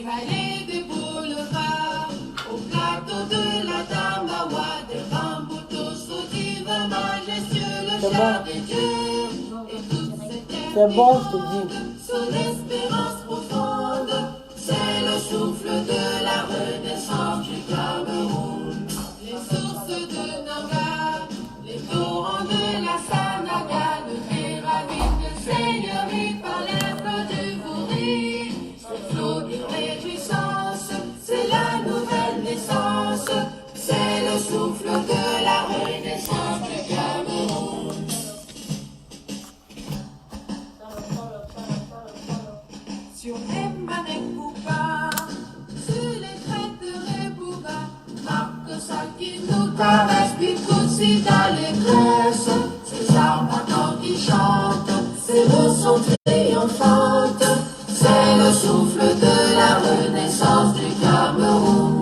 allées des boulevards, au plateau de la Damawa, des Rambutos, Sodiva, majestueux, le char des dieux, et toute cette terre. C'est bon, je te dis. Son espérance profonde, c'est le souffle de la renaissance du Cameroun. Les sources de Nanga, les torrents de la Sanaga, le Kéravite, le Seigneurie par l'œuvre du Vouri. C'est flot de réjouissance, c'est la nouvelle naissance, c'est le souffle de la renaissance du Cameroun. Sur Mbanek-Bouba, sur les crêtes de Rebouba, marque ça qui nous caresse, puis aussi dans les graisses. Ces armes ardents qui chantent, ces mots sont triomphantes, c'est le souffle de la renaissance du Cameroun.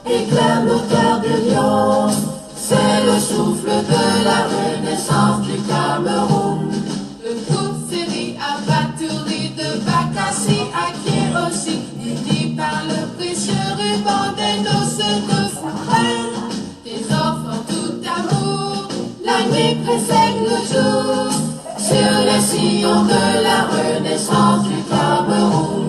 Éclaire le cœur des lions, c'est le souffle de la renaissance du Cameroun. De toute série abattoirie de Bakassi à qui aussi, dit par le précieux ruban des noces de Foucault. Des offres tout amour, la nuit précède le jour, sur les sillons de la renaissance du Cameroun.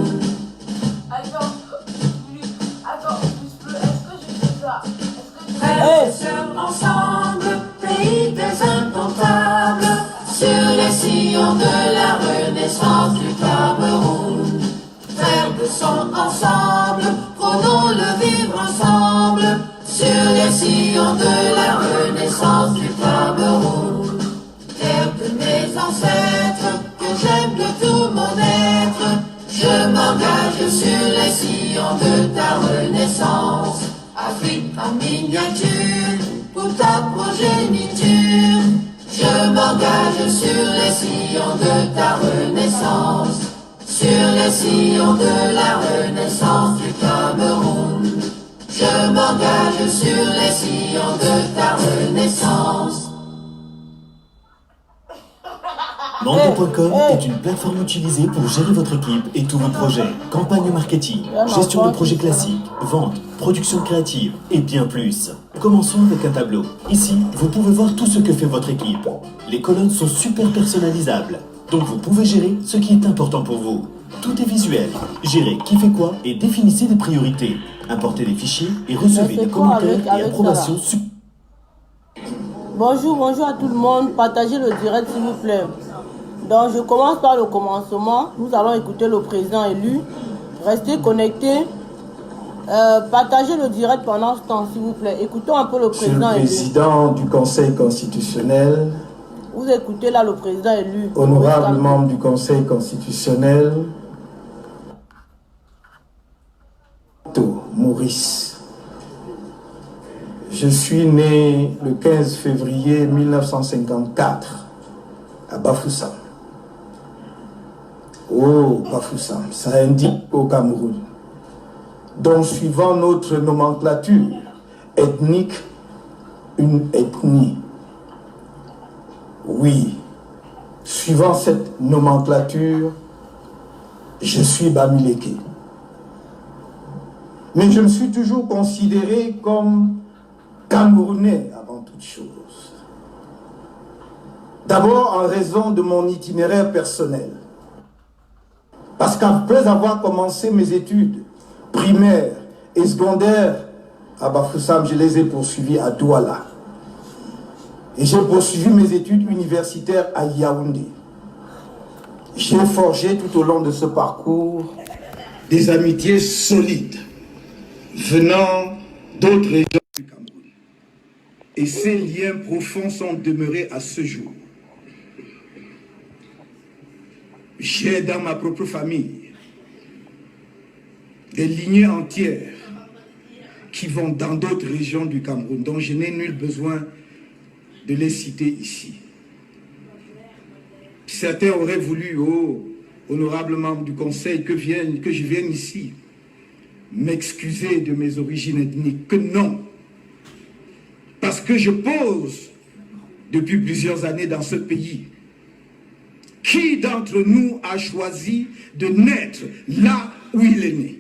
Frères et sœurs ensemble, pays des indomptables, sur les sillons de la renaissance du Cameroun. Frères de sang ensemble, prenons le vivre ensemble, sur les sillons de la renaissance du Cameroun. Terre de mes ancêtres, que j'aime de tout mon être, je m'engage sur les sillons de ta renaissance. Afrique en miniature, pour ta progéniture, je m'engage sur les sillons de ta renaissance, sur les sillons de la renaissance du Cameroun. Je m'engage sur les sillons de ta renaissance. Mando.com est une plateforme utilisée pour gérer votre équipe et tous vos projets. Campagne marketing, gestion de projets classiques, vente, production créative et bien plus. Commençons avec un tableau. Ici, vous pouvez voir tout ce que fait votre équipe. Les colonnes sont super personnalisables, donc vous pouvez gérer ce qui est important pour vous. Tout est visuel. Gérez qui fait quoi et définissez des priorités. Importez des fichiers et recevez des commentaires et approbations. Bonjour à tout le monde. Partagez le direct s'il vous plaît. Donc je commence par le commencement. Nous allons écouter le président élu. Restez connectés. Partagez le direct pendant ce temps s'il vous plaît. Écoutons un peu le président élu. Monsieur le président du Conseil constitutionnel. Vous écoutez là le président élu. Honorable membre du Conseil constitutionnel. Maurice. Je suis né le 15 février 1954 à Bafoussam. Oh, Bafoussam, ça indique au Cameroun. Donc, suivant notre nomenclature ethnique, une ethnie. Oui, suivant cette nomenclature, je suis Bamileke. Mais je me suis toujours considéré comme Camerounais avant toute chose. D'abord en raison de mon itinéraire personnel. Parce qu'après avoir commencé mes études primaires et secondaires à Bafoussam, je les ai poursuivies à Douala. Et j'ai poursuivi mes études universitaires à Yaoundé. J'ai forgé tout au long de ce parcours des amitiés solides venant d'autres régions du Cameroun. Et ces liens profonds sont demeurés à ce jour. J'ai dans ma propre famille des lignées entières qui vont dans d'autres régions du Cameroun, dont je n'ai nul besoin de les citer ici. Certains auraient voulu, oh, honorables membres du Conseil, que je vienne ici m'excuser de mes origines ethniques. Que non. Parce que je pose depuis plusieurs années dans ce pays. Qui d'entre nous a choisi de naître là où il est né?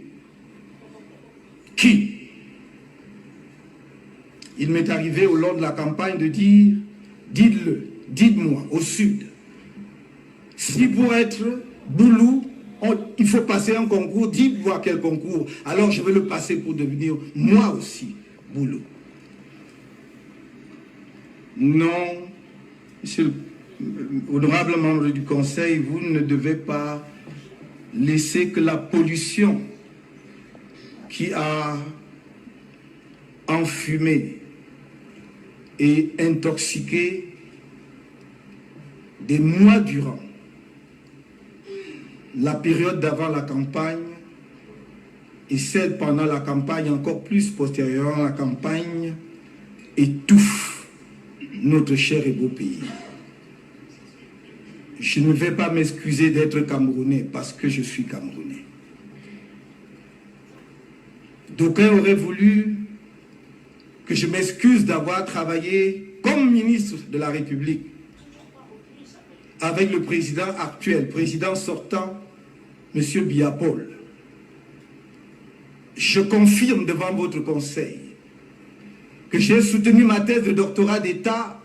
Qui? Il m'est arrivé au long de la campagne de dire, dites-le, dites-moi, au sud, si pour être Boulou, il faut passer un concours, dites-moi quel concours, alors je vais le passer pour devenir moi aussi Boulou. Non, monsieur l'honorable membre du Conseil, vous ne devez pas laisser que la pollution qui a enfumé et intoxiqué des mois durant la période d'avant la campagne et celle pendant la campagne, encore plus postérieurement à la campagne, étouffe notre cher et beau pays. Je ne vais pas m'excuser d'être Camerounais parce que je suis Camerounais. D'aucuns auraient voulu que je m'excuse d'avoir travaillé comme ministre de la République avec le président actuel, président sortant, M. Biya-Paul. Je confirme devant votre conseil que j'ai soutenu ma thèse de doctorat d'État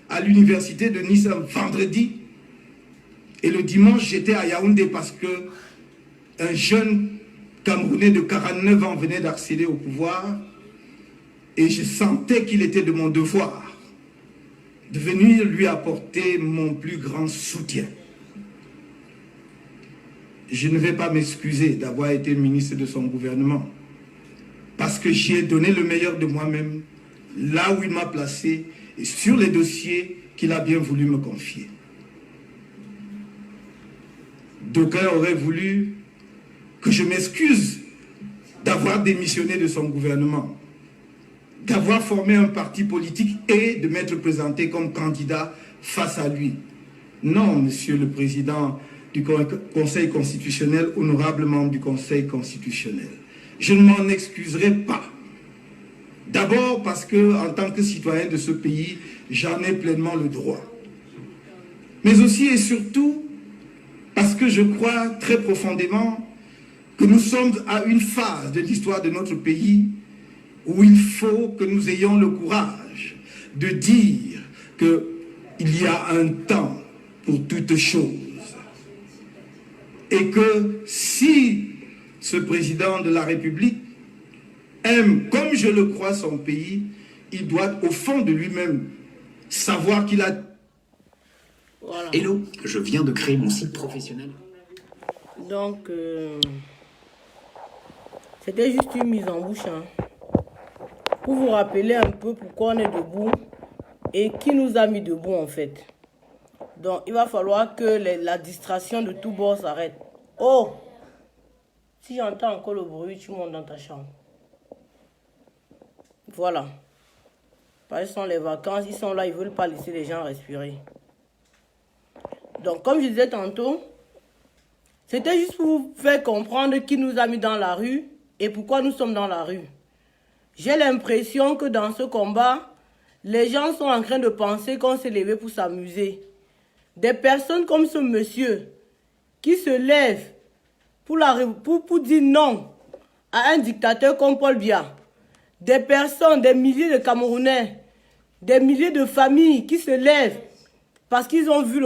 à l'université de Nice un vendredi et le dimanche j'étais à Yaoundé parce que un jeune Camerounais de 49 ans venait d'accéder au pouvoir et je sentais qu'il était de mon devoir de venir lui apporter mon plus grand soutien. Je ne vais pas m'excuser d'avoir été ministre de son gouvernement parce que j'y ai donné le meilleur de moi-même là où il m'a placé et sur les dossiers qu'il a bien voulu me confier. D'aucuns auraient voulu que je m'excuse d'avoir démissionné de son gouvernement, d'avoir formé un parti politique et de m'être présenté comme candidat face à lui. Non, monsieur le président du Conseil constitutionnel, honorable membre du Conseil constitutionnel, je ne m'en excuserai pas. D'abord parce que, en tant que citoyen de ce pays, j'en ai pleinement le droit. Mais aussi et surtout parce que je crois très profondément que nous sommes à une phase de l'histoire de notre pays où il faut que nous ayons le courage de dire qu'il y a un temps pour toutes choses. Et que si ce président de la République aime, comme je le crois, son pays, il doit au fond de lui-même savoir qu'il a... Voilà. Hello, je viens de créer mon site professionnel. Donc, c'était juste une mise en bouche. Hein, pour vous rappeler un peu pourquoi on est debout et qui nous a mis debout en fait. Donc, il va falloir que la distraction de tout bord s'arrête. Oh! Si j'entends encore le bruit, tu montes dans ta chambre. Voilà. Parce que ce sont les vacances, ils sont là, ils ne veulent pas laisser les gens respirer. Donc, comme je disais tantôt, c'était juste pour vous faire comprendre qui nous a mis dans la rue et pourquoi nous sommes dans la rue. J'ai l'impression que dans ce combat, les gens sont en train de penser qu'on s'est levé pour s'amuser. Des personnes comme ce monsieur qui se lève pour dire non à un dictateur comme Paul Biya. Des personnes, des milliers de Camerounais, des milliers de familles qui se lèvent parce qu'ils ont vu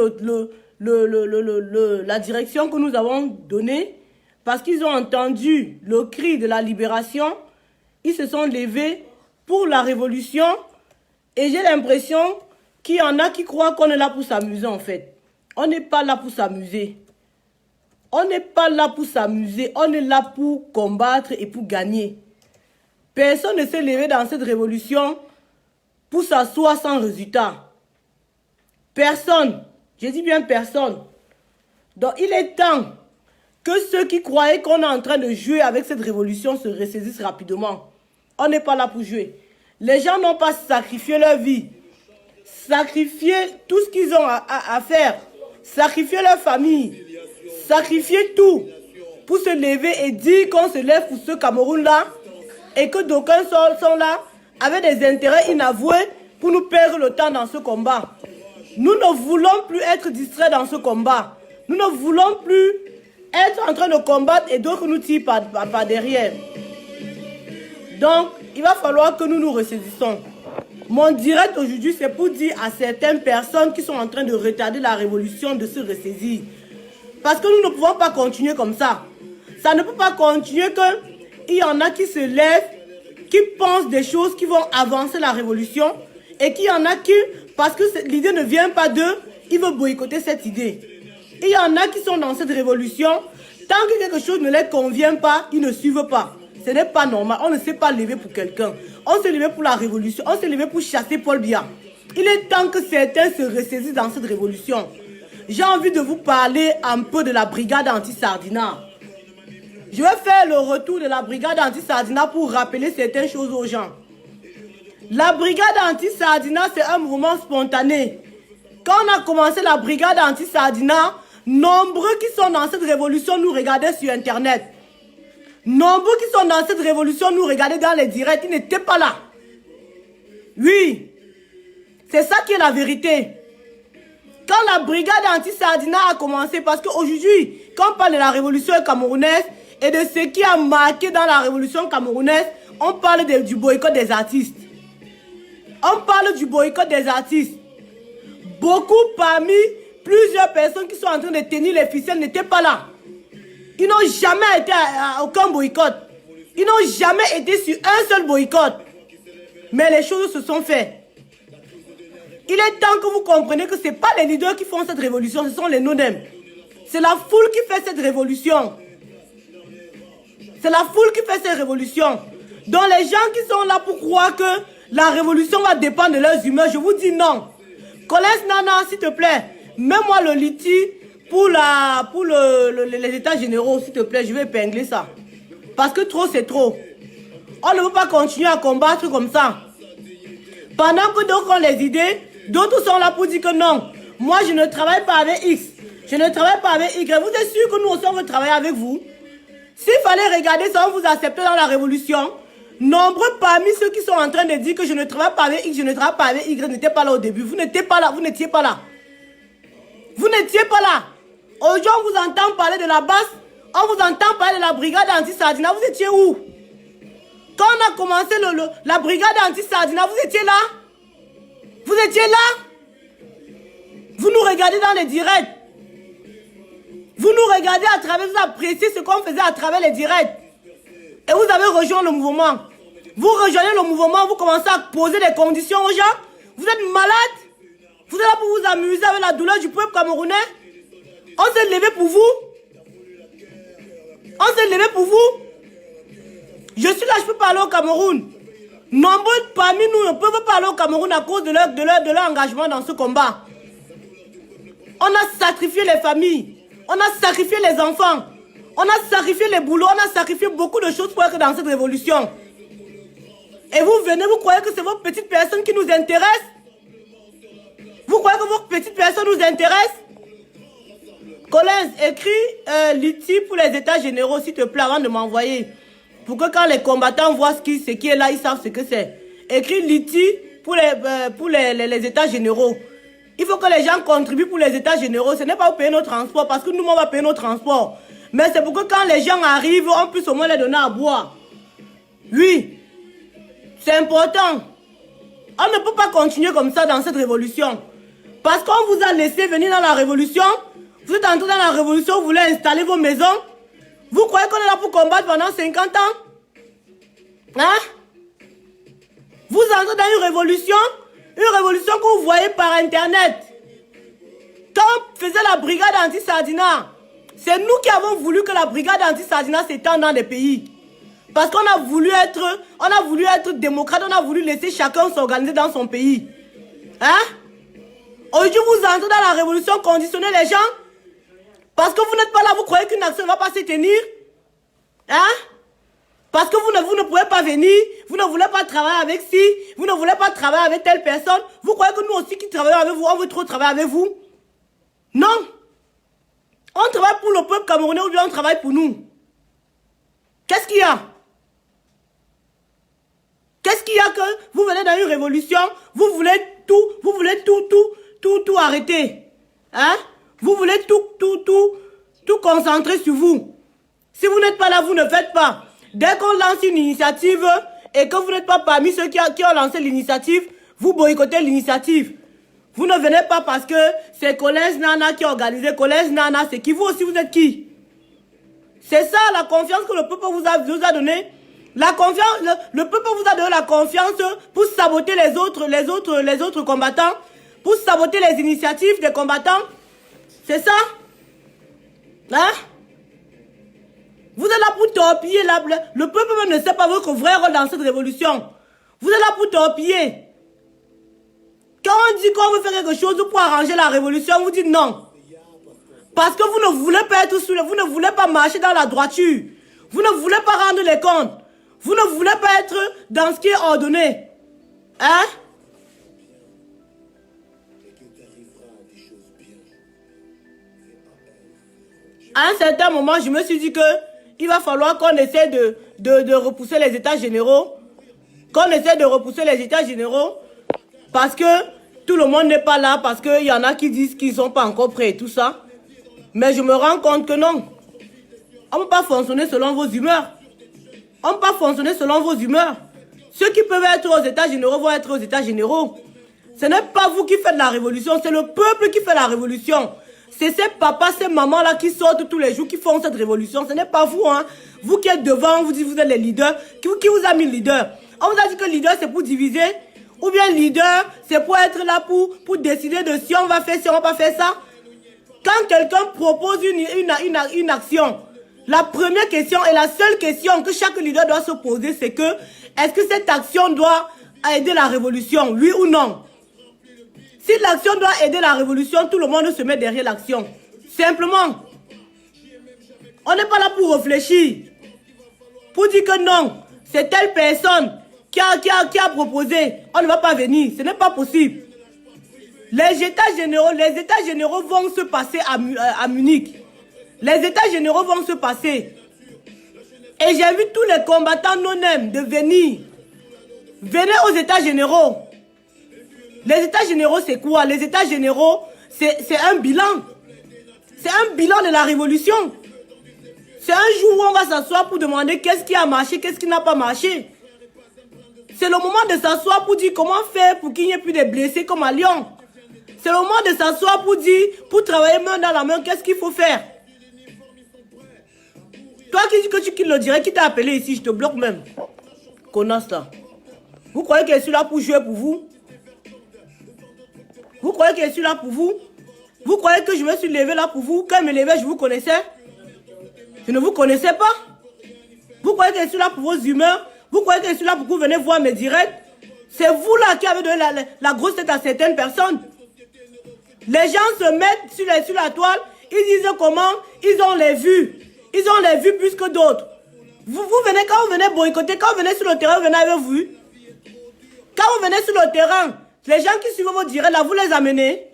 la direction que nous avons donnée, parce qu'ils ont entendu le cri de la libération, ils se sont levés pour la révolution et j'ai l'impression qu'il y en a qui croient qu'on est là pour s'amuser en fait. On n'est pas là pour s'amuser. On n'est pas là pour s'amuser, on est là pour combattre et pour gagner. Personne ne s'est levé dans cette révolution pour s'asseoir sans résultat. Personne. Je dis bien personne. Donc il est temps que ceux qui croyaient qu'on est en train de jouer avec cette révolution se ressaisissent rapidement. On n'est pas là pour jouer. Les gens n'ont pas sacrifié leur vie. Sacrifier tout ce qu'ils ont à faire. sacrifier leur famille, sacrifier tout pour se lever et dire qu'on se lève pour ce Cameroun-là et que d'aucuns sont là avec des intérêts inavoués pour nous perdre le temps dans ce combat. Nous ne voulons plus être distraits dans ce combat. Nous ne voulons plus être en train de combattre et d'autres nous tirent par derrière. Donc, il va falloir que nous nous ressaisissons. Mon direct aujourd'hui, c'est pour dire à certaines personnes qui sont en train de retarder la révolution de se ressaisir. Parce que nous ne pouvons pas continuer comme ça. Ça ne peut pas continuer qu'il y en a qui se lèvent, qui pensent des choses qui vont avancer la révolution et qu'il y en a qui, parce que l'idée ne vient pas d'eux, ils veulent boycotter cette idée. Il y en a qui sont dans cette révolution, tant que quelque chose ne leur convient pas, ils ne suivent pas. Ce n'est pas normal, on ne s'est pas levé pour quelqu'un. On s'est levé pour la révolution, on s'est levé pour chasser Paul Biya. Il est temps que certains se ressaisissent dans cette révolution. J'ai envie de vous parler un peu de la brigade anti-Sardina. Je vais faire le retour de la brigade anti-Sardina pour rappeler certaines choses aux gens. La brigade anti-Sardina, c'est un mouvement spontané. Quand on a commencé la brigade anti-Sardina, nombreux qui sont dans cette révolution nous regardaient sur Internet. Nombreux qui sont dans cette révolution nous regardaient dans les directs, ils n'étaient pas là. Oui, c'est ça qui est la vérité. Quand la brigade anti-Sardina a commencé, parce qu'aujourd'hui, quand on parle de la révolution camerounaise et de ce qui a marqué dans la révolution camerounaise, on parle du boycott des artistes. On parle du boycott des artistes. Beaucoup parmi plusieurs personnes qui sont en train de tenir les ficelles n'étaient pas là. Ils n'ont jamais été à aucun boycott. Ils n'ont jamais été sur un seul boycott. Mais les choses se sont faites. Il est temps que vous compreniez que ce n'est pas les leaders qui font cette révolution, ce sont les no-name. C'est la foule qui fait cette révolution. C'est la foule qui fait cette révolution. Donc les gens qui sont là pour croire que la révolution va dépendre de leurs humeurs, je vous dis non. Collège Nana, s'il te plaît, mets-moi le liti pour les états généraux, s'il te plaît, je vais épingler ça. Parce que trop, c'est trop. On ne peut pas continuer à combattre comme ça. Pendant que d'autres ont les idées, d'autres sont là pour dire que non. Moi, je ne travaille pas avec X. Je ne travaille pas avec Y. Vous êtes sûr que nous aussi, on veut travailler avec vous? S'il fallait regarder ça, on vous acceptait dans la révolution. Nombreux parmi ceux qui sont en train de dire que je ne travaille pas avec X, je ne travaille pas avec Y, n'étaient pas là au début. Vous n'étiez pas là, vous n'étiez pas là. Vous n'étiez pas là. Aujourd'hui, on vous entend parler de la base, on vous entend parler de la brigade anti-Sardina. Vous étiez où? Quand on a commencé la brigade anti-Sardina, vous étiez là? Vous étiez là? Vous nous regardez dans les directs. Vous nous regardez à travers, vous appréciez ce qu'on faisait à travers les directs. Et vous avez rejoint le mouvement. Vous rejoignez le mouvement, vous commencez à poser des conditions aux gens. Vous êtes malade. Vous êtes là pour vous amuser avec la douleur du peuple camerounais. On s'est levé pour vous. On s'est levé pour vous. Je suis là, je peux parler au Cameroun. Nombreux parmi nous ne peuvent parler au Cameroun à cause de leur engagement dans ce combat. On a sacrifié les familles. On a sacrifié les enfants. On a sacrifié les boulots. On a sacrifié beaucoup de choses pour être dans cette révolution. Et vous venez, vous croyez que c'est vos petites personnes qui nous intéressent? Vous croyez que vos petites personnes nous intéressent? Collins, écris l'ITI pour les états généraux, s'il te plaît, avant de m'envoyer. Pour que quand les combattants voient ce qui est là, ils savent ce que c'est. Écris l'ITI pour les états généraux. Il faut que les gens contribuent pour les états généraux. Ce n'est pas pour payer nos transports, parce que nous, on va payer nos transports. Mais c'est pour que quand les gens arrivent, on puisse au moins les donner à boire. Oui, c'est important. On ne peut pas continuer comme ça dans cette révolution. Parce qu'on vous a laissé venir dans la révolution. Vous êtes entré dans la révolution, vous voulez installer vos maisons. Vous croyez qu'on est là pour combattre pendant 50 ans? Hein? Vous entrez dans une révolution que vous voyez par Internet. Quand on faisait la brigade anti-Sardina, c'est nous qui avons voulu que la brigade anti-Sardina s'étende dans les pays. Parce qu'on a voulu être démocrate, on a voulu laisser chacun s'organiser dans son pays. Hein? Aujourd'hui, vous entrez dans la révolution, conditionnez les gens. Parce que vous n'êtes pas là, vous croyez qu'une action ne va pas se tenir? Hein? Parce que vous ne pouvez pas venir, vous ne voulez pas travailler avec ci, vous ne voulez pas travailler avec telle personne. Vous croyez que nous aussi qui travaillons avec vous, on veut trop travailler avec vous? Non. On travaille pour le peuple camerounais ou bien on travaille pour nous? Qu'est-ce qu'il y a? Qu'est-ce qu'il y a que vous venez dans une révolution, vous voulez tout arrêter? Hein? Vous voulez tout concentrer sur vous. Si vous n'êtes pas là, vous ne faites pas. Dès qu'on lance une initiative et que vous n'êtes pas parmi ceux qui ont lancé l'initiative, vous boycottez l'initiative. Vous ne venez pas parce que c'est Collège Nana qui a organisé. Collège Nana, c'est qui? Vous aussi, vous êtes qui? C'est ça la confiance que le peuple vous a donnée. La confiance, le peuple vous a donné la confiance pour saboter les autres combattants, pour saboter les initiatives des combattants. C'est ça? Hein? Vous êtes là pour torpiller. Le peuple même ne sait pas votre vrai rôle dans cette révolution. Vous êtes là pour torpiller. Quand on dit qu'on veut faire quelque chose pour arranger la révolution, vous dites non. Parce que vous ne voulez pas être vous ne voulez pas marcher dans la droiture. Vous ne voulez pas rendre les comptes. Vous ne voulez pas être dans ce qui est ordonné. Hein? À un certain moment, je me suis dit que il va falloir qu'on essaie de repousser les états généraux. Qu'on essaie de repousser les états généraux. Parce que tout le monde n'est pas là. Parce qu'il y en a qui disent qu'ils ne sont pas encore prêts et tout ça. Mais je me rends compte que non. On ne peut pas fonctionner selon vos humeurs. On ne peut pas fonctionner selon vos humeurs. Ceux qui peuvent être aux états généraux vont être aux états généraux. Ce n'est pas vous qui faites la révolution. C'est le peuple qui fait la révolution. C'est ces papas, ces mamans-là qui sortent tous les jours, qui font cette révolution. Ce n'est pas vous, hein. Vous qui êtes devant, on vous dit que vous êtes les leaders. Qui vous a mis leader? On vous a dit que leader, c'est pour diviser. Ou bien leader, c'est pour être là pour décider de si on va faire, si on va pas faire ça. Quand quelqu'un propose une action, la première question et la seule question que chaque leader doit se poser, c'est que est-ce que cette action doit aider la révolution, oui ou non? Si l'action doit aider la révolution, tout le monde se met derrière l'action. Simplement. On n'est pas là pour réfléchir. Pour dire que non, c'est telle personne qui a proposé. On ne va pas venir. Ce n'est pas possible. Les états généraux vont se passer à Munich. Les états généraux vont se passer. Et j'ai vu tous les combattants non-aim de venir. Venez aux états généraux. Les états généraux, c'est quoi? Les états généraux, c'est un bilan. C'est un bilan de la révolution. C'est un jour où on va s'asseoir pour demander qu'est-ce qui a marché, qu'est-ce qui n'a pas marché. C'est le moment de s'asseoir pour dire comment faire pour qu'il n'y ait plus de blessés comme à Lyon. C'est le moment de s'asseoir pour dire, pour travailler main dans la main, qu'est-ce qu'il faut faire. Toi qui dis que tu quittes le direct, qui t'a appelé ici, je te bloque même. Connasse là. Vous croyez que je suis là pour jouer pour vous? Vous croyez que je suis là pour vous? Vous croyez que je me suis levé là pour vous? Quand je me levais, je vous connaissais? Je ne vous connaissais pas? Vous croyez que je suis là pour vos humeurs? Vous croyez que je suis là pour que vous venez voir mes directs? C'est vous là qui avez donné la grosse tête à certaines personnes. Les gens se mettent sur la toile, ils disent comment ils ont les vues. Ils ont les vues plus que d'autres. Vous venez, quand vous venez boycotter, quand vous venez sur le terrain, vous venez avec vous. Quand vous venez sur le terrain, les gens qui suivent vos directs là, vous les amenez.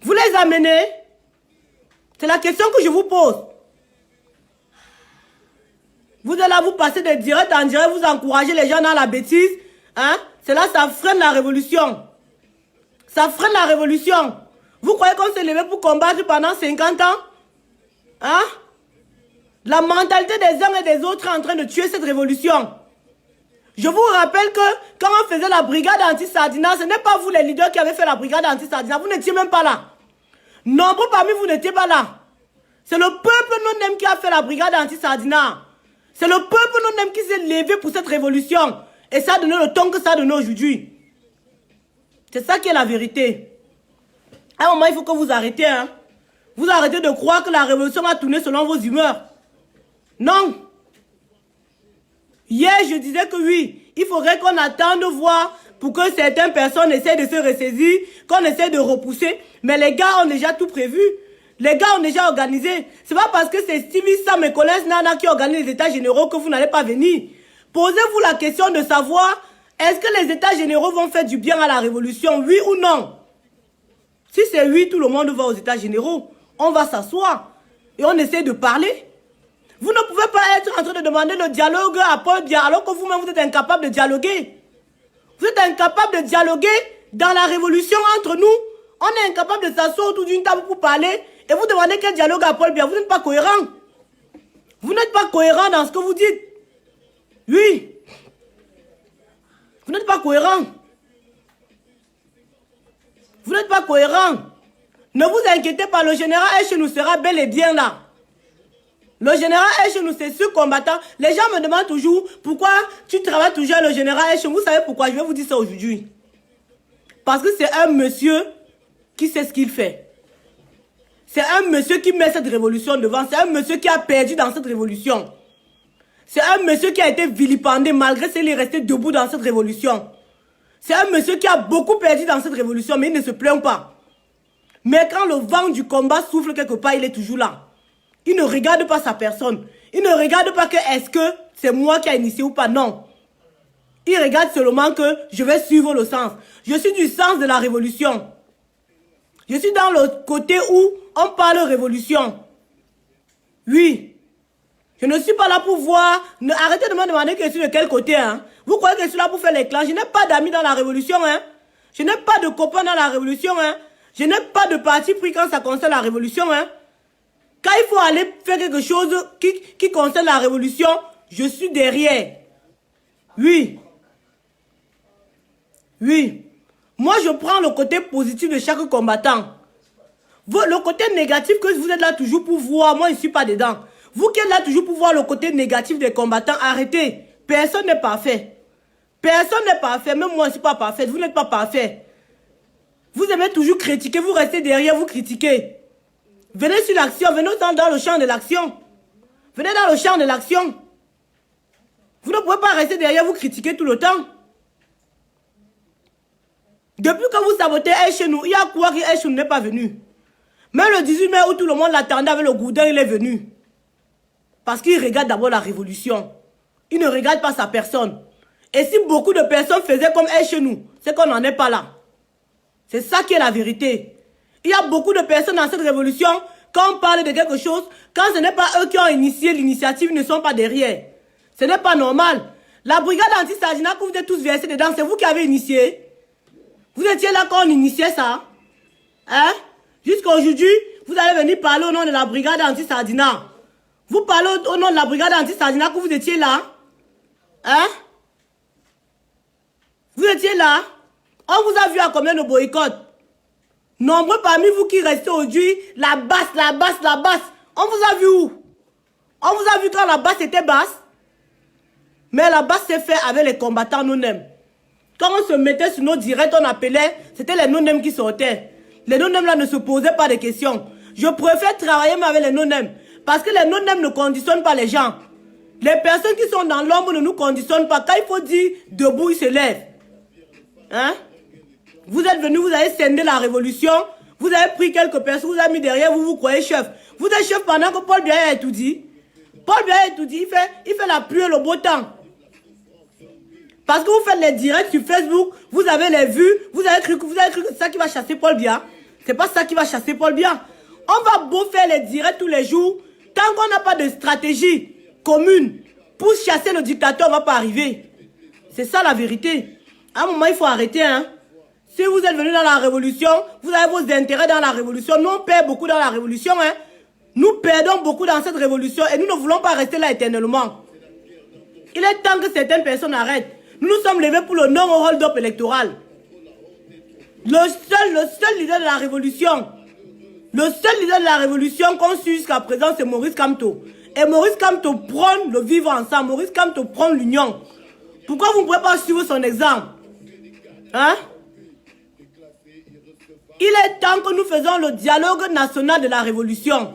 Vous les amenez. C'est la question que je vous pose. Vous êtes là, vous passez de direct en direct, vous encouragez les gens dans la bêtise. Hein? C'est là, ça freine la révolution. Ça freine la révolution. Vous croyez qu'on s'est levé pour combattre pendant 50 ans? Hein? La mentalité des uns et des autres est en train de tuer cette révolution. Je vous rappelle que quand on faisait la brigade anti-Sardina, ce n'est pas vous les leaders qui avez fait la brigade anti-Sardina. Vous n'étiez même pas là. Nombreux parmi vous n'étiez pas là. C'est le peuple non-aim qui a fait la brigade anti-Sardina. C'est le peuple non-aim qui s'est levé pour cette révolution. Et ça a donné le ton que ça a donné aujourd'hui. C'est ça qui est la vérité. À un moment, il faut que vous arrêtez. Hein. Vous arrêtez de croire que la révolution va tourner selon vos humeurs. Non. Hier, je disais que oui, il faudrait qu'on attende de voir pour que certaines personnes essaient de se ressaisir, qu'on essaie de repousser. Mais les gars ont déjà tout prévu. Les gars ont déjà organisé. C'est pas parce que c'est Stevie Sam et Collège Nana qui organisent les états généraux que vous n'allez pas venir. Posez-vous la question de savoir, est-ce que les états généraux vont faire du bien à la révolution, oui ou non? Si c'est oui, tout le monde va aux états généraux. On va s'asseoir. et on essaie de parler. Vous ne pouvez pas être en train de demander le dialogue à Paul Biya alors que vous-même vous êtes incapable de dialoguer. Vous êtes incapable de dialoguer dans la révolution entre nous. On est incapable de s'asseoir autour d'une table pour parler et vous demandez quel dialogue à Paul Biya. Vous n'êtes pas cohérent. Vous n'êtes pas cohérent dans ce que vous dites. Oui. Vous n'êtes pas cohérent. Vous n'êtes pas cohérent. Ne vous inquiétez pas, le général Echenou sera bel et bien là. Le général Echenou, c'est ce combattant. Les gens me demandent toujours pourquoi tu travailles toujours avec le général Echenou. Vous savez pourquoi? Je vais vous dire ça aujourd'hui. Parce que c'est un monsieur qui sait ce qu'il fait. C'est un monsieur qui met cette révolution devant. C'est un monsieur qui a perdu dans cette révolution. C'est un monsieur qui a été vilipendé malgré qu'il est resté debout dans cette révolution. C'est un monsieur qui a beaucoup perdu dans cette révolution, mais il ne se plaint pas. Mais quand le vent du combat souffle quelque part, il est toujours là. Il ne regarde pas sa personne. Il ne regarde pas que est-ce que c'est moi qui ai initié ou pas. Non. Il regarde seulement que je vais suivre le sens. Je suis du sens de la révolution. Je suis dans le côté où on parle révolution. Oui. Je ne suis pas là pour voir. Arrêtez de me demander que je suis de quel côté. Hein. Vous croyez que je suis là pour faire les clans? Je n'ai pas d'amis dans la révolution. Hein. Je n'ai pas de copains dans la révolution. Hein. Je n'ai pas de parti pris quand ça concerne la révolution. Hein. Quand il faut aller faire quelque chose qui concerne la révolution, je suis derrière. Oui. Oui. Moi, je prends le côté positif de chaque combattant. Le côté négatif que vous êtes là toujours pour voir, moi, je ne suis pas dedans. Vous qui êtes là toujours pour voir le côté négatif des combattants, arrêtez. Personne n'est parfait. Personne n'est parfait. Même moi, je ne suis pas parfait. Vous n'êtes pas parfait. Vous aimez toujours critiquer. Vous restez derrière, vous critiquez. Venez sur l'action. Venez dans le champ de l'action. Venez dans le champ de l'action. Vous ne pouvez pas rester derrière, vous critiquer tout le temps. Depuis que vous sabotez Echenou, il y a quoi que Echenou n'est pas venu. Même le 18 mai où tout le monde l'attendait avec le gourdin, il est venu. Parce qu'il regarde d'abord la révolution. Il ne regarde pas sa personne. Et si beaucoup de personnes faisaient comme Echenou, c'est qu'on n'en est pas là. C'est ça qui est la vérité. Il y a beaucoup de personnes dans cette révolution, quand on parle de quelque chose, quand ce n'est pas eux qui ont initié l'initiative, ils ne sont pas derrière. Ce n'est pas normal. La brigade anti-Sagina que vous êtes tous versés dedans, c'est vous qui avez initié. Vous étiez là quand on initiait ça. Hein? Jusqu'à aujourd'hui, vous allez venir parler au nom de la brigade anti-Sardina. Vous parlez au nom de la brigade anti-Sardina que vous étiez là. Hein? Vous étiez là. On vous a vu à combien de boycotts? Nombreux parmi vous qui restez aujourd'hui, la basse. On vous a vu où? On vous a vu quand la basse était basse. Mais la basse s'est fait avec les combattants no-name. Quand on se mettait sur nos directs, on appelait, c'était les no-name qui sortaient. Les no-name là ne se posaient pas de questions. Je préfère travailler avec les no-name. Parce que les no-name ne conditionnent pas les gens. Les personnes qui sont dans l'ombre ne nous conditionnent pas. Quand il faut dire debout, ils se lèvent. Hein? Vous êtes venus, vous avez scindé la révolution. Vous avez pris quelques personnes, vous avez mis derrière vous, vous croyez chef. Vous êtes chef pendant que Paul Biya a tout dit. Paul Biya a tout dit, il fait la pluie et le beau temps. Parce que vous faites les directs sur Facebook, vous avez les vues, vous avez cru que c'est ça qui va chasser Paul Biya. C'est pas ça qui va chasser Paul Biya. On va beau faire les directs tous les jours, tant qu'on n'a pas de stratégie commune pour chasser le dictateur, on ne va pas arriver. C'est ça la vérité. À un moment, il faut arrêter. Hein. Si vous êtes venus dans la révolution, vous avez vos intérêts dans la révolution. Nous, on perd beaucoup dans la révolution. Hein. Nous perdons beaucoup dans cette révolution et nous ne voulons pas rester là éternellement. Il est temps que certaines personnes arrêtent. Nous nous sommes levés pour le non au hold-up électoral. Le seul leader de la révolution, qu'on suit jusqu'à présent, c'est Maurice Kamto. Et Maurice Kamto prône le vivre ensemble. Maurice Kamto prône l'union. Pourquoi vous ne pouvez pas suivre son exemple? Hein? Il est temps que nous faisons le dialogue national de la révolution.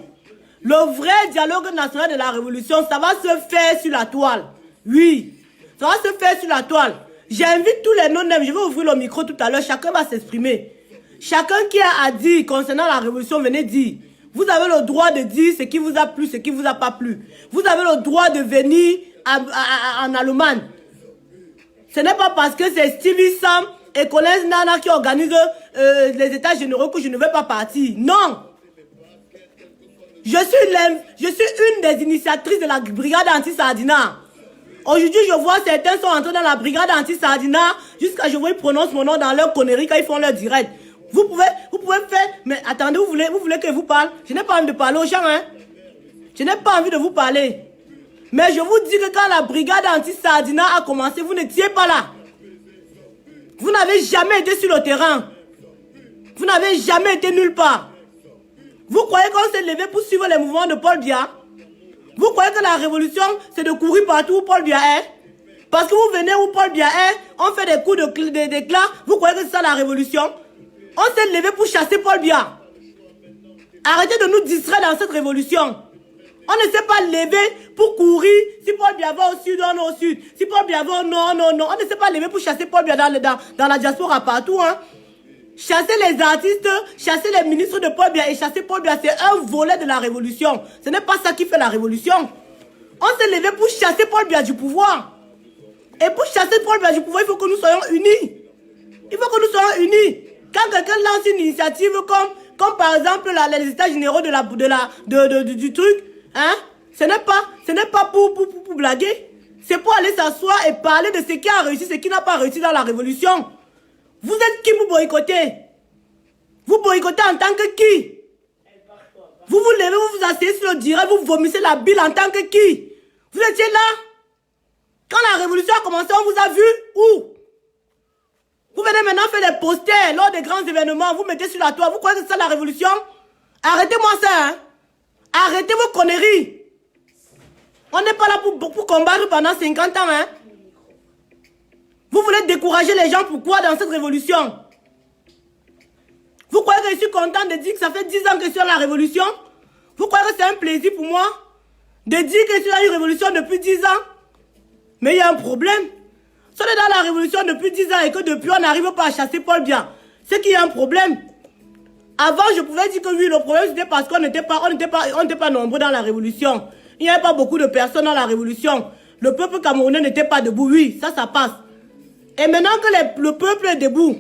Le vrai dialogue national de la révolution, ça va se faire sur la toile. Oui, ça va se faire sur la toile. J'invite tous les non-nèmes, je vais ouvrir le micro tout à l'heure, chacun va s'exprimer. Chacun qui a à dire concernant la révolution, venez dire. Vous avez le droit de dire ce qui vous a plu, ce qui vous a pas plu. Vous avez le droit de venir en Allemagne. Ce n'est pas parce que c'est Stevie Sam et Colin Nana qui organisent les états généraux que je ne vais pas partir. Non. Je suis une des initiatrices de la brigade anti-Sardina. Aujourd'hui, je vois certains sont entrés dans la brigade anti-Sardina jusqu'à je vois ils prononcent mon nom dans leur connerie quand ils font leur direct. Vous pouvez faire... Mais attendez, vous voulez que je vous parle? Je n'ai pas envie de parler aux gens, hein. Je n'ai pas envie de vous parler. Mais je vous dis que quand la brigade anti-Sardina a commencé, vous n'étiez pas là. Vous n'avez jamais été sur le terrain. Vous n'avez jamais été nulle part. Vous croyez qu'on s'est levé pour suivre les mouvements de Paul Biya? Vous croyez que la révolution, c'est de courir partout où Paul Biya est? Parce que vous venez où Paul Biya est, on fait des coups d'éclat, vous croyez que c'est ça la révolution? On s'est levé pour chasser Paul Biya. Arrêtez de nous distraire dans cette révolution. On ne s'est pas levé pour courir. Si Paul Biya va au sud, on est au sud. Si Paul Biya va au nord, non. On ne s'est pas levé pour chasser Paul Biya dans la diaspora partout. Hein. Chasser les artistes, chasser les ministres de Paul Biya et chasser Paul Biya, c'est un volet de la révolution. Ce n'est pas ça qui fait la révolution. On s'est levé pour chasser Paul Biya du pouvoir. Et pour chasser Paul Biya du pouvoir, il faut que nous soyons unis. Il faut que nous soyons unis. Quand quelqu'un lance une initiative comme par exemple les états généraux du truc, hein, ce n'est pas pour blaguer. C'est pour aller s'asseoir et parler de ce qui a réussi, ce qui n'a pas réussi dans la révolution. Vous êtes qui pour boycotter? Vous boycottez en tant que qui? Vous vous levez, vous vous asseyez sur le direct, vous vomissez la bile en tant que qui? Vous étiez là? Quand la révolution a commencé, on vous a vu où? Vous venez maintenant faire des posters lors des grands événements, vous mettez sur la toile, vous croyez que c'est ça la révolution? Arrêtez-moi ça, hein? Arrêtez vos conneries. On n'est pas là pour combattre pendant 50 ans, hein? Vous voulez décourager les gens, pourquoi dans cette révolution? Vous croyez que je suis content de dire que ça fait 10 ans que je suis dans la révolution? Vous croyez que c'est un plaisir pour moi de dire que je suis dans une révolution depuis 10 ans? Mais il y a un problème. Si on est dans la révolution depuis 10 ans et que depuis on n'arrive pas à chasser Paul Biya, c'est qu'il y a un problème. Avant, je pouvais dire que oui, le problème c'était parce qu'on n'était pas nombreux dans la révolution. Il n'y avait pas beaucoup de personnes dans la révolution. Le peuple camerounais n'était pas debout. Oui, ça passe. Et maintenant que le peuple est debout,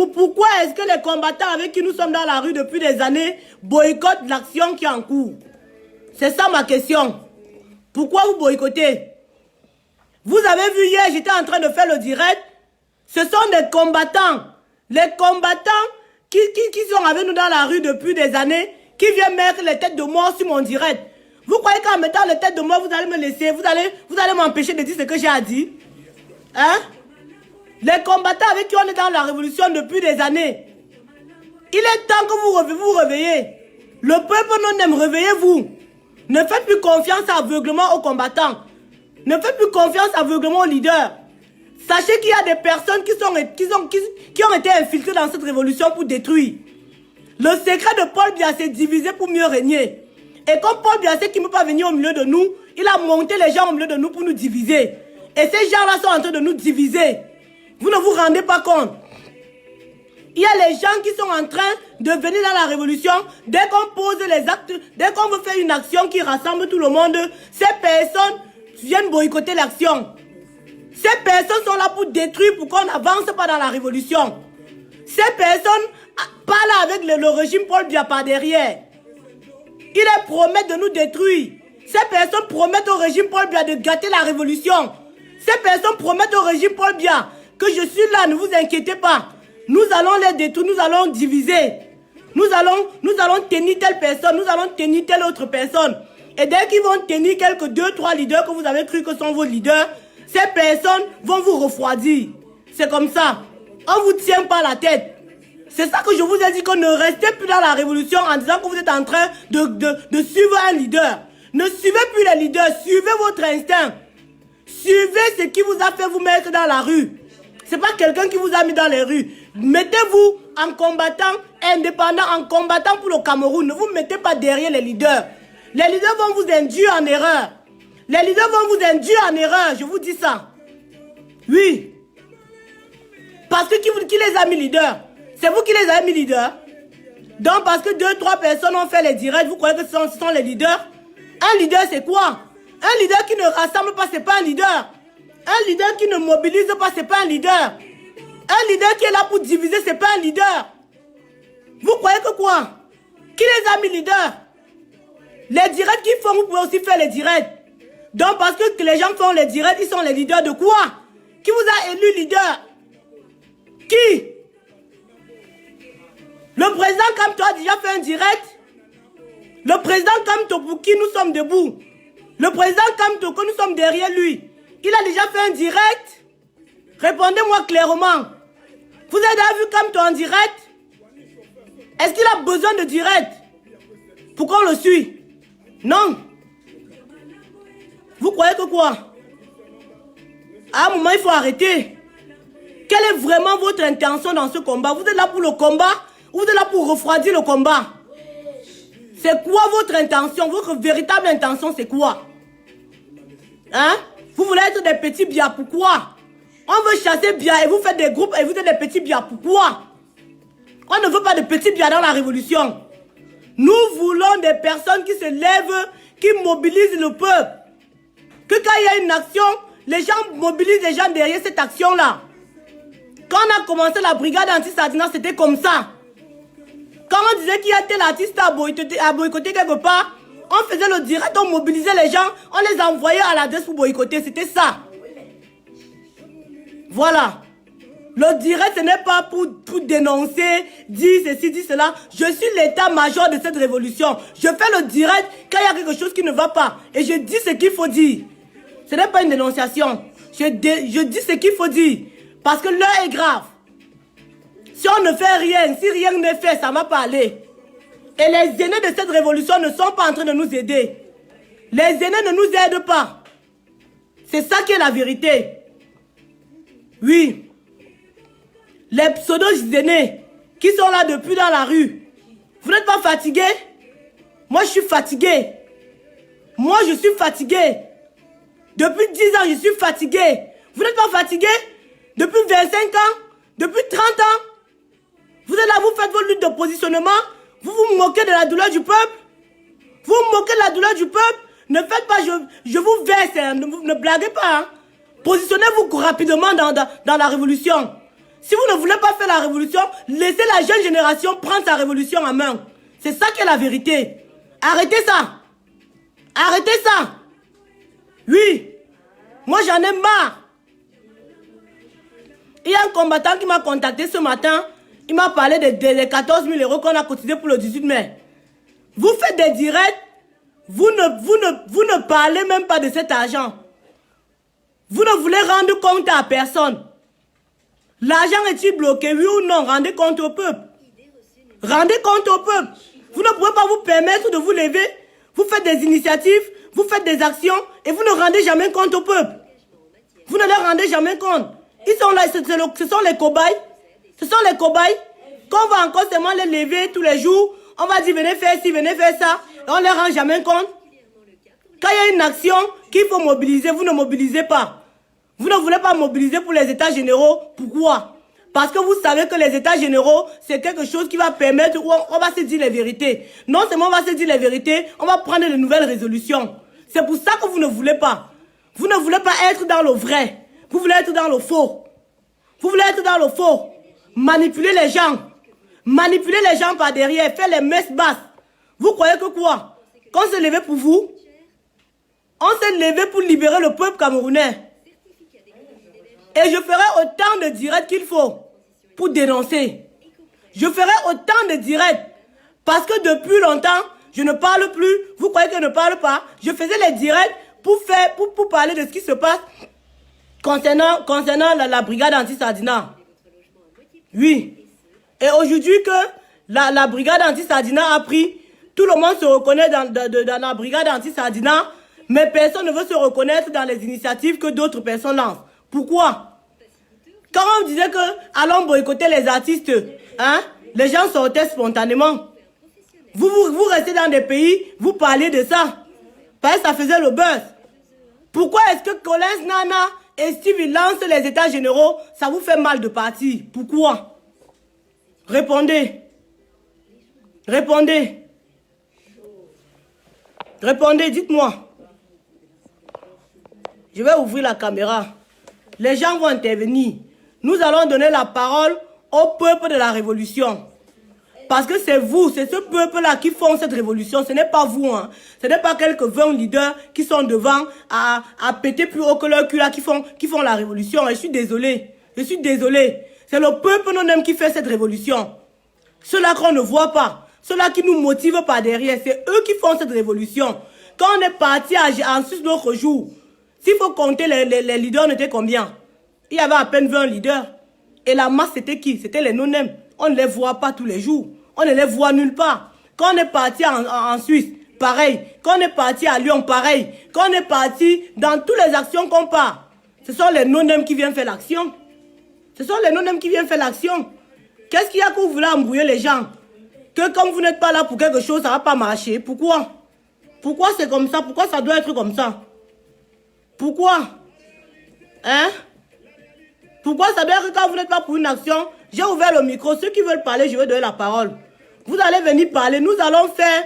pourquoi est-ce que les combattants avec qui nous sommes dans la rue depuis des années boycottent l'action qui est en cours? C'est ça ma question. Pourquoi vous boycottez? Vous avez vu hier, j'étais en train de faire le direct. Ce sont des combattants. Les combattants qui sont avec nous dans la rue depuis des années, qui viennent mettre les têtes de mort sur mon direct. Vous croyez qu'en mettant les têtes de mort, vous allez me laisser, vous allez m'empêcher de dire ce que j'ai à dire? Hein? Les combattants avec qui on est dans la révolution depuis des années. Il est temps que vous vous réveillez. Le peuple non aime, réveillez-vous. Ne faites plus confiance aveuglement aux combattants. Ne faites plus confiance aveuglement aux leaders. Sachez qu'il y a des personnes qui ont été infiltrées dans cette révolution pour détruire. Le secret de Paul Biya, c'est diviser pour mieux régner. Et comme Paul Biya sait qu'il ne peut pas venir au milieu de nous, il a monté les gens au milieu de nous pour nous diviser. Et ces gens-là sont en train de nous diviser. Vous ne vous rendez pas compte. Il y a les gens qui sont en train de venir dans la révolution. Dès qu'on pose les actes, dès qu'on veut faire une action qui rassemble tout le monde, ces personnes viennent boycotter l'action. Ces personnes sont là pour détruire, pour qu'on n'avance pas dans la révolution. Ces personnes parlent avec le régime Paul Biya par derrière. Ils les promettent de nous détruire. Ces personnes promettent au régime Paul Biya de gâter la révolution. Ces personnes promettent au régime Paul Biya que je suis là, ne vous inquiétez pas. Nous allons les détruire, nous allons diviser. Nous allons tenir telle personne, nous allons tenir telle autre personne. Et dès qu'ils vont tenir quelques 2-3 leaders que vous avez cru que sont vos leaders, ces personnes vont vous refroidir. C'est comme ça. On ne vous tient pas la tête. C'est ça que je vous ai dit, qu'on ne restez plus dans la révolution en disant que vous êtes en train de suivre un leader. Ne suivez plus les leaders, suivez votre instinct. Suivez ce qui vous a fait vous mettre dans la rue. Ce n'est pas quelqu'un qui vous a mis dans les rues. Mettez-vous en combattant indépendant, en combattant pour le Cameroun. Ne vous mettez pas derrière les leaders. Les leaders vont vous induire en erreur. Les leaders vont vous induire en erreur, je vous dis ça. Oui. Parce que qui les a mis leaders? C'est vous qui les avez mis leaders. Donc parce que 2-3 personnes ont fait les directs, vous croyez que ce sont les leaders? Un leader c'est quoi? Un leader qui ne rassemble pas, c'est pas un leader. Un leader qui ne mobilise pas, c'est pas un leader. Un leader qui est là pour diviser, c'est pas un leader. Vous croyez que quoi? Qui les a mis leaders? Les directs qu'ils font, vous pouvez aussi faire les directs. Donc parce que les gens font les directs, ils sont les leaders de quoi? Qui vous a élu leader? Qui? Le président Kamto a déjà fait un direct. Le président Kamto pour qui nous sommes debout. Le président Kamto que nous sommes derrière lui. Il a déjà fait un direct. Répondez-moi clairement. Vous avez déjà vu Kamto en direct? Est-ce qu'il a besoin de direct? Pourquoi on le suit? Non. Vous croyez que quoi? À un moment, il faut arrêter. Quelle est vraiment votre intention dans ce combat? Vous êtes là pour le combat ou vous êtes là pour refroidir le combat? C'est quoi votre intention? Votre véritable intention, c'est quoi? Hein? Vous voulez être des petits biens, pourquoi? On veut chasser bien et vous faites des groupes et vous êtes des petits biens, pourquoi? On ne veut pas de petits biens dans la révolution. Nous voulons des personnes qui se lèvent, qui mobilisent le peuple. Que quand il y a une action, les gens mobilisent les gens derrière cette action-là. Quand on a commencé la brigade anti-Sardina, c'était comme ça. Quand on disait qu'il y a tel artiste à boycotter quelque part, on faisait le direct, on mobilisait les gens, on les envoyait à l'adresse pour boycotter. C'était ça. Voilà. Le direct, ce n'est pas pour dénoncer, dire ceci, dire cela. Je suis l'état-major de cette révolution. Je fais le direct quand il y a quelque chose qui ne va pas. Et je dis ce qu'il faut dire. Ce n'est pas une dénonciation. Je dis ce qu'il faut dire. Parce que l'heure est grave. Si on ne fait rien, si rien n'est fait, ça ne va pas aller. Et les aînés de cette révolution ne sont pas en train de nous aider. Les aînés ne nous aident pas. C'est ça qui est la vérité. Oui. Les pseudo-aînés qui sont là depuis dans la rue. Vous n'êtes pas fatigués? Moi, je suis fatigué. Moi, je suis fatigué. Depuis 10 ans, je suis fatigué. Vous n'êtes pas fatigué? Depuis 25 ans? Depuis 30 ans? Vous êtes là, vous faites votre lutte de positionnement. Vous vous moquez de la douleur du peuple. Vous vous moquez de la douleur du peuple. Ne faites pas, je vous verse. Hein, ne blaguez pas. Hein. Positionnez-vous rapidement dans la révolution. Si vous ne voulez pas faire la révolution, laissez la jeune génération prendre sa révolution en main. C'est ça qui est la vérité. Arrêtez ça. Arrêtez ça. Oui. Moi, j'en ai marre. Il y a un combattant qui m'a contacté ce matin. Il m'a parlé des 14 000 € qu'on a cotisé pour le 18 mai. Vous faites des directs. Vous ne parlez même pas de cet argent. Vous ne voulez rendre compte à personne. L'argent est-il bloqué, oui ou non? Rendez compte au peuple. Rendez compte au peuple. Vous ne pouvez pas vous permettre de vous lever. Vous faites des initiatives, vous faites des actions et vous ne rendez jamais compte au peuple. Vous ne leur rendez jamais compte. Ils sont là, ce sont les cobayes. Ce sont les cobayes. Qu'on va encore seulement les lever tous les jours. On va dire venez faire ci, venez faire ça. Et on ne leur rend jamais compte. Quand il y a une action qu'il faut mobiliser, vous ne mobilisez pas. Vous ne voulez pas mobiliser pour les états généraux. Pourquoi? Parce que vous savez que les états généraux, c'est quelque chose qui va permettre, on va se dire les vérités. Non seulement on va se dire les vérités, on va prendre de nouvelles résolutions. C'est pour ça que vous ne voulez pas. Vous ne voulez pas être dans le vrai. Vous voulez être dans le faux. Vous voulez être dans le faux. Manipuler les gens. Manipuler les gens par derrière. Faire les messes basses. Vous croyez que quoi? Qu'on s'est levé pour vous? On s'est levé pour libérer le peuple camerounais. Et je ferai autant de directs qu'il faut pour dénoncer. Je ferai autant de directs. Parce que depuis longtemps, je ne parle plus. Vous croyez que je ne parle pas? Je faisais les directs pour parler de ce qui se passe concernant la brigade anti-Sardina. Oui. Et aujourd'hui que la brigade anti-Sardina a pris, tout le monde se reconnaît dans la brigade anti-Sardina, mais personne ne veut se reconnaître dans les initiatives que d'autres personnes lancent. Pourquoi? Quand on disait que allons boycotter les artistes, hein, les gens sortaient spontanément. Vous restez dans des pays, vous parlez de ça. Parce que ça faisait le buzz. Pourquoi est-ce que Collins, Nana et Steve lancent les états généraux? Ça vous fait mal de partir. Pourquoi? Répondez. Répondez. Répondez, dites-moi. Je vais ouvrir la caméra. Les gens vont intervenir. Nous allons donner la parole au peuple de la révolution. Parce que c'est vous, c'est ce peuple-là qui font cette révolution. Ce n'est pas vous. Hein. Ce n'est pas quelques 20 leaders qui sont devant à péter plus haut que leur cul là qui font la révolution. Et je suis désolé. Je suis désolé. C'est le peuple nous-mêmes qui fait cette révolution. Ceux-là qu'on ne voit pas. Ceux-là qui nous motivent par derrière. C'est eux qui font cette révolution. Quand on est parti en Suisse l'autre jour, s'il faut compter les leaders, on était combien? Il y avait à peine 20 leaders. Et la masse, c'était qui? C'était les non-nèmes. On ne les voit pas tous les jours. On ne les voit nulle part. Quand on est parti en Suisse, pareil. Quand on est parti à Lyon, pareil. Quand on est parti dans toutes les actions qu'on part, ce sont les non-nèmes qui viennent faire l'action. Ce sont les non-nèmes qui viennent faire l'action. Qu'est-ce qu'il y a que vous voulez embrouiller les gens? Que comme vous n'êtes pas là pour quelque chose, ça ne va pas marcher. Pourquoi? Pourquoi c'est comme ça? Pourquoi ça doit être comme ça? Pourquoi? Hein? Pourquoi ça doit être quand vous n'êtes pas pour une action? J'ai ouvert le micro. Ceux qui veulent parler, je vais donner la parole. Vous allez venir parler. Nous allons faire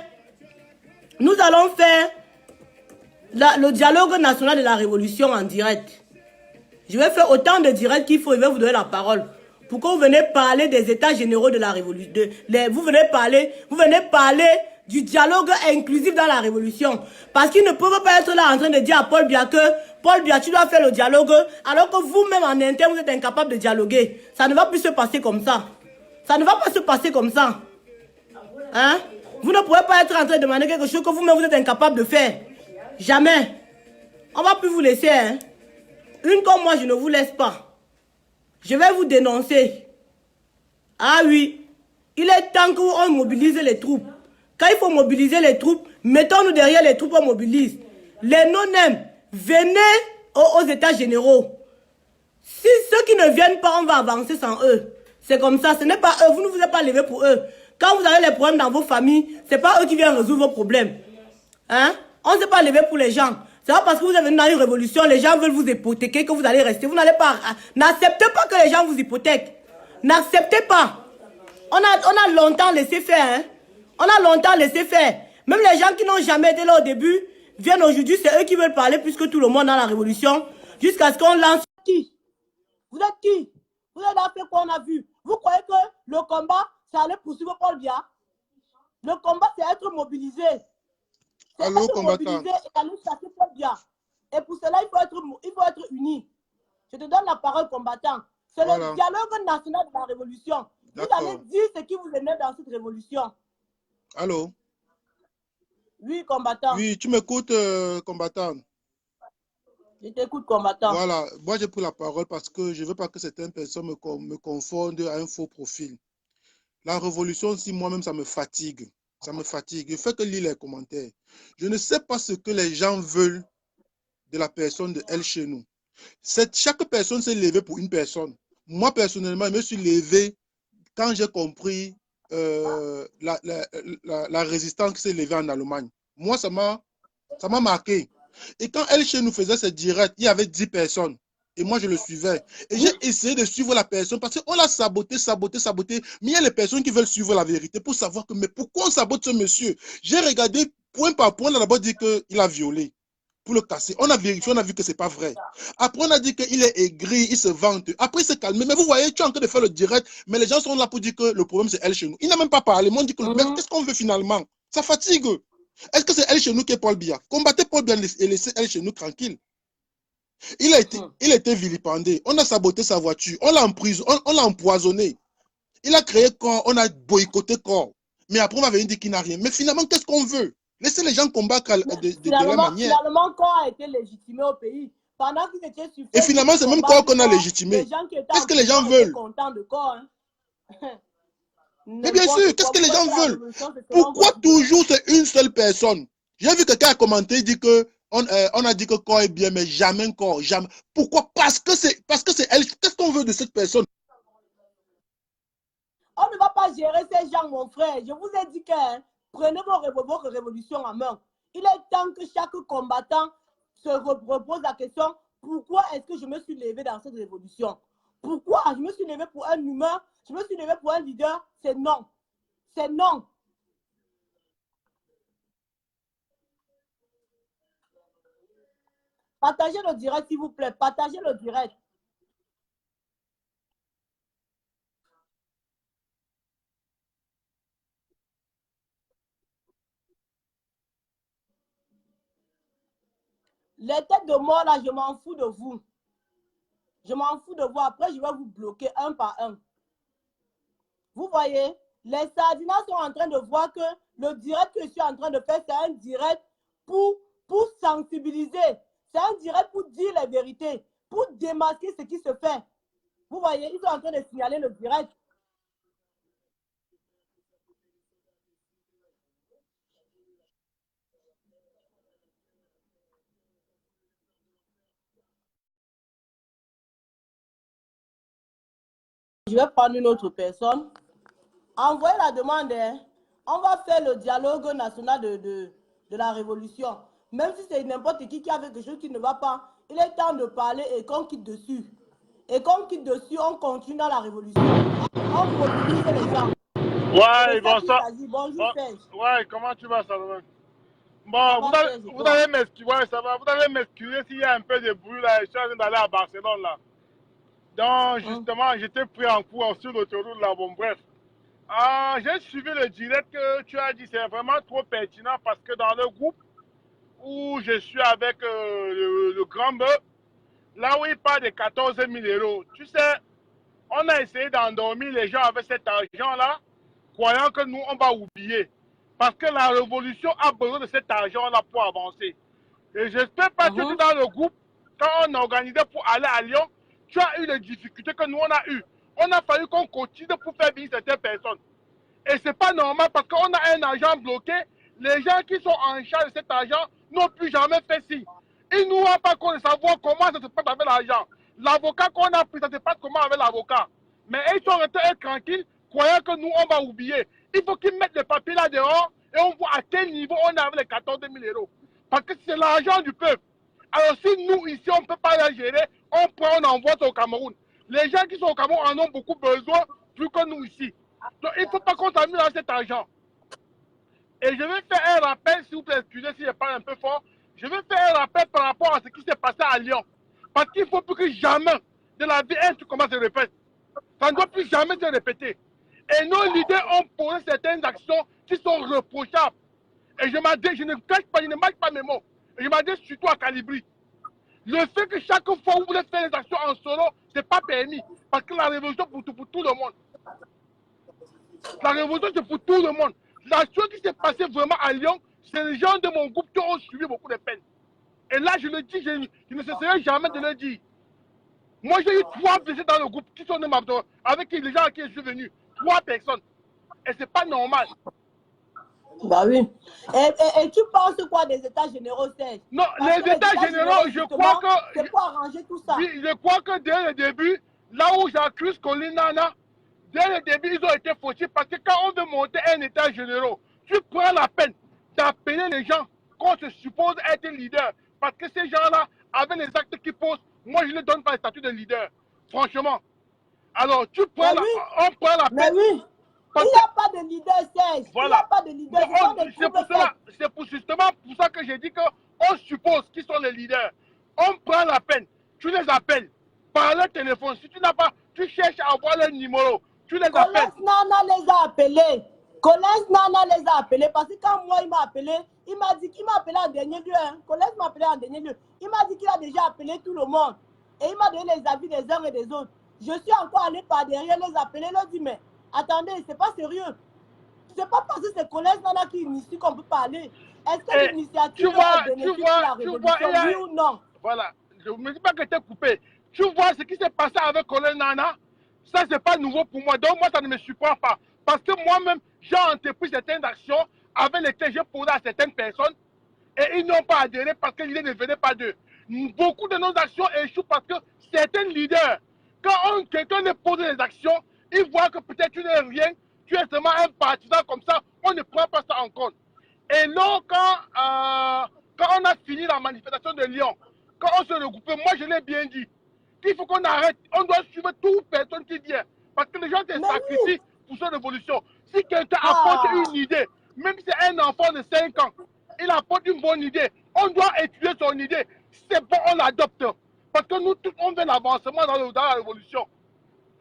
le dialogue national de la révolution en direct. Je vais faire autant de directs qu'il faut. Je vais vous donner la parole. Pour que vous venez parler des états généraux de la révolution. Vous venez parler du dialogue inclusif dans la révolution. Parce qu'ils ne peuvent pas être là en train de dire à Paul Biya que Paul Biya, tu dois faire le dialogue, alors que vous-même en interne, vous êtes incapable de dialoguer. Ça ne va plus se passer comme ça. Ça ne va pas se passer comme ça. Hein? Vous ne pouvez pas être en train de demander quelque chose que vous-même vous êtes incapable de faire. Jamais. On ne va plus vous laisser. Hein? Une comme moi, je ne vous laisse pas. Je vais vous dénoncer. Ah oui. Il est temps qu'on mobilise les troupes. Quand il faut mobiliser les troupes, mettons-nous derrière les troupes, on mobilise. Les non-nèmes, venez aux états généraux. Si ceux qui ne viennent pas, on va avancer sans eux. C'est comme ça, ce n'est pas eux, vous ne vous êtes pas levés pour eux. Quand vous avez les problèmes dans vos familles, ce n'est pas eux qui viennent résoudre vos problèmes. Hein? On ne s'est pas levé pour les gens. C'est pas parce que vous êtes venu dans une révolution, les gens veulent vous hypothéquer que vous allez rester. Vous n'allez pas... N'acceptez pas que les gens vous hypothèquent. N'acceptez pas. On a longtemps laissé faire. Hein? On a longtemps laissé faire. Même les gens qui n'ont jamais été là au début viennent aujourd'hui, c'est eux qui veulent parler plus que tout le monde dans la révolution. Jusqu'à ce qu'on lance... Qui? Vous êtes qui? Vous avez fait quoi on a vu? Vous croyez que le combat, ça allait poursuivre Paul Biya? Le combat, c'est être mobilisé. Allô, combattant. Et aller chasser Paul Biya. Et pour cela, il faut être unis. Je te donne la parole, combattant. C'est le dialogue national de la révolution. Vous allez dire ce qui vous énerve dans cette révolution. Allô? Oui, combattant. Oui, tu m'écoutes, combattant? Je t'écoute, combattant. Voilà, moi j'ai pris la parole parce que je ne veux pas que certaines personnes me confondent à un faux profil. La révolution, si moi-même, ça me fatigue. Ça me fatigue. Je fais que lire les commentaires. Je ne sais pas ce que les gens veulent de la personne de Elle chez nous. Chaque personne s'est levée pour une personne. Moi, personnellement, je me suis levé quand j'ai compris la résistance qui s'est levée en Allemagne. Moi, ça m'a marqué. Et quand Elle chez nous faisait ses directs, il y avait 10 personnes. Et moi, je le suivais. Et j'ai essayé de suivre la personne parce qu'on l'a saboté. Mais il y a les personnes qui veulent suivre la vérité pour savoir que, mais pourquoi on sabote ce monsieur? J'ai regardé point par point, on a d'abord dit qu'il a violé pour le casser. On a vérifié, on a vu que ce n'est pas vrai. Après, on a dit qu'il est aigri, il se vante. Après, il s'est calmé. Mais vous voyez, tu es en train de faire le direct, mais les gens sont là pour dire que le problème, c'est Elle chez nous. Il n'a même pas parlé. Moi, on dit que mais qu'est-ce qu'on veut finalement? Ça fatigue. Est-ce que c'est Elle chez nous qui est Paul Biya? Combattez Paul Biya et laissez Elle chez nous tranquille. Il a été vilipendé. On a saboté sa voiture. On l'a empoisonné. Il a créé corps. On a boycotté corps. Mais après, on va venir dire qu'il n'a rien. Mais finalement, qu'est-ce qu'on veut? Laissez les gens combattre de la manière. Finalement, corps a été légitimé au pays. Pendant qu'ils étaient sur et finalement, c'est même corps qu'on a légitimé. Qu'est-ce que les gens veulent? De corps, hein? Mais bien sûr, qu'est-ce que les gens veulent? Pourquoi toujours c'est une seule personne? J'ai vu quelqu'un a commenté, il dit que on a dit que corps est bien, mais jamais corps, jamais. Pourquoi? Parce que c'est elle. Qu'est-ce qu'on veut de cette personne? On ne va pas gérer ces gens, mon frère. Je vous ai dit que prenez votre révolution en main. Il est temps que chaque combattant se repose la question, pourquoi est-ce que je me suis levé dans cette révolution? Pourquoi? Je me suis levé pour un humain, je me suis levé pour un leader. C'est non. C'est non. Partagez le direct, s'il vous plaît. Partagez le direct. Les têtes de mort, là, je m'en fous de vous. Je m'en fous de vous. Après, je vais vous bloquer un par un. Vous voyez, les Sardinats sont en train de voir que le direct que je suis en train de faire, c'est un direct pour sensibiliser. C'est un direct pour dire la vérité, pour démasquer ce qui se fait. Vous voyez, ils sont en train de signaler le direct. Je vais prendre une autre personne. Envoyez la demande. Hein. On va faire le dialogue national de la révolution. Même si c'est n'importe qui a fait quelque chose qui ne va pas, il est temps de parler et qu'on quitte dessus. Et qu'on quitte dessus, on continue dans la révolution. On mobilise les gens. Ouais, bonsoir. Bonjour, Serge. Ouais, comment tu vas, Salomon? Bon, vous allez m'excuser, ouais, ça va. Vous allez m'excuser s'il y a un peu de bruit là. Je suis en train d'aller à Barcelone là. Donc, justement, j'étais pris en cours sur l'autoroute là. Bon, bref. J'ai suivi le direct que tu as dit. C'est vraiment trop pertinent parce que dans le groupe où je suis avec le grand bœuf, là où il parle de 14 000 euros, tu sais, on a essayé d'endormir les gens avec cet argent-là, croyant que nous, on va oublier. Parce que la révolution a besoin de cet argent-là pour avancer. Et j'espère pas que dans le groupe, quand on a organisé pour aller à Lyon, tu as eu les difficultés que nous, on a eues. On a fallu qu'on continue pour faire venir certaines personnes. Et c'est pas normal parce qu'on a un argent bloqué. Les gens qui sont en charge de cet argent n'ont plus jamais fait signe. Ils nous ont pas qu'on savoir comment ça se passe avec l'argent. L'avocat qu'on a pris, ça se passe comment avec l'avocat. Mais ils sont restés tranquilles, croyant que nous, on va oublier. Il faut qu'ils mettent les papiers là dehors et on voit à quel niveau on est avec les 14 000 euros. Parce que c'est l'argent du peuple. Alors si nous, ici, on ne peut pas la gérer, on prend, on envoie ça au Cameroun. Les gens qui sont au Cameroun en ont beaucoup besoin, plus que nous ici. Donc il ne faut pas qu'on s'amuse dans cet argent. Et je vais faire un rappel, s'il vous plaît, excusez si je parle un peu fort. Je vais faire un rappel par rapport à ce qui s'est passé à Lyon. Parce qu'il ne faut plus que jamais de la vie un truc comme ça se répète. Ça ne doit plus jamais se répéter. Et nos leaders ont posé certaines actions qui sont reprochables. Et je ne cache pas, je ne mâche pas mes mots. Et je m'adresse surtout à Calibri. Le fait que chaque fois vous voulez faire les actions en solo, ce n'est pas permis. Parce que la révolution pour tout le monde. La révolution c'est pour tout le monde. La chose qui s'est passée vraiment à Lyon, c'est les gens de mon groupe qui ont subi beaucoup de peine. Et là, je le dis, je ne cesserai jamais de le dire. Moi, j'ai eu 3 blessés dans le groupe qui sont de ma avec les gens à qui je suis venu. 3 personnes. Et c'est pas normal. Bah oui. Et tu penses quoi des états généraux, Serge? Non, les états généraux, je crois que... C'est pour arranger tout ça. Oui, je crois que dès le début, là où j'accuse Colin Nana, dès le début, ils ont été fautifs parce que quand on veut monter un état général, tu prends la peine d'appeler les gens qu'on se suppose être leader. Parce que ces gens-là, avec les actes qu'ils posent, moi, je ne donne pas le statut de leader. Franchement. Alors, tu prends on prend la peine. Mais oui. Il n'y a pas de leader, Serge. Voilà. Il n'y a pas de leader. C'est justement pour ça que j'ai dit qu'on suppose qu'ils sont les leaders. On prend la peine. Tu les appelles par le téléphone. Si tu n'as pas, tu cherches à avoir leur numéro. Tu les appelles. Colès Nana les a appelés. Colès Nana les a appelés parce que quand moi il m'a appelé, il m'a dit qu'il m'a appelé en dernier lieu. Hein. Colès m'a appelé en dernier lieu. Il m'a dit qu'il a déjà appelé tout le monde. Et il m'a donné les avis des uns et des autres. Je suis encore allé par derrière les appeler, leur dit mais attendez, c'est pas sérieux. C'est pas parce que c'est Colès Nana qui initie qu'on peut parler. Est-ce que l'initiative a bénéficié de la révolution, oui ou non? Voilà. Je ne me dis pas que tu es coupé. Tu vois ce qui s'est passé avec Colès Nana? Ça, c'est pas nouveau pour moi. Donc, moi, ça ne me surprend pas. Parce que moi-même, j'ai entrepris certaines actions avec lesquelles j'ai posé à certaines personnes et ils n'ont pas adhéré parce que l'idée ne venait pas d'eux. Beaucoup de nos actions échouent parce que certains leaders, quand quelqu'un leur pose des actions, ils voient que peut-être tu n'es rien, tu es seulement un partisan comme ça, on ne prend pas ça en compte. Et là, quand on a fini la manifestation de Lyon, quand on se regroupait, moi je l'ai bien dit, qu'il faut qu'on arrête, on doit suivre toute personne qui vient. Parce que les gens se sacrifient pour cette révolution. Si quelqu'un apporte une idée, même si c'est un enfant de 5 ans, il apporte une bonne idée, on doit étudier son idée. Si c'est bon, on l'adopte. Parce que nous tous, on veut l'avancement dans la révolution.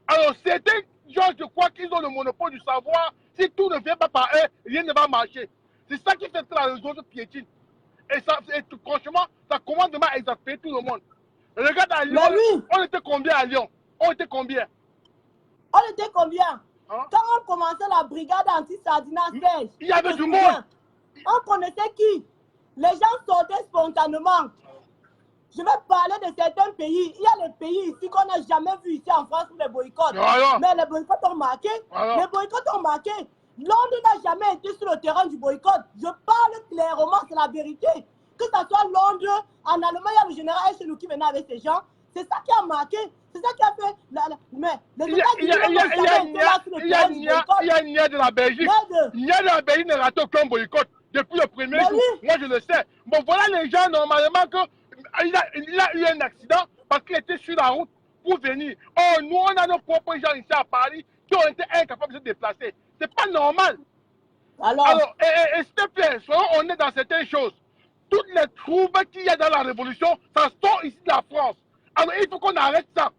Alors, certains gens, je crois qu'ils ont le monopole du savoir. Si tout ne vient pas par eux, rien ne va marcher. C'est ça qui fait que la révolution piétine. Et franchement, ça commence à exaspérer tout le monde. Regarde à Lyon, oui. On était combien à Lyon? On était combien? On était combien? Hein? Quand on commençait la brigade anti-sardina Serge, il y avait du monde. On connaissait qui? Les gens sortaient spontanément. Je vais parler de certains pays. Il y a des pays ici qu'on n'a jamais vu ici en France pour les boycotts. Alors. Mais les boycotts ont marqué. Alors. Les boycotts ont marqué. Londres n'a jamais été sur le terrain du boycott. Je parle clairement, c'est la vérité. Que ce soit Londres, en Allemagne, il y a le général Echelou qui venait avec ces gens. C'est ça qui a marqué. C'est ça qui a fait. Mais les États-Unis n'ont jamais été là sur le terrain du boycott. Il y a Nia de la Belgique. Nia de la Belgique n'a raté aucun boycott depuis le premier jour. Moi, je le sais. Bon, voilà les gens, normalement, il a eu un accident parce qu'il était sur la route pour venir. Oh, nous, on a nos propres gens ici à Paris qui ont été incapables de se déplacer. C'est pas normal. Alors s'il te plaît, soyons honnêtes dans certaines choses. Toutes les troubles qu'il y a dans la révolution, ça sort ici de la France. Alors, il faut qu'on arrête ça.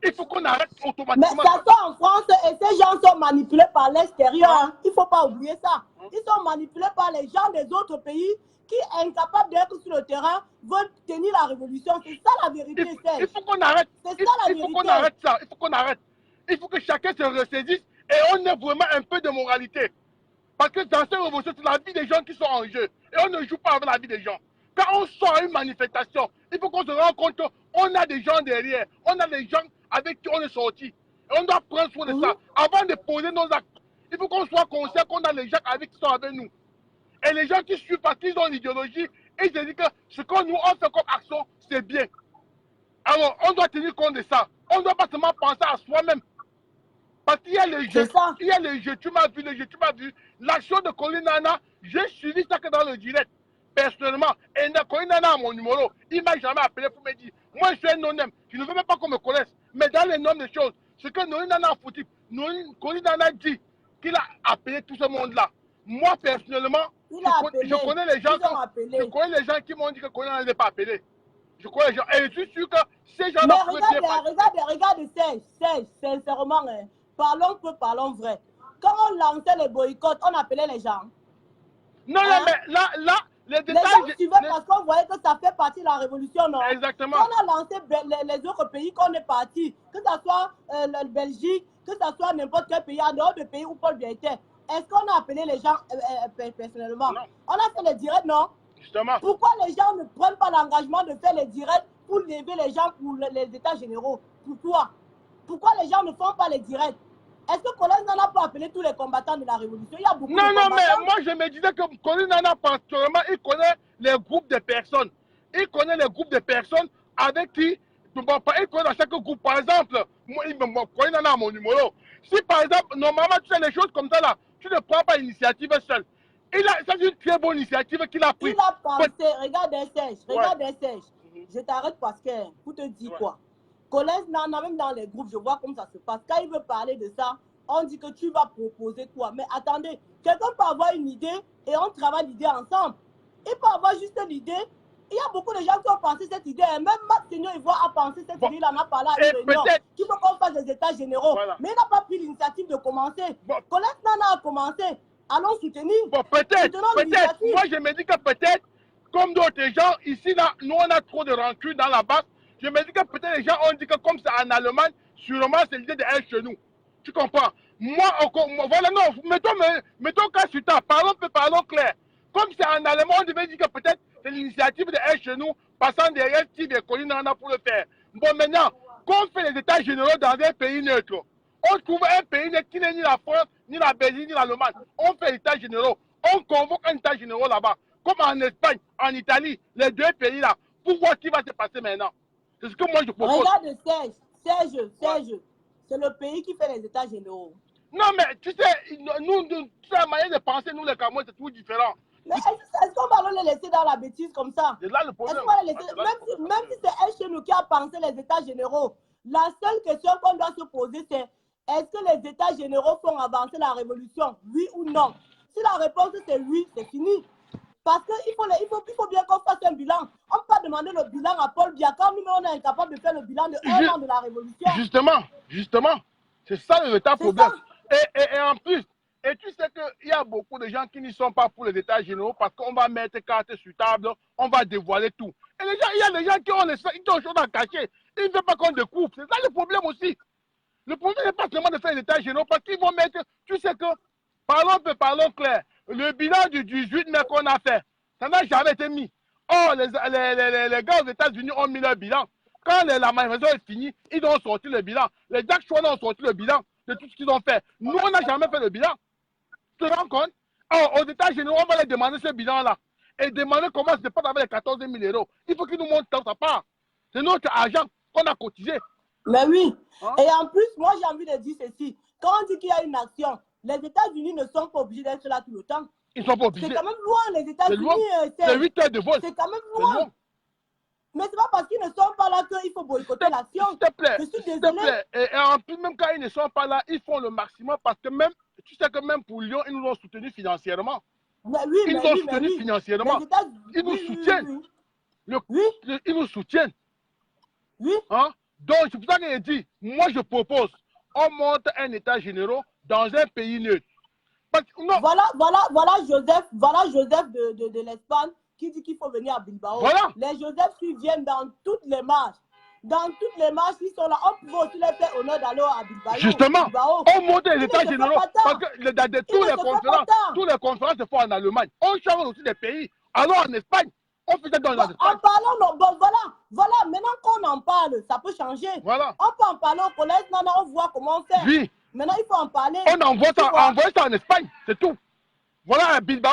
Il faut qu'on arrête automatiquement. Mais ça sort en France et ces gens sont manipulés par l'extérieur. Hein. Il ne faut pas oublier ça. Ils sont manipulés par les gens des autres pays qui, incapables d'être sur le terrain, veulent tenir la révolution. C'est ça la vérité, Serge. Il faut qu'on arrête. C'est ça la vérité. Il faut qu'on arrête ça. Il faut qu'on arrête. Il faut que chacun se ressaisisse et on ait vraiment un peu de moralité. Parce que dans cette révolution, c'est la vie des gens qui sont en jeu. Et on ne joue pas avec la vie des gens. Quand on sort à une manifestation, il faut qu'on se rende compte qu'on a des gens derrière. On a des gens avec qui on est sorti. Et on doit prendre soin de ça. Avant de poser nos actes, il faut qu'on soit conscient qu'on a les gens avec qui sont avec nous. Et les gens qui suivent parce qu'ils ont l'idéologie, ils se disent que ce que nous on fait comme action, c'est bien. Alors, on doit tenir compte de ça. On ne doit pas seulement penser à soi-même. Parce qu'il y a les jeux, il y a les jeux, tu m'as vu. L'action de Colin Nana, j'ai suivi ça que dans le direct. Personnellement, et Colin Nana a mon numéro. Il ne m'a jamais appelé pour me dire, moi je suis un non-homme, je ne veux même pas qu'on me connaisse. Mais dans les normes des choses, ce que Colin Nana a foutu, Colin Nana dit qu'il a appelé tout ce monde-là. Moi personnellement, je connais les gens qui m'ont dit que Colin Nana n'est pas appelé. Je connais les gens. Et je suis sûr que ces gens-là... Mais regarde, Serge, sincèrement, hein, parlons peu, parlons vrai. Quand on lançait les boycotts, on appelait les gens. Non, hein? Mais là, les détails... Les gens suivaient parce qu'on voyait que ça fait partie de la révolution, non? Exactement. Quand on a lancé les autres pays qu'on est parti, que ce soit la Belgique, que ce soit n'importe quel pays, en dehors de pays où Paul Biya était, est-ce qu'on a appelé les gens personnellement? Non. On a fait les directs, non? Justement. Pourquoi les gens ne prennent pas l'engagement de faire les directs pour lever les gens pour les états généraux? Pourquoi? Pourquoi les gens ne font pas les directs? Est-ce que Colin Nana peut appeler tous les combattants de la révolution? Il y a beaucoup de combattants. Non, mais moi je me disais que Colin Nana, particulièrement, il connaît les groupes de personnes. Il connaît les groupes de personnes avec qui, il connaît dans chaque groupe. Par exemple, Colin Nana a mon numéro. Si par exemple, normalement, tu fais les choses comme ça là, tu ne prends pas l'initiative seul. C'est une très bonne initiative qu'il a prise. Il a pensé, regarde Serge, je t'arrête parce que, pour te dire quoi, Colin Nana, même dans les groupes, je vois comment ça se passe. Quand il veut parler de ça, on dit que tu vas proposer quoi. Mais attendez, quelqu'un peut avoir une idée et on travaille l'idée ensemble. Il peut avoir juste l'idée. Il y a beaucoup de gens qui ont pensé cette idée. Même Max Seigneur Ivoire a pensé cette idée. Il en a parlé à une réunion. Qu'il faut qu'on fasse des états généraux. Voilà. Mais il n'a pas pris l'initiative de commencer. Colin Nana a commencé. Allons soutenir. Bon, peut-être. Moi, je me dis que peut-être, comme d'autres gens, ici, là, nous, on a trop de rancune dans la base. Je me dis que peut-être les gens ont dit que comme c'est en Allemagne, sûrement c'est l'idée d'être chez nous. Tu comprends? Moi, voilà, non, mettons cas sur ta, parlons clair. Comme c'est en Allemagne, on devait dire que peut-être c'est l'initiative d'être chez nous, passant derrière Steve et Colin Nana pour le faire. Bon, maintenant, quand on fait les états généraux dans un pays neutre, on trouve un pays neutre qui n'est ni la France, ni la Belgique, ni l'Allemagne. On fait l'état généraux. On convoque un état général là-bas. Comme en Espagne, en Italie, les deux pays là, pour voir ce qui va se passer maintenant. C'est ce que moi je propose. Regarde Serge, c'est le pays qui fait les états généraux. Non, mais tu sais, nous la manière de penser, nous les Camerounais, c'est tout différent. Mais est-ce qu'on va les laisser dans la bêtise comme ça? C'est là le problème. Même si c'est un chez nous qui a pensé les états généraux, la seule question qu'on doit se poser, c'est est-ce que les états généraux font avancer la révolution? Oui ou non? Si la réponse c'est oui, c'est fini. Parce qu'il faut bien qu'on fasse un bilan. On ne peut pas demander le bilan à Paul Biya quand nous, on est incapable de faire le bilan de 1 an de la révolution. Justement. C'est ça le véritable problème. Et Et tu sais qu'il y a beaucoup de gens qui ne sont pas pour les états généraux parce qu'on va mettre carte sur table, on va dévoiler tout. Et les gens, il y a des gens qui ont des choses à cacher. Ils ne veulent pas qu'on découvre. C'est ça le problème aussi. Le problème n'est pas seulement de faire les états généraux parce qu'ils vont mettre, tu sais que, parlons clair, le bilan du 18 mai qu'on a fait, ça n'a jamais été mis. Oh, les gars aux États-Unis ont mis leur bilan. Quand la manifestation est finie, ils ont sorti le bilan. Les Jack Schwann ont sorti le bilan de tout ce qu'ils ont fait. Nous, on n'a jamais fait le bilan. Tu te rends compte? Alors, aux États généraux, on va les demander ce bilan-là. Et demander comment se passe avec les 14 000 euros. Il faut qu'ils nous montrent dans sa part. C'est notre argent qu'on a cotisé. Mais oui. Hein? Et en plus, moi, j'ai envie de dire ceci. Quand on dit qu'il y a une action, les États-Unis ne sont pas obligés d'être là tout le temps. Ils ne sont pas obligés. C'est quand même loin, les États-Unis. C'est 8 heures de vol. C'est quand même loin. Mais c'est pas parce qu'ils ne sont pas là qu'il faut boycotter l'action. S'il te plaît. Je suis S'il te plaît. Et en plus, même quand ils ne sont pas là, ils font le maximum parce que même, tu sais que même pour Lyon, ils nous ont soutenus financièrement. Mais oui, ils nous ont soutenus financièrement. Ils nous soutiennent. Ils nous soutiennent. Oui. Hein? Donc, c'est pour ça que je dis, moi je propose, on monte un état général dans un pays neutre. Non. Voilà Joseph de l'Espagne qui dit qu'il faut venir à Bilbao. Voilà. Les Joseph qui viennent dans toutes les marches. Dans toutes les marches, ils sont là. On peut aussi les faire honneur d'aller à Bilbao. Justement, on monte les états généraux. Parce que dans tous les conférences se font en Allemagne. On change aussi des pays. Alors en Espagne, on faisait dans l'Espagne. En parlant, voilà, maintenant qu'on en parle, ça peut changer. Voilà. On peut en parler au collège, on voit comment on fait. Oui. Maintenant, il faut en parler. On envoie ça en Espagne, c'est tout. Voilà, Bilbao,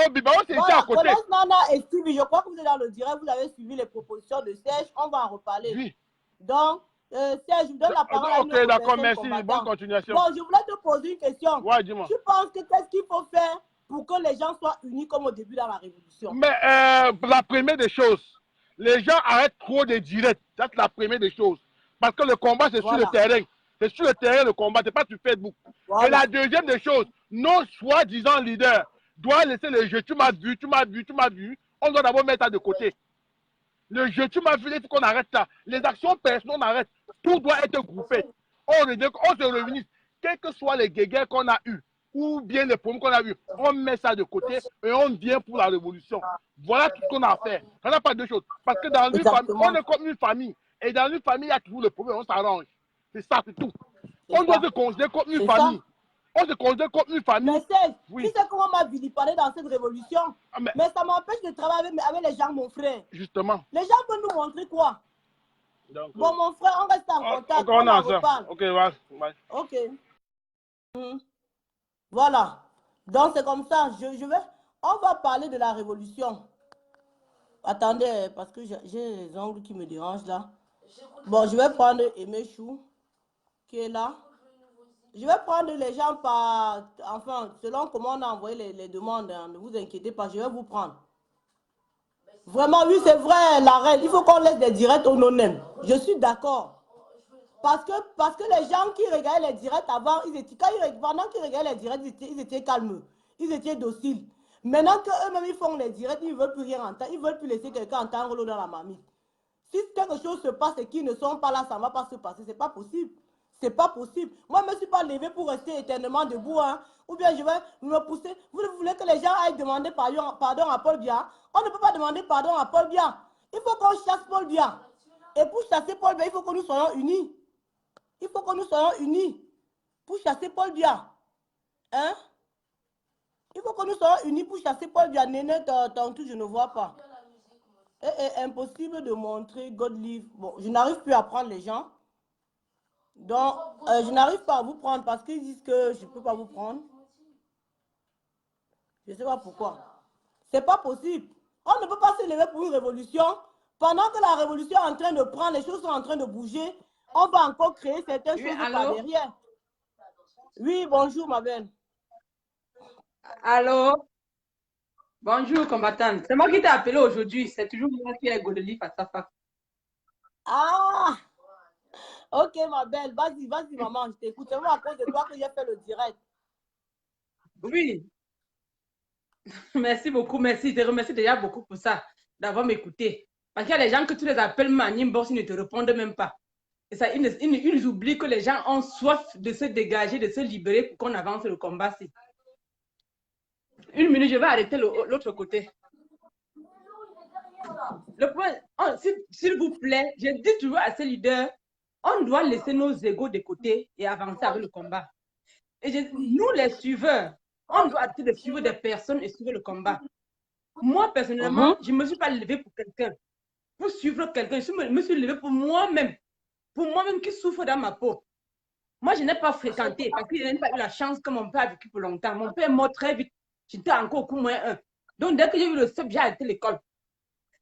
c'est ici à côté. Collège Nana et Stevie, je crois que vous êtes dans le direct, vous avez suivi les propositions de Serge, on va en reparler. Oui. Donc, Serge, je vous donne la parole à Ok, d'accord, merci, bonne continuation. Bon, je voulais te poser une question. Ouais, dis-moi. Tu penses que qu'est-ce qu'il faut faire pour que les gens soient unis comme au début dans la révolution? Mais la première des choses, les gens arrêtent trop de directs. C'est la première des choses. Parce que le combat, c'est sur le terrain. C'est sur le terrain le combat, c'est pas sur Facebook. Voilà. Et la deuxième des choses, nos soi-disant leaders doivent laisser le jeu. Tu m'as vu. On doit d'abord mettre ça de côté. Le jeu, tu m'as vu, il faut qu'on arrête ça. Les actions personnelles, on arrête. Tout doit être groupé. On se réunit. Quels que soient les guéguerres qu'on a eus, ou bien les problèmes qu'on a eus, on met ça de côté et on vient pour la révolution. Voilà tout ce qu'on a à faire. Ça n'a pas de choses. Parce que dans une famille, on est comme une famille. Et dans une famille, il y a toujours le problème, on s'arrange. C'est ça, c'est tout. On doit se considérer comme une famille. On se considère comme une famille. Mais c'est, tu sais comment on m'a vilipendé dans cette révolution? Mais ça m'empêche de travailler avec les gens, mon frère. Justement. Les gens veulent nous montrer quoi? Donc, bon, mon frère, on reste en contact. On en reparle. Ok, ouais. Ok. Voilà. Donc, c'est comme ça. On va parler de la révolution. Attendez, parce que j'ai les ongles qui me dérangent là. Bon, je vais prendre Aimé Chou, qui est là. Je vais prendre les gens selon comment on a envoyé les demandes. Hein, ne vous inquiétez pas, je vais vous prendre. Vraiment, oui, c'est vrai, la reine. Il faut qu'on laisse des directs au non-name. Je suis d'accord. Parce que les gens qui regardaient les directs avant, pendant qu'ils regardaient les directs, ils étaient calmes. Ils étaient dociles. Maintenant qu'eux-mêmes, ils font les directs, ils ne veulent plus rien entendre. Ils ne veulent plus laisser quelqu'un entendre l'eau dans la marmite. Si quelque chose se passe et qu'ils ne sont pas là, ça ne va pas se passer. Ce n'est pas possible. C'est pas possible. Moi, je ne me suis pas levé pour rester éternellement debout. Hein. Ou bien je vais me pousser. Vous voulez que les gens aillent demander pardon à Paul Biya? On ne peut pas demander pardon à Paul Biya. Il faut qu'on chasse Paul Biya. Et pour chasser Paul Biya, il faut que nous soyons unis. Il faut que nous soyons unis pour chasser Paul Biya. Hein? Il faut que nous soyons unis pour chasser Paul Biya. Néné, tantôt, je ne vois pas. C'est impossible de montrer God Live. Bon, je n'arrive plus à prendre les gens. Donc, je n'arrive pas à vous prendre parce qu'ils disent que je ne peux pas vous prendre. Je ne sais pas pourquoi. Ce n'est pas possible. On ne peut pas se lever pour une révolution. Pendant que la révolution est en train de prendre, les choses sont en train de bouger, on va encore créer certaines choses par derrière. Oui, bonjour ma belle. Allô? Bonjour combattante. C'est moi qui t'ai appelé aujourd'hui. C'est toujours moi qui ai Godelief à sa face. Ah! Ok, ma belle, vas-y, maman, je t'écoute. C'est moi à cause de toi que j'ai fait le direct. Oui. Merci beaucoup, merci. Je te remercie déjà beaucoup pour ça, d'avoir m'écouté. Parce qu'il y a des gens que tu les appelles Manimboss, ils ne te répondent même pas. Et ça, ils oublient que les gens ont soif de se dégager, de se libérer pour qu'on avance le combat. Une minute, je vais arrêter l'autre côté. Le point, s'il vous plaît, je dis toujours à ces leaders, on doit laisser nos égos de côté et avancer avec le combat. Et nous, les suiveurs, on doit arrêter de suivre des personnes et suivre le combat. Moi, personnellement, je ne me suis pas levé pour quelqu'un, pour suivre quelqu'un. Je me suis levé pour moi-même qui souffre dans ma peau. Moi, je n'ai pas fréquenté parce que je n'ai pas eu la chance que mon père a vécu pour longtemps. Mon père est mort très vite. J'étais encore au coup moins 1. Donc, dès que j'ai eu le CEP, j'ai arrêté l'école.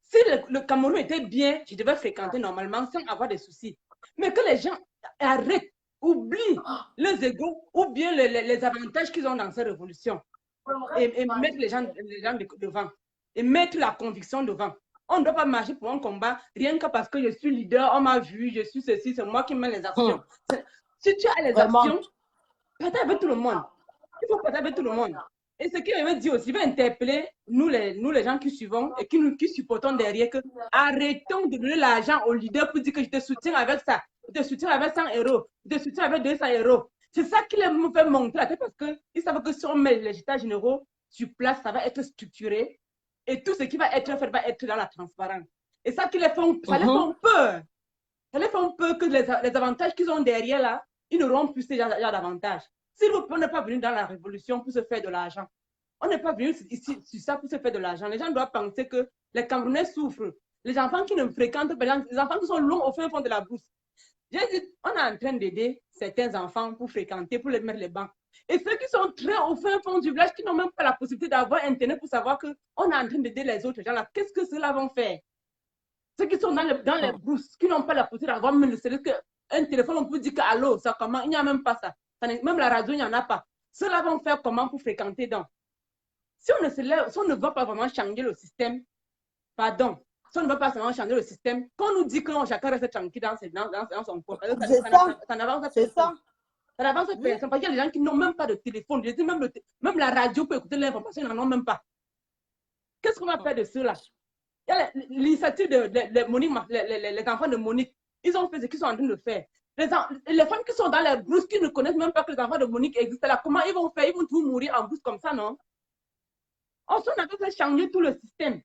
Si le Cameroun était bien, je devais fréquenter normalement sans avoir de soucis. Mais que les gens arrêtent, oublient les égos ou bien les avantages qu'ils ont dans cette révolution et mettre les gens devant et mettre la conviction devant. On ne doit pas marcher pour un combat rien que parce que je suis leader, on m'a vu, je suis ceci, c'est moi qui mène les actions. Si tu as les actions, partage avec tout le monde. Il faut partager avec tout le monde. Et ce qu'il veut dire aussi, il va interpeller nous les gens qui suivons et qui supportons derrière que arrêtons de donner l'argent aux leaders pour dire que je te soutiens avec ça, je te soutiens avec 100 euros, je te soutiens avec 200 euros. C'est ça qui les fait montrer la tête parce qu'ils savent que si on met les états généraux sur place, ça va être structuré et tout ce qui va être fait va être dans la transparence. Et ça qui les font, ça les fait peur. Ça les fait peur que les avantages qu'ils ont derrière là, ils n'auront plus ces gens d'avantages. S'il vous plaît, on n'est pas venu dans la révolution pour se faire de l'argent. On n'est pas venu ici sur ça pour se faire de l'argent. Les gens doivent penser que les Camerounais souffrent. Les enfants qui ne fréquentent pas, les enfants qui sont longs au fin fond de la brousse. J'ai dit, on est en train d'aider certains enfants pour fréquenter, pour les mettre les bancs. Et ceux qui sont très au fin fond du village, qui n'ont même pas la possibilité d'avoir Internet pour savoir qu'on est en train d'aider les autres gens là, qu'est-ce que ceux-là vont faire? Ceux qui sont dans les brousses, qui n'ont pas la possibilité d'avoir même un téléphone, on peut dire que allô, ça comment? Il n'y a même pas ça. Même la radio, il n'y en a pas. Ceux-là vont faire comment pour fréquenter donc? Si on ne va pas vraiment changer le système, pardon, si on ne va pas vraiment changer le système, quand on nous dit que chacun reste tranquille dans son corps, ça n'avance pas. Ça n'avance pas. Parce qu'il y a des gens qui n'ont même pas de téléphone. Je dis même la radio peut écouter l'information, ils n'en ont même pas. Qu'est-ce qu'on va faire de ceux-là? Il y a l'initiative de Monique, les enfants de Monique. Ils ont fait ce qu'ils sont en train de faire. Les femmes qui sont dans les brousses, qui ne connaissent même pas que les enfants de Monique existent là, comment ils vont faire? Ils vont tous mourir en brousse comme ça, non? On avait fait changer tout le système.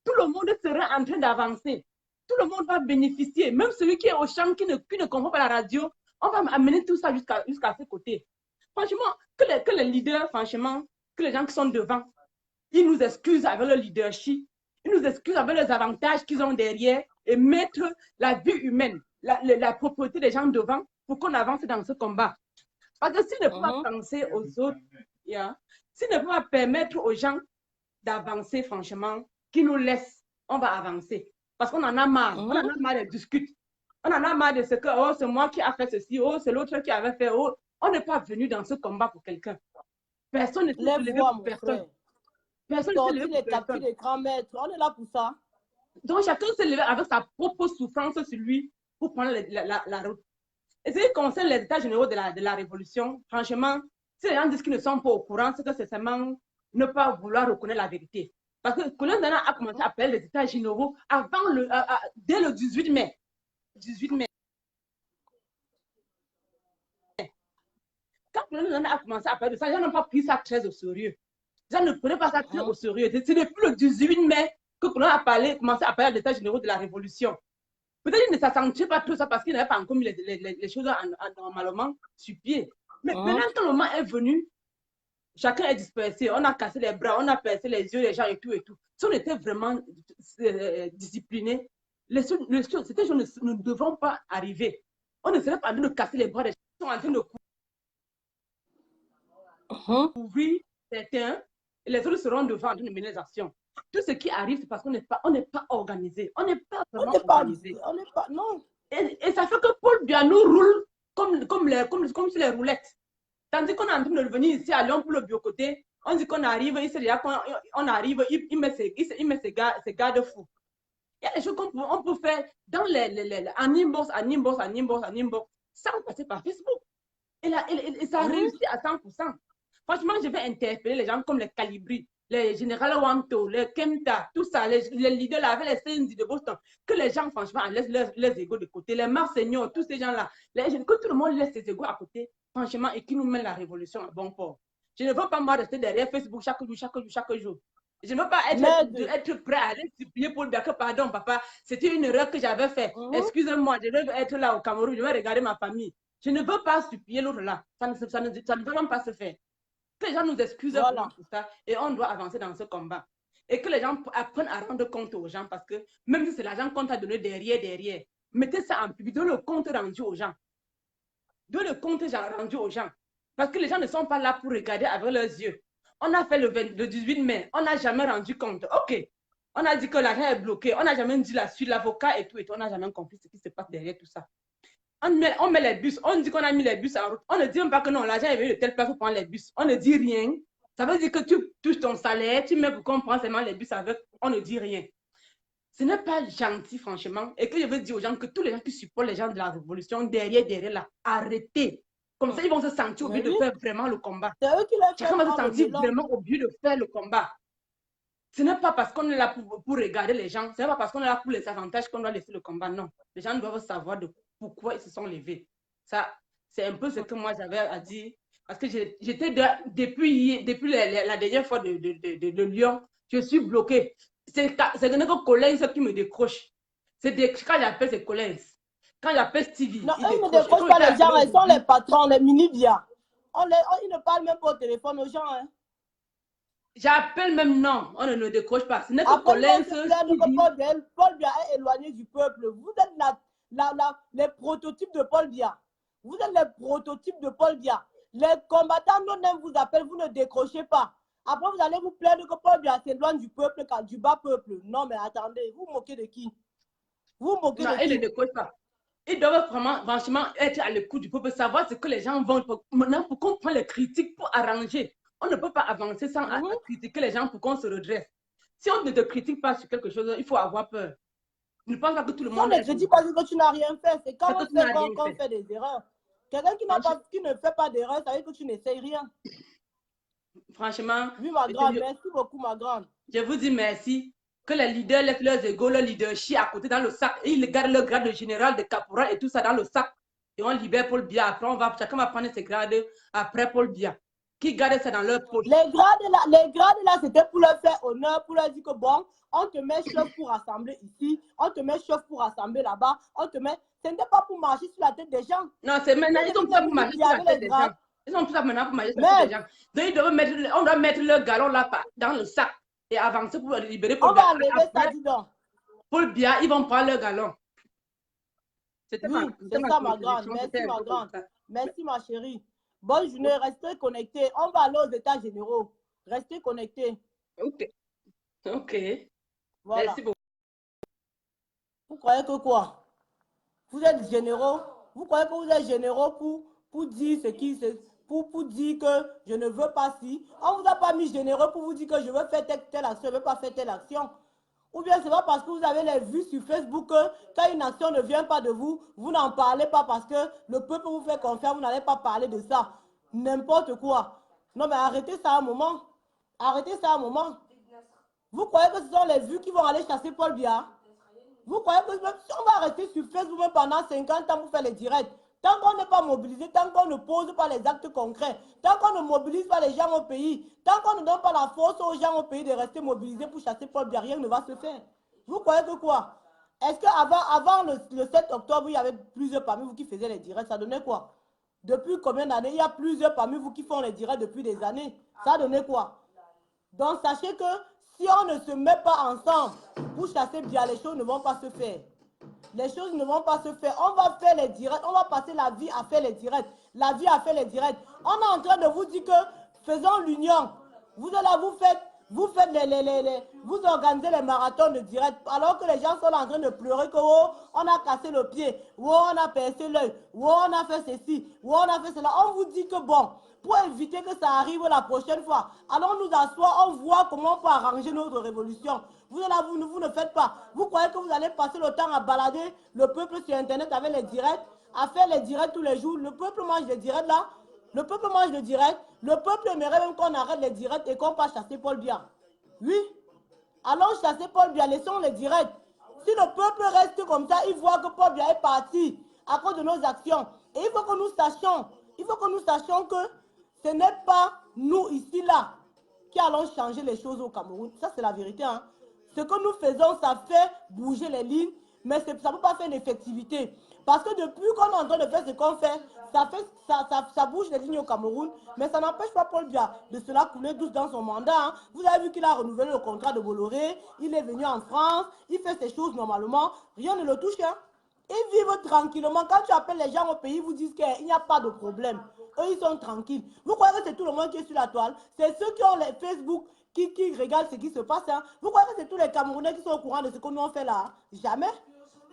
Tout le monde sera en train d'avancer. Tout le monde va bénéficier. Même celui qui est au champ, qui ne comprend pas la radio, on va amener tout ça jusqu'à ses côtés. Franchement, que les leaders, franchement, que les gens qui sont devant, ils nous excusent avec le leadership, ils nous excusent avec les avantages qu'ils ont derrière et mettre la vie humaine, la propriété des gens devant pour qu'on avance dans ce combat. Parce que s'ils ne peuvent pas penser aux autres, s'ils ne peuvent pas permettre aux gens d'avancer, franchement, qui nous laissent, on va avancer. Parce qu'on en a marre. On en a marre de discuter. On en a marre de ce que, oh, c'est moi qui a fait ceci, oh, c'est l'autre qui avait fait, oh. On n'est pas venu dans ce combat pour quelqu'un. Personne ne s'est levé pour personne. Personne ne s'est levé pour personne. Les grands maîtres, on est là pour ça. Donc, chacun s'est levé avec sa propre souffrance sur lui pour prendre la route. Et ce qui concerne les états généraux de la révolution, franchement, si les gens disent qu'ils ne sont pas au courant, c'est que c'est seulement ne pas vouloir reconnaître la vérité. Parce que Colin Dana a commencé à appeler les états généraux dès le 18 mai. 18 mai. Quand Colin Dana a commencé à parler de ça, les gens n'ont pas pris ça très au sérieux. Les gens ne prenaient pas ça très au sérieux. C'est depuis le 18 mai que Colin a commencé à parler des états généraux de la révolution. Peut-être qu'il ne s'accentuait pas trop ça parce qu'il n'avait pas encore mis les choses normalement sur pied. Mais maintenant que le moment est venu, chacun est dispersé. On a cassé les bras, on a percé les yeux, les gens et tout et tout. Si on était vraiment disciplinés, ces choses ne devront pas arriver. On ne serait pas en train de casser les bras des gens qui sont en train de couvrir certains et les autres seront devant en train de mener les actions. Tout ce qui arrive, c'est parce qu'on n'est pas organisé. On n'est pas vraiment organisé. On n'est pas, non. Et ça fait que Paul Bianou roule comme sur les roulettes. Tandis qu'on est en train de venir ici à Lyon pour le bio-côté, on dit qu'on arrive, il sait déjà qu'on arrive, il met ses garde-fous. Il y a des choses qu'on peut faire dans en inbox, sans passer par Facebook. Et ça réussit à 100%. Franchement, je vais interpeller les gens comme les Calibri, les généraux Wanto, les Kemta, tout ça, les leaders là, avec les CND de Boston, que les gens, franchement, laissent leurs égos de côté, les Marseillons, tous ces gens-là, que tout le monde laisse ses égos à côté, franchement, et qui nous mènent la révolution à bon port. Je ne veux pas moi rester derrière Facebook chaque jour. Je ne veux pas être prêt à aller supplier Paul Biya que pardon, papa, c'était une erreur que j'avais faite. Excusez-moi, je vais être là au Cameroun, je vais regarder ma famille. Je ne veux pas supplier l'autre là. Ça ne doit même pas se faire. Que les gens nous excusent pour tout ça et on doit avancer dans ce combat. Et que les gens apprennent à rendre compte aux gens parce que même si c'est l'argent qu'on t'a donné derrière, mettez ça en public, donnez le compte rendu aux gens. Donnez le compte rendu aux gens. Parce que les gens ne sont pas là pour regarder avec leurs yeux. On a fait le 18 mai, on n'a jamais rendu compte. Ok, on a dit que l'argent est bloqué, on n'a jamais dit la suite, l'avocat et tout, on n'a jamais compris ce qui se passe derrière tout ça. On met les bus, on dit qu'on a mis les bus en route. On ne dit même pas que non, l'argent est venu de telle place pour prendre les bus. On ne dit rien. Ça veut dire que tu touches ton salaire, tu mets pour qu'on prend seulement les bus avec, on ne dit rien. Ce n'est pas gentil, franchement. Et que je veux dire aux gens que tous les gens qui supportent les gens de la révolution, derrière là, arrêtez. Comme ça, ils vont se sentir obligés de faire vraiment le combat. Chacun va se sentir vraiment obligé de faire le combat. Ce n'est pas parce qu'on est là pour regarder les gens, ce n'est pas parce qu'on est là pour les avantages qu'on doit laisser le combat. Non, les gens doivent savoir pourquoi ils se sont levés. Ça, c'est un peu ce que moi j'avais à dire. Parce que j'étais depuis la dernière fois de Lyon, je suis bloquée. C'est que Collins qui me décroche. Quand j'appelle, c'est Collins. Quand j'appelle Stevie, non, ils ne décrochent pas les gens, ils sont les patrons, les mini-biens. Ils ne parlent même pas au téléphone aux gens. Hein. J'appelle même non, on ne le décroche pas. Ce n'est que Collins. Paul Biya est éloigné du peuple. Vous êtes les prototypes de Paul Biya. Vous êtes les prototypes de Paul Biya. Les combattants non vous appellent, vous ne décrochez pas. Après, vous allez vous plaindre que Paul Biya s'éloigne du peuple, du bas peuple. Non, mais attendez, vous moquez de qui? Vous moquez de qui? Ils ne décrochent pas. Ils doivent vraiment, franchement, être à l'écoute du peuple, savoir ce que les gens vont. Maintenant, pour qu'on prenne les critiques pour arranger. On ne peut pas avancer sans critiquer les gens pour qu'on se redresse. Si on ne te critique pas sur quelque chose, il faut avoir peur. Je ne pense pas que tout le monde... On ne te dit pas que tu n'as rien fait. C'est quand on fait des erreurs. Quelqu'un qui ne fait pas d'erreur, ça veut dire que tu n'essayes rien. Franchement... Oui, ma grande. Merci beaucoup, ma grande. Je vous dis merci. Que les leaders laissent leurs égaux, leur leadership à côté dans le sac. Et ils gardent leur grade de général, de caporal et tout ça dans le sac. Et on libère Paul Biya. Après, chacun va prendre ses grades après Paul Biya. Qui gardent ça dans leur poche. Les grades là, c'était pour leur faire honneur, pour leur dire que bon, on te met chef pour rassembler ici, on te met chef pour rassembler là-bas, on te met... Ce n'était pas pour marcher sur la tête des gens. Non, c'est maintenant, ils sont pas pour marcher sur la tête des gens. Ils sont pas maintenant pour marcher sur la tête des gens. Donc, on doit mettre leur galon là dans le sac et avancer pour libérer Paul Biya. On va enlever ça, dis donc. Paul Biya, ils vont prendre leur galon. Oui, c'est ça, ma grande. Merci, ma grande. Merci, ma chérie. Bonne journée, restez connectés. On va aller aux états généraux. Restez connectés. Ok. Voilà. Merci beaucoup. Vous croyez que quoi? Vous êtes généraux? Vous croyez que vous êtes généraux pour dire ce qui se... Pour dire que je ne veux pas si. On ne vous a pas mis généreux pour vous dire que je veux faire telle action, je ne veux pas faire telle action. Ou bien c'est pas parce que vous avez les vues sur Facebook que quand une action ne vient pas de vous, vous n'en parlez pas parce que le peuple vous fait confiance, vous n'allez pas parler de ça. N'importe quoi. Non mais arrêtez ça un moment. Arrêtez ça un moment. Vous croyez que ce sont les vues qui vont aller chasser Paul Biya? Vous croyez que si on va rester sur Facebook même pendant 50 ans pour faire les directs, tant qu'on n'est pas mobilisé, tant qu'on ne pose pas les actes concrets, tant qu'on ne mobilise pas les gens au pays, tant qu'on ne donne pas la force aux gens au pays de rester mobilisés pour chasser Paul Biya, rien ne va se faire. Vous croyez que quoi? Est-ce qu'avant le 7 octobre, il y avait plusieurs parmi vous qui faisaient les directs? Ça donnait quoi? Depuis combien d'années? Il y a plusieurs parmi vous qui font les directs depuis des années. Ça donnait quoi? Donc sachez que si on ne se met pas ensemble pour chasser Biya, les choses ne vont pas se faire. Les choses ne vont pas se faire. On va faire les directs. On va passer la vie à faire les directs. La vie à faire les directs. On est en train de vous dire que faisons l'union. Vous êtes là, vous organisez les marathons de direct. Alors que les gens sont là en train de pleurer que oh, on a cassé le pied. Oh, on a percé l'œil. Oh, on a fait ceci. Oh, on a fait cela. On vous dit que bon, pour éviter que ça arrive la prochaine fois, allons nous asseoir, on voit comment on peut arranger notre révolution. Vous êtes là, vous ne faites pas. Vous croyez que vous allez passer le temps à balader le peuple sur Internet avec les directs, à faire les directs tous les jours. Le peuple mange les directs là. Le peuple mange le direct. Le peuple aimerait même qu'on arrête les directs et qu'on passe chasser Paul Biya. Oui. Allons chasser Paul Biya, laissons les directs. Si le peuple reste comme ça, il voit que Paul Biya est parti à cause de nos actions. Et il faut que nous sachions que ce n'est pas nous ici, là, qui allons changer les choses au Cameroun. Ça, c'est la vérité. Hein. Ce que nous faisons, ça fait bouger les lignes, mais ça ne peut pas faire l'effectivité. Parce que depuis qu'on est en train de faire ce qu'on fait, ça bouge les lignes au Cameroun, mais ça n'empêche pas Paul Biya de se la couler douce dans son mandat. Hein. Vous avez vu qu'il a renouvelé le contrat de Bolloré, il est venu en France, il fait ses choses normalement, rien ne le touche. Hein. Ils vivent tranquillement. Quand tu appelles les gens au pays, ils vous disent qu'il n'y a pas de problème. Eux, ils sont tranquilles. Vous croyez que c'est tout le monde qui est sur la toile? C'est ceux qui ont les Facebook qui regardent ce qui se passe. Hein. Vous croyez que c'est tous les Camerounais qui sont au courant de ce que nous on fait là? Jamais.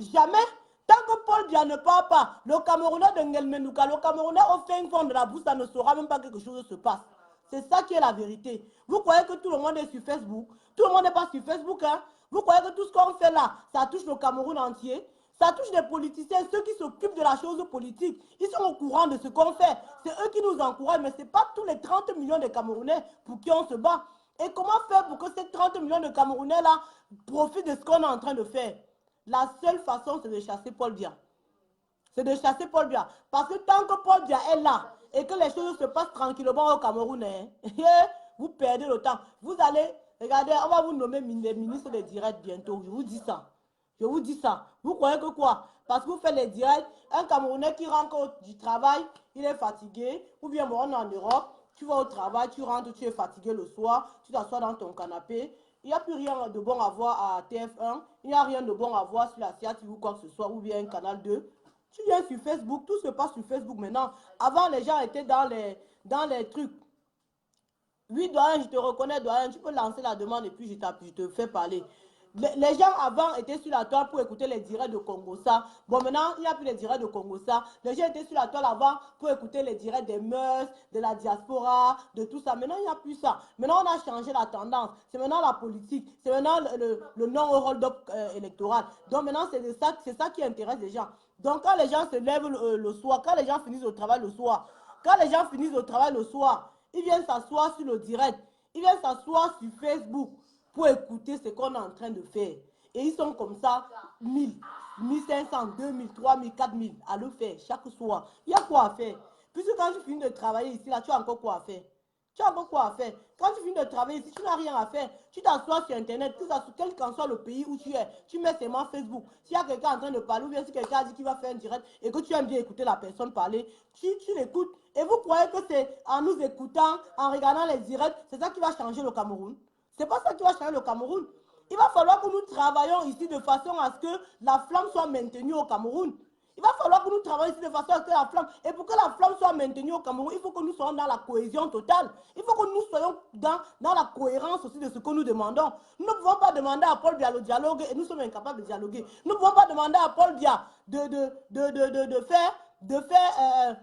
Jamais. Tant que Paul Biya ne parle pas, le Camerounais de Ngelmenouka, le Camerounais au fin fond de la bourse, ça ne saura même pas que quelque chose se passe. C'est ça qui est la vérité. Vous croyez que tout le monde est sur Facebook? Tout le monde n'est pas sur Facebook. Hein? Vous croyez que tout ce qu'on fait là, ça touche le Cameroun entier? Ça touche les politiciens, ceux qui s'occupent de la chose politique. Ils sont au courant de ce qu'on fait. C'est eux qui nous encouragent, mais ce n'est pas tous les 30 millions de Camerounais pour qui on se bat. Et comment faire pour que ces 30 millions de Camerounais-là profitent de ce qu'on est en train de faire? La seule façon, c'est de chasser Paul Biya. C'est de chasser Paul Biya. Parce que tant que Paul Biya est là et que les choses se passent tranquillement au Cameroun, vous perdez le temps. Vous allez, regardez, on va vous nommer ministre des directs bientôt. Je vous dis ça. Je vous dis ça. Vous croyez que quoi? Parce que vous faites les directs, un Camerounais qui rentre du travail, il est fatigué, ou bien bon, on est en Europe, tu vas au travail, tu rentres, tu es fatigué le soir, tu t'assois dans ton canapé, il n'y a plus rien de bon à voir à TF1, il n'y a rien de bon à voir sur la CA TV ou quoi que ce soit, ou bien un Canal 2. Tu viens sur Facebook, tout se passe sur Facebook maintenant. Avant, les gens étaient dans les trucs. Oui, doyen, je te reconnais, doyen, tu peux lancer la demande et puis je te fais parler. Les gens avant étaient sur la toile pour écouter les directs de Congossa. Bon, maintenant, il n'y a plus les directs de Congossa. Les gens étaient sur la toile avant pour écouter les directs des mœurs, de la diaspora, de tout ça. Maintenant, il n'y a plus ça. Maintenant, on a changé la tendance. C'est maintenant la politique. C'est maintenant le non-hold-up électoral. Donc, maintenant, c'est ça qui intéresse les gens. Donc, quand les gens se lèvent le soir, quand les gens finissent le travail le soir, ils viennent s'asseoir sur le direct. Ils viennent s'asseoir sur Facebook pour écouter ce qu'on est en train de faire. Et ils sont comme ça, 1000, 1500, 2000, 3000, 4000 à le faire chaque soir. Il y a quoi à faire. Puisque quand tu finis de travailler ici, là, tu as encore quoi à faire. Quand tu finis de travailler ici, tu n'as rien à faire. Tu t'assois sur Internet, quel qu'en soit le pays où tu es, tu mets seulement Facebook. S'il y a quelqu'un en train de parler, ou bien si quelqu'un a dit qu'il va faire un direct et que tu aimes bien écouter la personne parler, tu l'écoutes. Et vous croyez que c'est en nous écoutant, en regardant les directs, c'est ça qui va changer le Cameroun? C'est pas ça qui va changer le Cameroun. Il va falloir que nous travaillions ici de façon à ce que la flamme soit maintenue au Cameroun. Il va falloir que nous travaillions ici de façon à ce que la flamme... Et pour que la flamme soit maintenue au Cameroun, il faut que nous soyons dans la cohésion totale. Il faut que nous soyons dans la cohérence aussi de ce que nous demandons. Nous ne pouvons pas demander à Paul Biya le dialogue et nous sommes incapables de dialoguer. Nous ne pouvons pas demander à Paul Biya de faire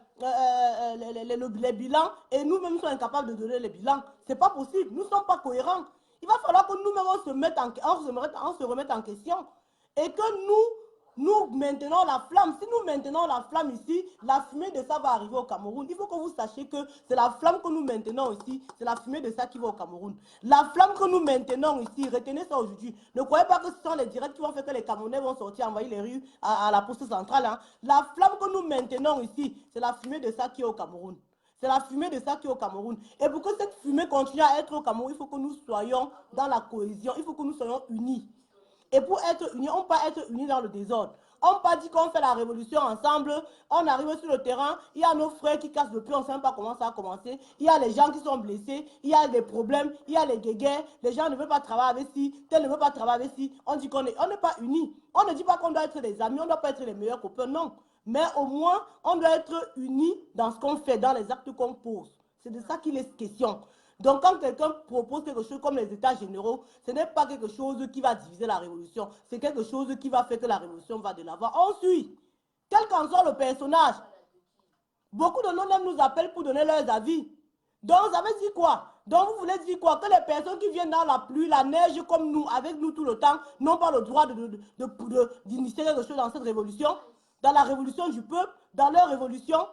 les bilans et nous-mêmes sommes incapables de donner les bilans. Ce n'est pas possible. Nous ne sommes pas cohérents. Il va falloir que nous-mêmes on se remette en question et que nous maintenons la flamme. Si nous maintenons la flamme ici, la fumée de ça va arriver au Cameroun. Il faut que vous sachiez que c'est la flamme que nous maintenons ici, c'est la fumée de ça qui va au Cameroun. La flamme que nous maintenons ici, retenez ça aujourd'hui. Ne croyez pas que ce sont les directs qui vont faire que les Camerounais vont sortir envahir les rues à la poste centrale. Hein. La flamme que nous maintenons ici, c'est la fumée de ça qui est au Cameroun. C'est la fumée de ça qui est au Cameroun. Et pour que cette fumée continue à être au Cameroun, il faut que nous soyons dans la cohésion, il faut que nous soyons unis. Et pour être unis, on ne peut pas être unis dans le désordre. On ne peut pas dire qu'on fait la révolution ensemble, on arrive sur le terrain, il y a nos frères qui cassent le pied, on ne sait même pas comment ça a commencé. Il y a les gens qui sont blessés, il y a des problèmes, il y a les guéguerres, les gens ne veulent pas travailler avec ci, tel ne veut pas travailler avec ci. On dit qu'on n'est pas unis. On ne dit pas qu'on doit être des amis, on ne doit pas être les meilleurs copains, non. Mais au moins, on doit être unis dans ce qu'on fait, dans les actes qu'on pose. C'est de ça qu'il est question. Donc, quand quelqu'un propose quelque chose comme les États généraux, ce n'est pas quelque chose qui va diviser la révolution. C'est quelque chose qui va faire que la révolution va de l'avant. On suit. Quel qu'en soit le personnage. Beaucoup de non-hommes nous appellent pour donner leurs avis. Donc, vous avez dit quoi? Donc, vous voulez dire quoi? Que les personnes qui viennent dans la pluie, la neige, comme nous, avec nous tout le temps, n'ont pas le droit d'initier quelque chose dans cette révolution? Dans la révolution du peuple, dans leur révolution.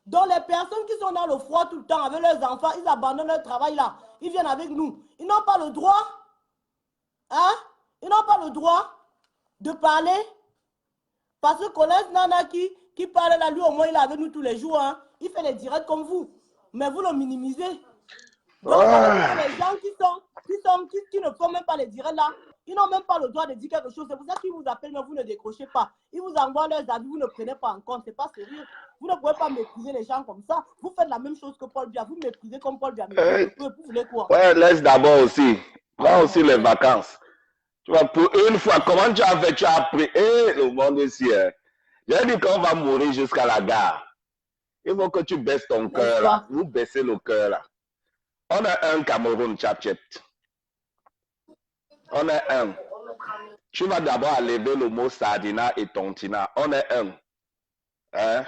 Donc les personnes qui sont dans le froid tout le temps avec leurs enfants, ils abandonnent leur travail là. Ils viennent avec nous. Ils n'ont pas le droit, hein? Ils n'ont pas le droit de parler. Parce que Collège Nana qui parle là, lui au moins il est avec nous tous les jours. Hein? Il fait les directs comme vous. Mais vous le minimisez. Donc, les gens qui ne font même pas les directs là, ils n'ont même pas le droit de dire quelque chose. C'est pour ça qu'ils vous appellent, mais vous ne décrochez pas. Ils vous envoient leurs avis, vous ne prenez pas en compte. C'est pas sérieux. Vous ne pouvez pas mépriser les gens comme ça. Vous faites la même chose que Paul Biya. Vous méprisez comme Paul Biya. Vous voulez quoi? Ouais, laisse d'abord aussi. Là aussi, les vacances. Tu vois, pour une fois, comment tu as fait? Tu as appris. Le monde ici, hein. J'ai dit qu'on va mourir jusqu'à la gare. Il faut que tu baisses ton cœur là. Vous baissez le cœur là. On a un Cameroun, Tchapchet. On est un. Tu vas d'abord lever le mot sardina et tontina. On est un. Hein?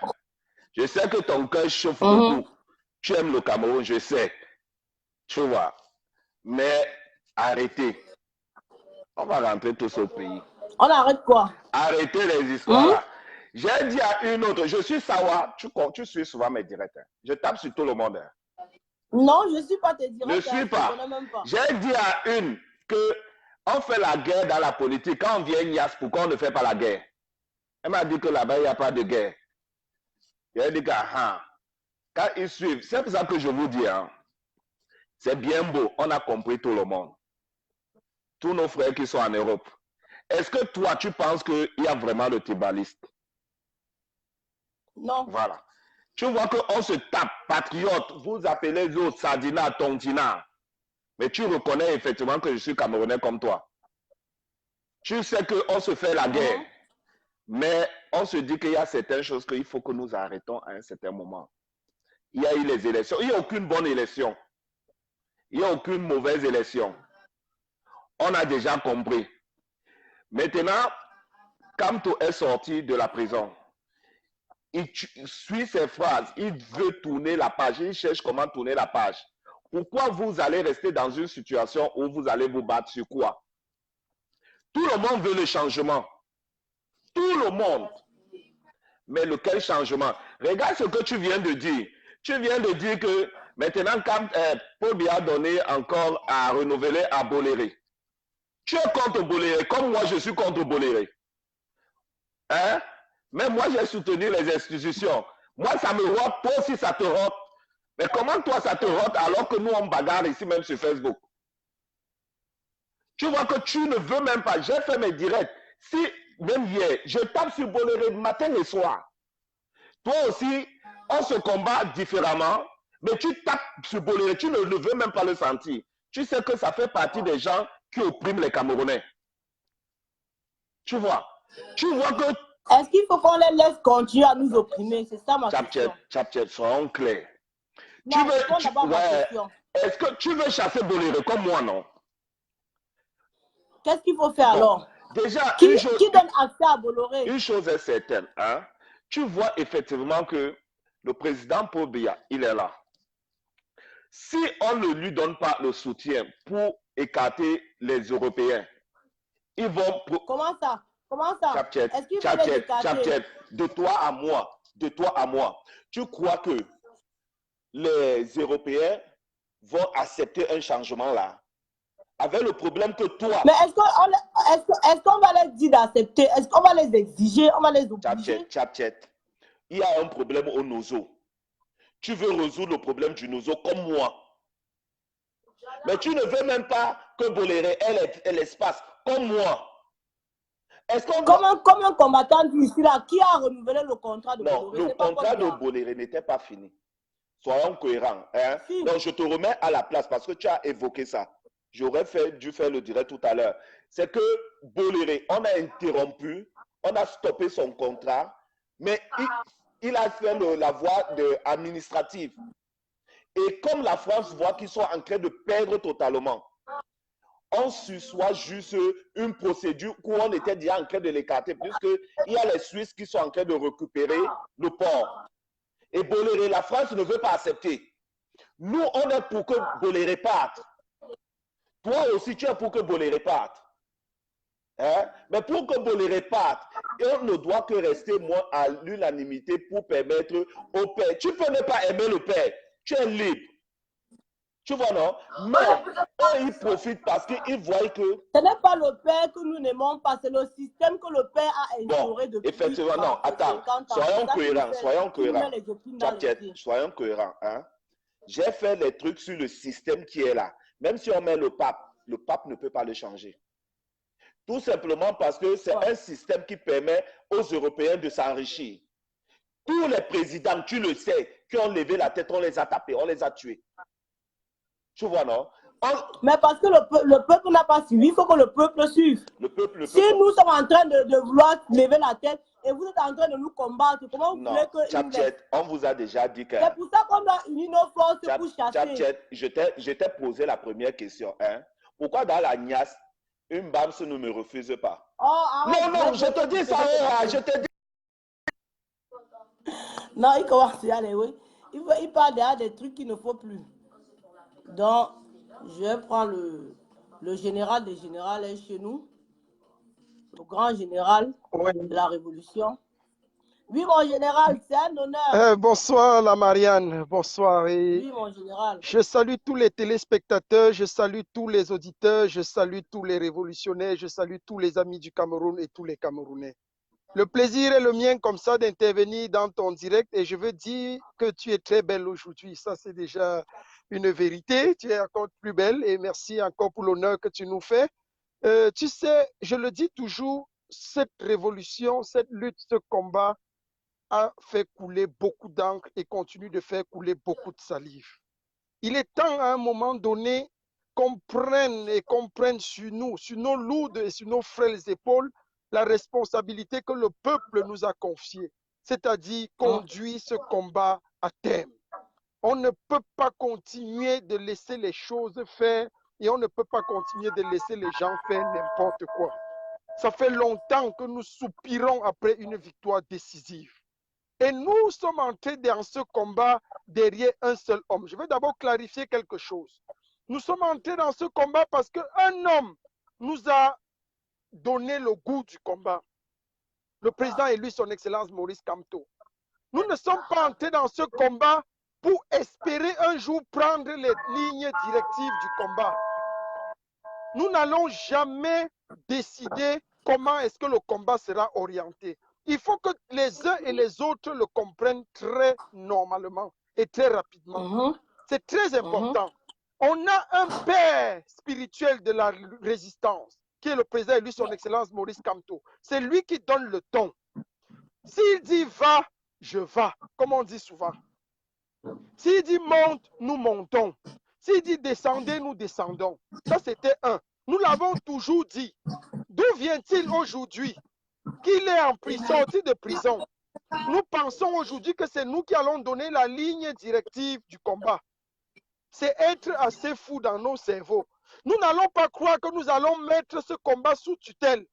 Je sais que ton cœur chauffe beaucoup. Tu aimes le Cameroun, je sais. Tu vois. Mais arrêtez. On va rentrer tous au pays. On arrête quoi? Arrêtez les histoires là. J'ai dit à une autre, je suis Sawa, tu suis souvent mes directs. Hein. Je tape sur tout le monde. Hein. Non, je ne suis pas tes directs. Je ne suis pas. J'ai dit à une que on fait la guerre dans la politique. Quand on vient Nias, pourquoi on ne fait pas la guerre? Elle m'a dit que là-bas, il n'y a pas de guerre. J'ai dit que quand ils suivent, c'est pour ça que je vous dis, hein, c'est bien beau, on a compris tout le monde. Tous nos frères qui sont en Europe. Est-ce que toi, tu penses qu'il y a vraiment le tribaliste? Non. Voilà. Tu vois qu'on se tape, patriote, vous appelez les autres Sardina, Tontina. Mais tu reconnais effectivement que je suis Camerounais comme toi. Tu sais qu'on se fait la guerre. Mais on se dit qu'il y a certaines choses qu'il faut que nous arrêtons à un certain moment. Il y a eu les élections. Il n'y a aucune bonne élection. Il n'y a aucune mauvaise élection. On a déjà compris. Maintenant, Kamto est sorti de la prison. Il suit ses phrases. Il veut tourner la page. Il cherche comment tourner la page. Pourquoi vous allez rester dans une situation où vous allez vous battre sur quoi? Tout le monde veut le changement. Tout le monde. Mais lequel changement? Regarde ce que tu viens de dire. Tu viens de dire que maintenant, quand Paul Biya a donné encore à renouveler à Boléré, tu es contre Boléré, comme moi je suis contre Boléré. Hein? Mais moi j'ai soutenu les institutions. Moi ça me rote, toi aussi ça te rote. Mais comment toi ça te rote alors que nous on bagarre ici même sur Facebook? Tu vois que tu ne veux même pas. J'ai fait mes directs. Si, même hier, je tape sur Boléré matin et soir. Toi aussi, on se combat différemment, mais tu tapes sur Boléré, tu ne veux même pas le sentir. Tu sais que ça fait partie des gens qui oppriment les Camerounais. Tu vois que... Est-ce qu'il faut qu'on les laisse continuer à nous opprimer? C'est ça ma question. Tchapchet, soyons clairs. Non, est-ce que tu veux chasser Boléré comme moi, non? Qu'est-ce qu'il faut faire alors? Déjà, qui donne accès à Bolloré? Une chose est certaine, hein? Tu vois effectivement que le président Paul Biya, il est là. Si on ne lui donne pas le soutien pour écarter les Européens, ils vont... Comment ça? Tchapchet, de toi à moi, tu crois que les Européens vont accepter un changement là? Avec le problème que toi... Mais est-ce qu'on va les dire d'accepter? Est-ce qu'on va les exiger? On va les obliger? Tchapchet, il y a un problème au Nozo. Tu veux résoudre le problème du Nozo comme moi. Mais tu ne veux même pas que Boléré ait l'espace comme moi. Comme un combattant ici là, qui a renouvelé le contrat de Boléré? Non, le contrat de Boléré n'était pas fini. Soyons cohérents. Hein? Si. Donc je te remets à la place parce que tu as évoqué ça. J'aurais dû faire le direct tout à l'heure. C'est que Boléré, on a interrompu, on a stoppé son contrat, mais il a fait la voie administrative. Et comme la France voit qu'ils sont en train de perdre totalement, on sussoit juste une procédure où on était déjà en train de l'écarter, puisqu'il y a les Suisses qui sont en train de récupérer le port. Et Boléré, la France ne veut pas accepter. Nous, on est pour que Boléré parte. Toi aussi, tu es pour que Boléré parte. Hein? Mais pour que Boléré parte, on ne doit que rester moi à l'unanimité pour permettre au père. Tu peux ne pas aimer le père. Tu es libre. Tu vois, non? Mais eux, ils profitent parce qu'ils voient que... Ce n'est pas le père que nous n'aimons pas, c'est le système que le père a instauré depuis... Effectivement, non, attends. Soyons cohérents, soyons cohérents. Soyons cohérents. Hein? J'ai fait les trucs sur le système qui est là. Même si on met le pape ne peut pas le changer. Tout simplement parce que c'est un système qui permet aux Européens de s'enrichir. Tous les présidents, tu le sais, qui ont levé la tête, on les a tapés, on les a tués. Tu vois, non? Mais parce que le peuple n'a pas suivi, il faut que le peuple suive. Si nous sommes en train de vouloir lever la tête et vous êtes en train de nous combattre, comment vous voulez que... Tchap-tchèp, on vous a déjà dit que... C'est pour ça qu'on doit unir nos forces pour chasser. Tchap-tchèp, je t'ai posé la première question. Hein? Pourquoi dans la Nias, une BAMS ne me refuse pas? Non, je te dis ça, je te dis... Non, il commence à aller, oui. Il parle derrière des trucs qu'il ne faut plus. Donc, je prends le général des généraux est chez nous, le grand général de la Révolution. Oui, mon général, c'est un honneur. Bonsoir, la Marianne. Bonsoir. Oui, mon général. Je salue tous les téléspectateurs, je salue tous les auditeurs, je salue tous les révolutionnaires, je salue tous les amis du Cameroun et tous les Camerounais. Le plaisir est le mien comme ça d'intervenir dans ton direct et je veux dire que tu es très belle aujourd'hui. Ça, c'est déjà une vérité. Tu es encore plus belle et merci encore pour l'honneur que tu nous fais. Tu sais, je le dis toujours, cette révolution, cette lutte, ce combat a fait couler beaucoup d'encre et continue de faire couler beaucoup de salive. Il est temps à un moment donné qu'on prenne sur nous, sur nos lourdes et sur nos frêles épaules, la responsabilité que le peuple nous a confiée, c'est-à-dire conduire ce combat à terme. On ne peut pas continuer de laisser les choses faire et on ne peut pas continuer de laisser les gens faire n'importe quoi. Ça fait longtemps que nous soupirons après une victoire décisive. Et nous sommes entrés dans ce combat derrière un seul homme. Je vais d'abord clarifier quelque chose. Nous sommes entrés dans ce combat parce qu'un homme nous a donné le goût du combat. Le président élu, son Excellence Maurice Kamto. Nous ne sommes pas entrés dans ce combat pour espérer un jour prendre les lignes directives du combat. Nous n'allons jamais décider comment est-ce que le combat sera orienté. Il faut que les uns et les autres le comprennent très normalement et très rapidement. C'est très important. On a un père spirituel de la résistance, qui est le président élu, son Excellence Maurice Kamto. C'est lui qui donne le ton. S'il dit va, je vais, comme on dit souvent. S'il dit monte, nous montons. S'il dit descendez, nous descendons. Ça, c'était un. Nous l'avons toujours dit. D'où vient-il aujourd'hui qu'il est en prison, sorti de prison? Nous pensons aujourd'hui que c'est nous qui allons donner la ligne directive du combat. C'est être assez fou dans nos cerveaux. Nous n'allons pas croire que nous allons mettre ce combat sous tutelle.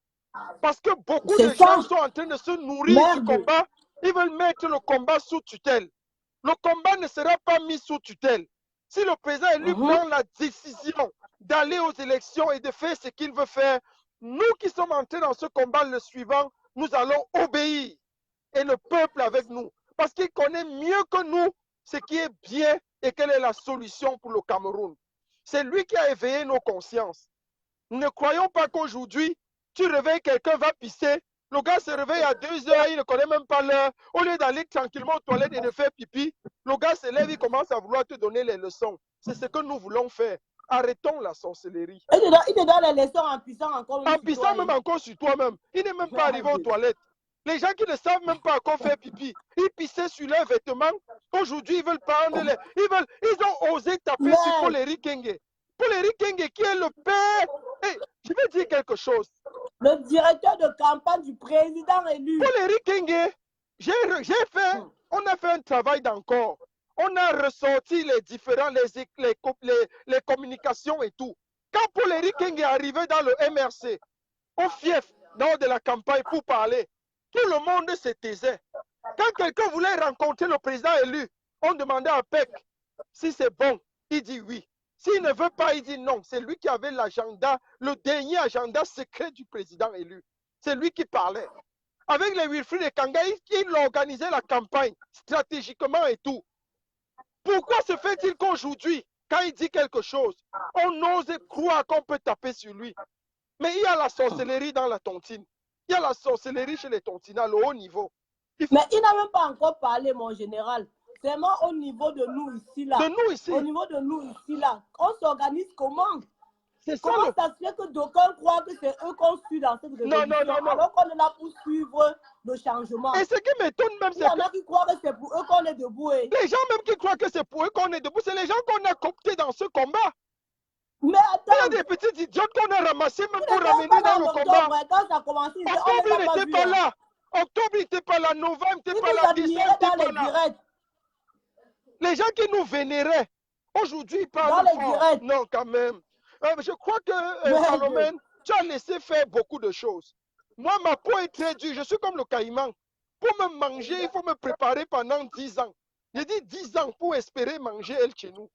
Parce que beaucoup de gens sont en train de se nourrir du combat. Ils veulent mettre le combat sous tutelle. Le combat ne sera pas mis sous tutelle. Si le président élu prend la décision d'aller aux élections et de faire ce qu'il veut faire, nous qui sommes entrés dans ce combat, le suivant, nous allons obéir. Et le peuple avec nous. Parce qu'il connaît mieux que nous ce qui est bien et quelle est la solution pour le Cameroun. C'est lui qui a éveillé nos consciences. Nous ne croyons pas qu'aujourd'hui, tu réveilles quelqu'un, va pisser. Le gars se réveille à 2 heures, il ne connaît même pas l'heure. Au lieu d'aller tranquillement aux toilettes et de faire pipi, le gars se lève, il commence à vouloir te donner les leçons. C'est ce que nous voulons faire. Arrêtons la sorcellerie. Il te donne les leçons en pissant encore. En pissant même encore sur toi-même. Il n'est même pas arrivé aux toilettes. Les gens qui ne savent même pas encore faire pipi, ils pissaient sur leurs vêtements. Aujourd'hui, ils veulent prendre les... Ils ont osé taper sur Poleri Kenge. Poleri Kenge qui est le père. Hey, je vais dire quelque chose. Le directeur de campagne du président élu. Poleri Kenge, on a fait un travail d'encore. On a ressorti les différents, les communications et tout. Quand Poleri Kenge est arrivé dans le MRC, au fief, lors de la campagne pour parler, tout le monde se taisait. Quand quelqu'un voulait rencontrer le président élu, on demandait à PEC si c'est bon. Il dit oui. S'il ne veut pas, il dit non. C'est lui qui avait l'agenda, le dernier agenda secret du président élu. C'est lui qui parlait. Avec les Wilfried et Kanga, il organisait la campagne stratégiquement et tout. Pourquoi se fait-il qu'aujourd'hui, quand il dit quelque chose, on ose croire qu'on peut taper sur lui? Mais il y a la sorcellerie dans la tontine. Il y a la sorcellerie chez les tontinats, le haut niveau. Mais il n'a même pas encore parlé, mon général. Seulement au niveau de nous ici, là. De nous ici. Au niveau de nous ici, là. On s'organise comment? C'est ça. Comment ça se fait que d'aucuns croient que c'est eux qu'on suit dans cette révolution, alors qu'on est là pour suivre le changement? Et ce qui m'étonne même, c'est qu'il y en a qui croient que c'est pour eux qu'on est debout. Les gens même qui croient que c'est pour eux qu'on est debout, c'est les gens qu'on a cooptés dans ce combat. Mais attends. Il y a des petits idiotes qu'on a ramassés même pour ramener dans le combat. Quand ça a commencé, Octobre, il n'était pas là. Octobre, il n'était pas là. Novembre, il n'était pas là. Décembre, il n'était pas là. Les gens qui nous vénéraient, aujourd'hui, ils parlent fort. Non, quand même. Je crois que, Salomon, tu as laissé faire beaucoup de choses. Moi, ma peau est très dure. Je suis comme le caïman. Pour me manger, il faut me préparer pendant 10 ans. J'ai dit 10 ans pour espérer manger El Chenou.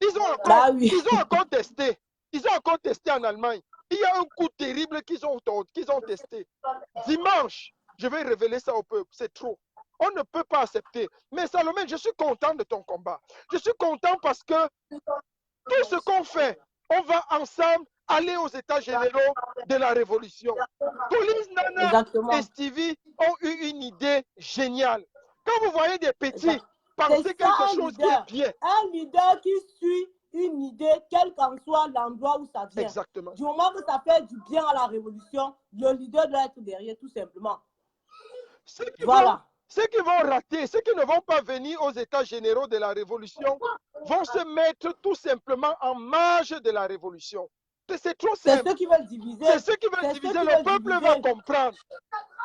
Ils ont encore testé. Ils ont encore testé en Allemagne. Il y a un coup terrible qu'ils ont testé. Dimanche, je vais révéler ça au peuple. C'est trop. On ne peut pas accepter. Mais Salomon, je suis content de ton combat. Je suis content parce que tout ce qu'on fait, on va ensemble aller aux états généraux de la révolution. Police, Nana et Stevie ont eu une idée géniale. Quand vous voyez des petits penser quelque chose qui est bien. Un leader qui suit une idée, quel qu'en soit l'endroit où ça vient. Exactement. Du moment que ça fait du bien à la révolution, le leader doit être derrière, tout simplement. Voilà. Ceux qui vont rater, ceux qui ne vont pas venir aux états généraux de la révolution, vont se mettre tout simplement en marge de la révolution. C'est trop simple. C'est ceux qui veulent diviser. C'est ceux qui veulent diviser. Le peuple va comprendre.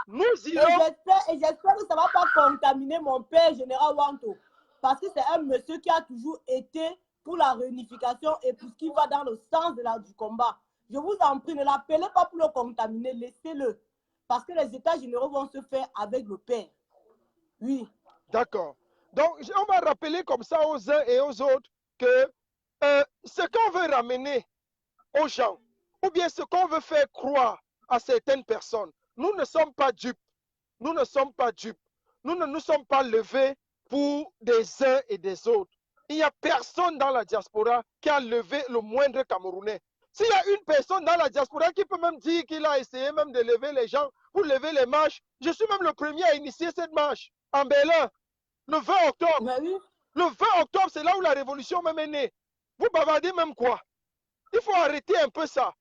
Nous irons. Et j'espère que ça ne va pas contaminer mon père, général Wanto. Parce que c'est un monsieur qui a toujours été pour la réunification et pour ce qui va dans le sens du combat. Je vous en prie, ne l'appelez pas pour le contaminer, laissez-le. Parce que les états généraux vont se faire avec le père. Oui. D'accord. Donc, on va rappeler comme ça aux uns et aux autres que ce qu'on veut ramener aux gens, ou bien ce qu'on veut faire croire à certaines personnes, nous ne sommes pas dupes. Nous ne sommes pas dupes. Nous ne nous sommes pas levés pour des uns et des autres. Il n'y a personne dans la diaspora qui a levé le moindre Camerounais. S'il y a une personne dans la diaspora qui peut même dire qu'il a essayé même de lever les gens pour lever les marches, je suis même le premier à initier cette marche en Berlin, le 20 octobre. Oui. Le 20 octobre, c'est là où la révolution même est née. Vous bavardez même quoi? Il faut arrêter un peu ça.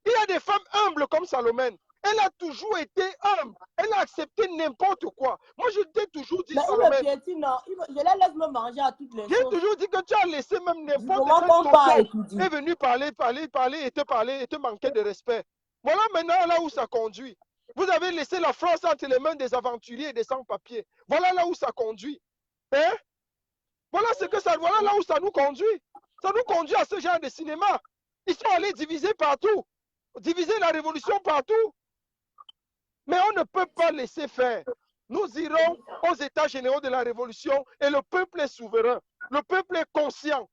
Il y a des femmes humbles comme Salomon. Elle a toujours été humble. Elle a accepté n'importe quoi. Moi, je t'ai toujours dit, Salomon. Je les laisse me manger à toutes les choses. J'ai toujours dit que tu as laissé même n'importe quel est venu parler et te manquer de respect. Voilà maintenant là où ça conduit. Vous avez laissé la France entre les mains des aventuriers et des sans-papiers. Voilà là où ça conduit. Hein? Voilà là où ça nous conduit. Ça nous conduit à ce genre de cinéma. Ils sont allés diviser partout. Diviser la révolution partout. Mais on ne peut pas laisser faire. Nous irons aux états généraux de la révolution et le peuple est souverain. Le peuple est conscient.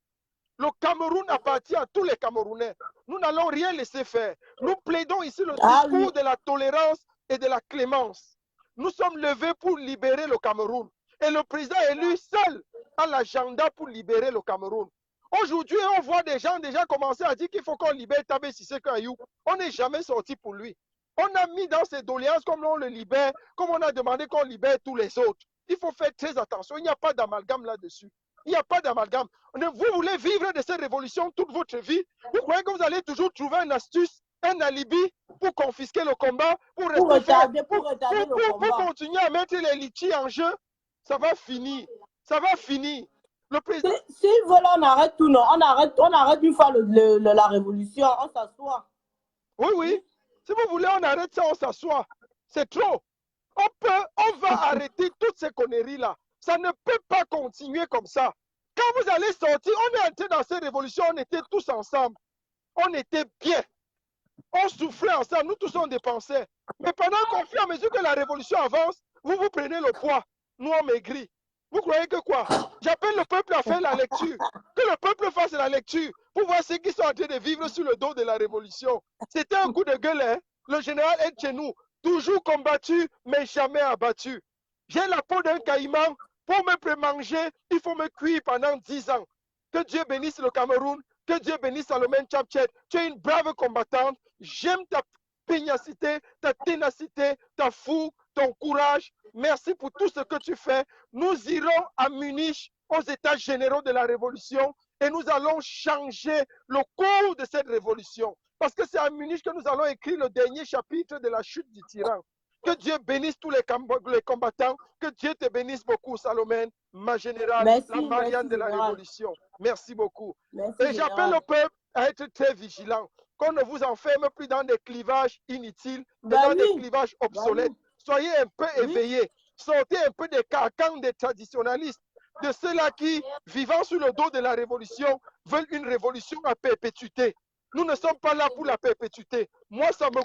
Le Cameroun appartient à tous les Camerounais. Nous n'allons rien laisser faire. Nous plaidons ici le discours de la tolérance et de la clémence. Nous sommes levés pour libérer le Cameroun. Et le président élu seul a l'agenda pour libérer le Cameroun. Aujourd'hui, on voit des gens déjà commencer à dire qu'il faut qu'on libère Tabé Sissé Kayou. On n'est jamais sorti pour lui. On a mis dans ses doléances comme on le libère, comme on a demandé qu'on libère tous les autres. Il faut faire très attention. Il n'y a pas d'amalgame là-dessus. Il n'y a pas d'amalgame. Vous voulez vivre de cette révolution toute votre vie? Vous croyez que vous allez toujours trouver une astuce, un alibi pour confisquer le combat, pour continuer à mettre les litchis en jeu? Ça va finir. Ça va finir. Le président... S'ils veulent, on arrête tout, non? On arrête une fois la révolution, on s'assoit. Oui, oui. Si vous voulez, on arrête ça, on s'assoit. C'est trop. On va arrêter toutes ces conneries-là. Ça ne peut pas continuer comme ça. Quand vous allez sortir, on est entré dans cette révolution, on était tous ensemble. On était bien. On souffrait ensemble, nous tous on dépensait. Mais pendant qu'on fait, à mesure que la révolution avance, vous prenez le poids. Nous, on maigrit. Vous croyez que quoi? J'appelle le peuple à faire la lecture. Que le peuple fasse la lecture pour voir ceux qui sont en train de vivre sur le dos de la révolution. C'était un coup de gueule, hein? Le général est chez nous. Toujours combattu, mais jamais abattu. J'ai la peau d'un caïman. Pour me prémanger, il faut me cuire pendant 10 ans. Que Dieu bénisse le Cameroun. Que Dieu bénisse Salomon Tchapchet. Tu es une brave combattante. J'aime ta pugnacité, ta ténacité, ta fougue, ton courage. Merci pour tout ce que tu fais. Nous irons à Munich aux états généraux de la révolution et nous allons changer le cours de cette révolution. Parce que c'est à Munich que nous allons écrire le dernier chapitre de la chute du tyran. Que Dieu bénisse tous les combattants. Que Dieu te bénisse beaucoup, Salomé, ma générale, Merci, la Marianne de la général. révolution. Merci beaucoup. Merci, Et j'appelle le peuple à être très vigilant. Qu'on ne vous enferme plus dans des clivages inutiles et dans des clivages obsolètes. Soyez un peu éveillés. Sortez un peu des carcans des traditionnalistes, de ceux-là qui, vivant sous le dos de la révolution, veulent une révolution à perpétuité. Nous ne sommes pas là pour la perpétuité. Moi, ça me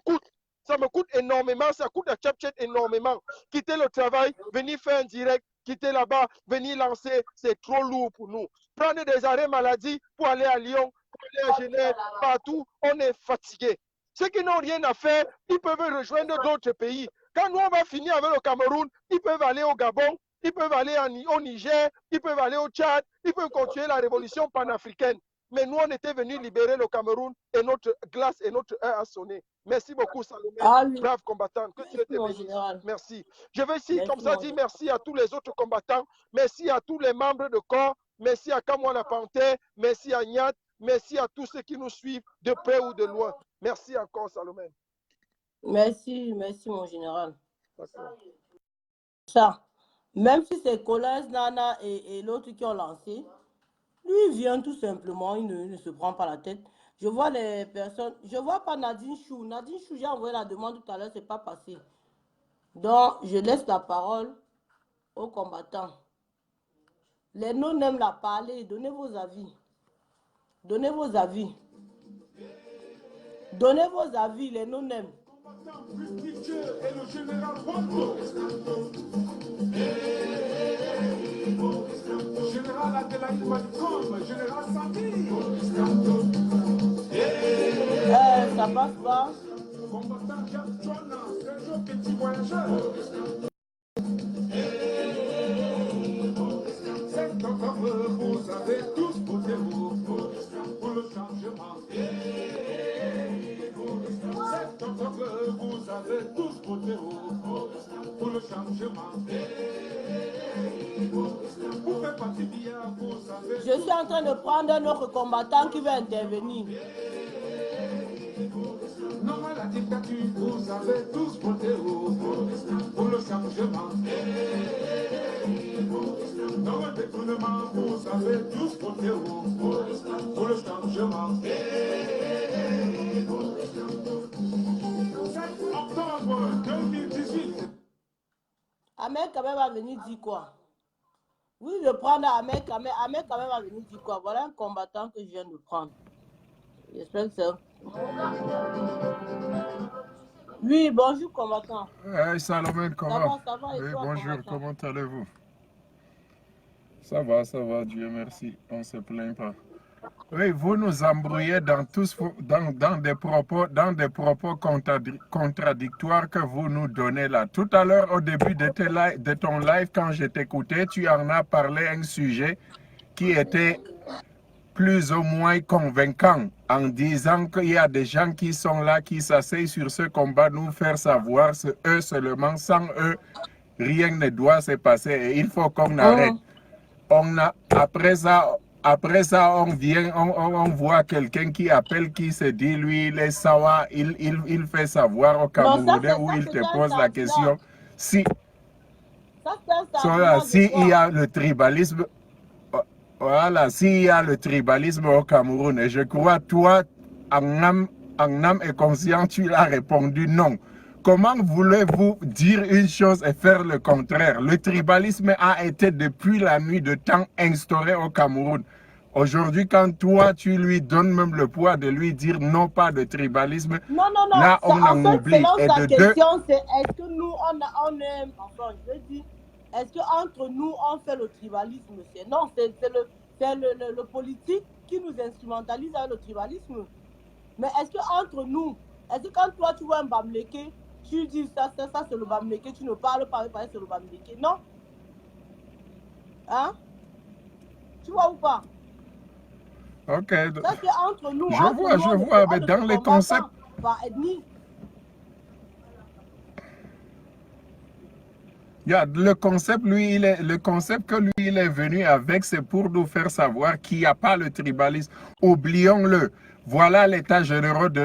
coûte énormément, ça coûte à Chapchet énormément. Quitter le travail, venir faire un direct, quitter là-bas, venir lancer, c'est trop lourd pour nous. Prendre des arrêts maladie pour aller à Lyon, pour aller à Genève, partout, on est fatigué. Ceux qui n'ont rien à faire, ils peuvent rejoindre d'autres pays. Quand nous, on va finir avec le Cameroun, ils peuvent aller au Gabon, ils peuvent aller au Niger, ils peuvent aller au Tchad, ils peuvent continuer la révolution panafricaine. Mais nous, on était venus libérer le Cameroun et notre glace et notre heure a sonné. Merci beaucoup, Salomé, brave combattant. Que Dieu te bénisse. Merci. Je vais ici, comme ça, dire merci à tous les autres combattants. Merci à tous les membres de corps. Merci à Kamwa la Panthère. Merci à Niat. Merci à tous ceux qui nous suivent de près ou de loin. Merci encore, Salomé. Merci, merci, mon général. Ça, même si c'est Colin, Nana et l'autre qui ont lancé, lui, il vient tout simplement, il ne se prend pas la tête. Je vois les personnes, je vois pas Nadine Chou. Nadine Chou, j'ai envoyé la demande tout à l'heure, c'est pas passé. Donc, je laisse la parole aux combattants. Les non-aiment la parler, donnez vos avis. Donnez vos avis. Donnez vos avis, les non-aiment. Général Adelaïde Malcolm, Général Samy. Ça passe pas. Combattant Jack Jonas, Sergio Petit Voyageur. Cet octobre, vous avez tous voté pour le changement. Cet octobre, vous avez tous voté pour le changement. Je suis en train de prendre un autre combattant qui va intervenir. Non, la dictature, vous avez tous voté pour le changement. Non, le détournement, vous avez tous voté pour le changement. 7 octobre 2018. Ahmed quand même va venir dire quoi? Oui, je prends Ahmed quand même. Ahmed quand même va venir dire quoi? Voilà un combattant que je viens de prendre. J'espère que c'est... Oui, bonjour combattant. Hey, Salomé, comment? Ça va, oui, toi, bonjour, combattant? comment allez-vous? Ça va, Dieu merci, on ne se plaint pas. Oui, vous nous embrouillez dans des propos contradictoires que vous nous donnez là. Tout à l'heure, au début de ton live, quand je t'écoutais, tu en as parlé un sujet qui était plus ou moins convaincant en disant qu'il y a des gens qui sont là, qui s'asseyent sur ce combat, nous faire savoir, eux seulement, sans eux, rien ne doit se passer et il faut qu'on arrête. Après ça, on voit quelqu'un qui appelle, qui se dit, lui, il est sawa, il fait savoir au Camerounais où il te pose la question si il y a le tribalisme. Voilà, s'il y a le tribalisme au Cameroun, et je crois, toi, en âme et conscience, tu l'as répondu non. Comment voulez-vous dire une chose et faire le contraire? Le tribalisme a été depuis la nuit de temps instauré au Cameroun. Aujourd'hui, quand toi, tu lui donnes même le poids de lui dire non, pas de tribalisme, non, là, on en oublie. Et de question, c'est est-ce que nous, on est... Enfin, je veux dire, est-ce qu'entre nous, on fait le tribalisme? Non, c'est le politique qui nous instrumentalise avec le tribalisme. Mais est-ce qu'entre nous, est-ce que quand toi, tu vois un Bamleke, tu dis ça c'est le Bamleke, tu ne parles pas avec c'est le Bamleke? Non? Hein? Tu vois ou pas? Ok. Ça, c'est entre nous. Je vois, mais dans les concepts... Le concept, le concept que lui, il est venu avec, c'est pour nous faire savoir qu'il n'y a pas le tribalisme. Oublions-le. Voilà l'état généraux des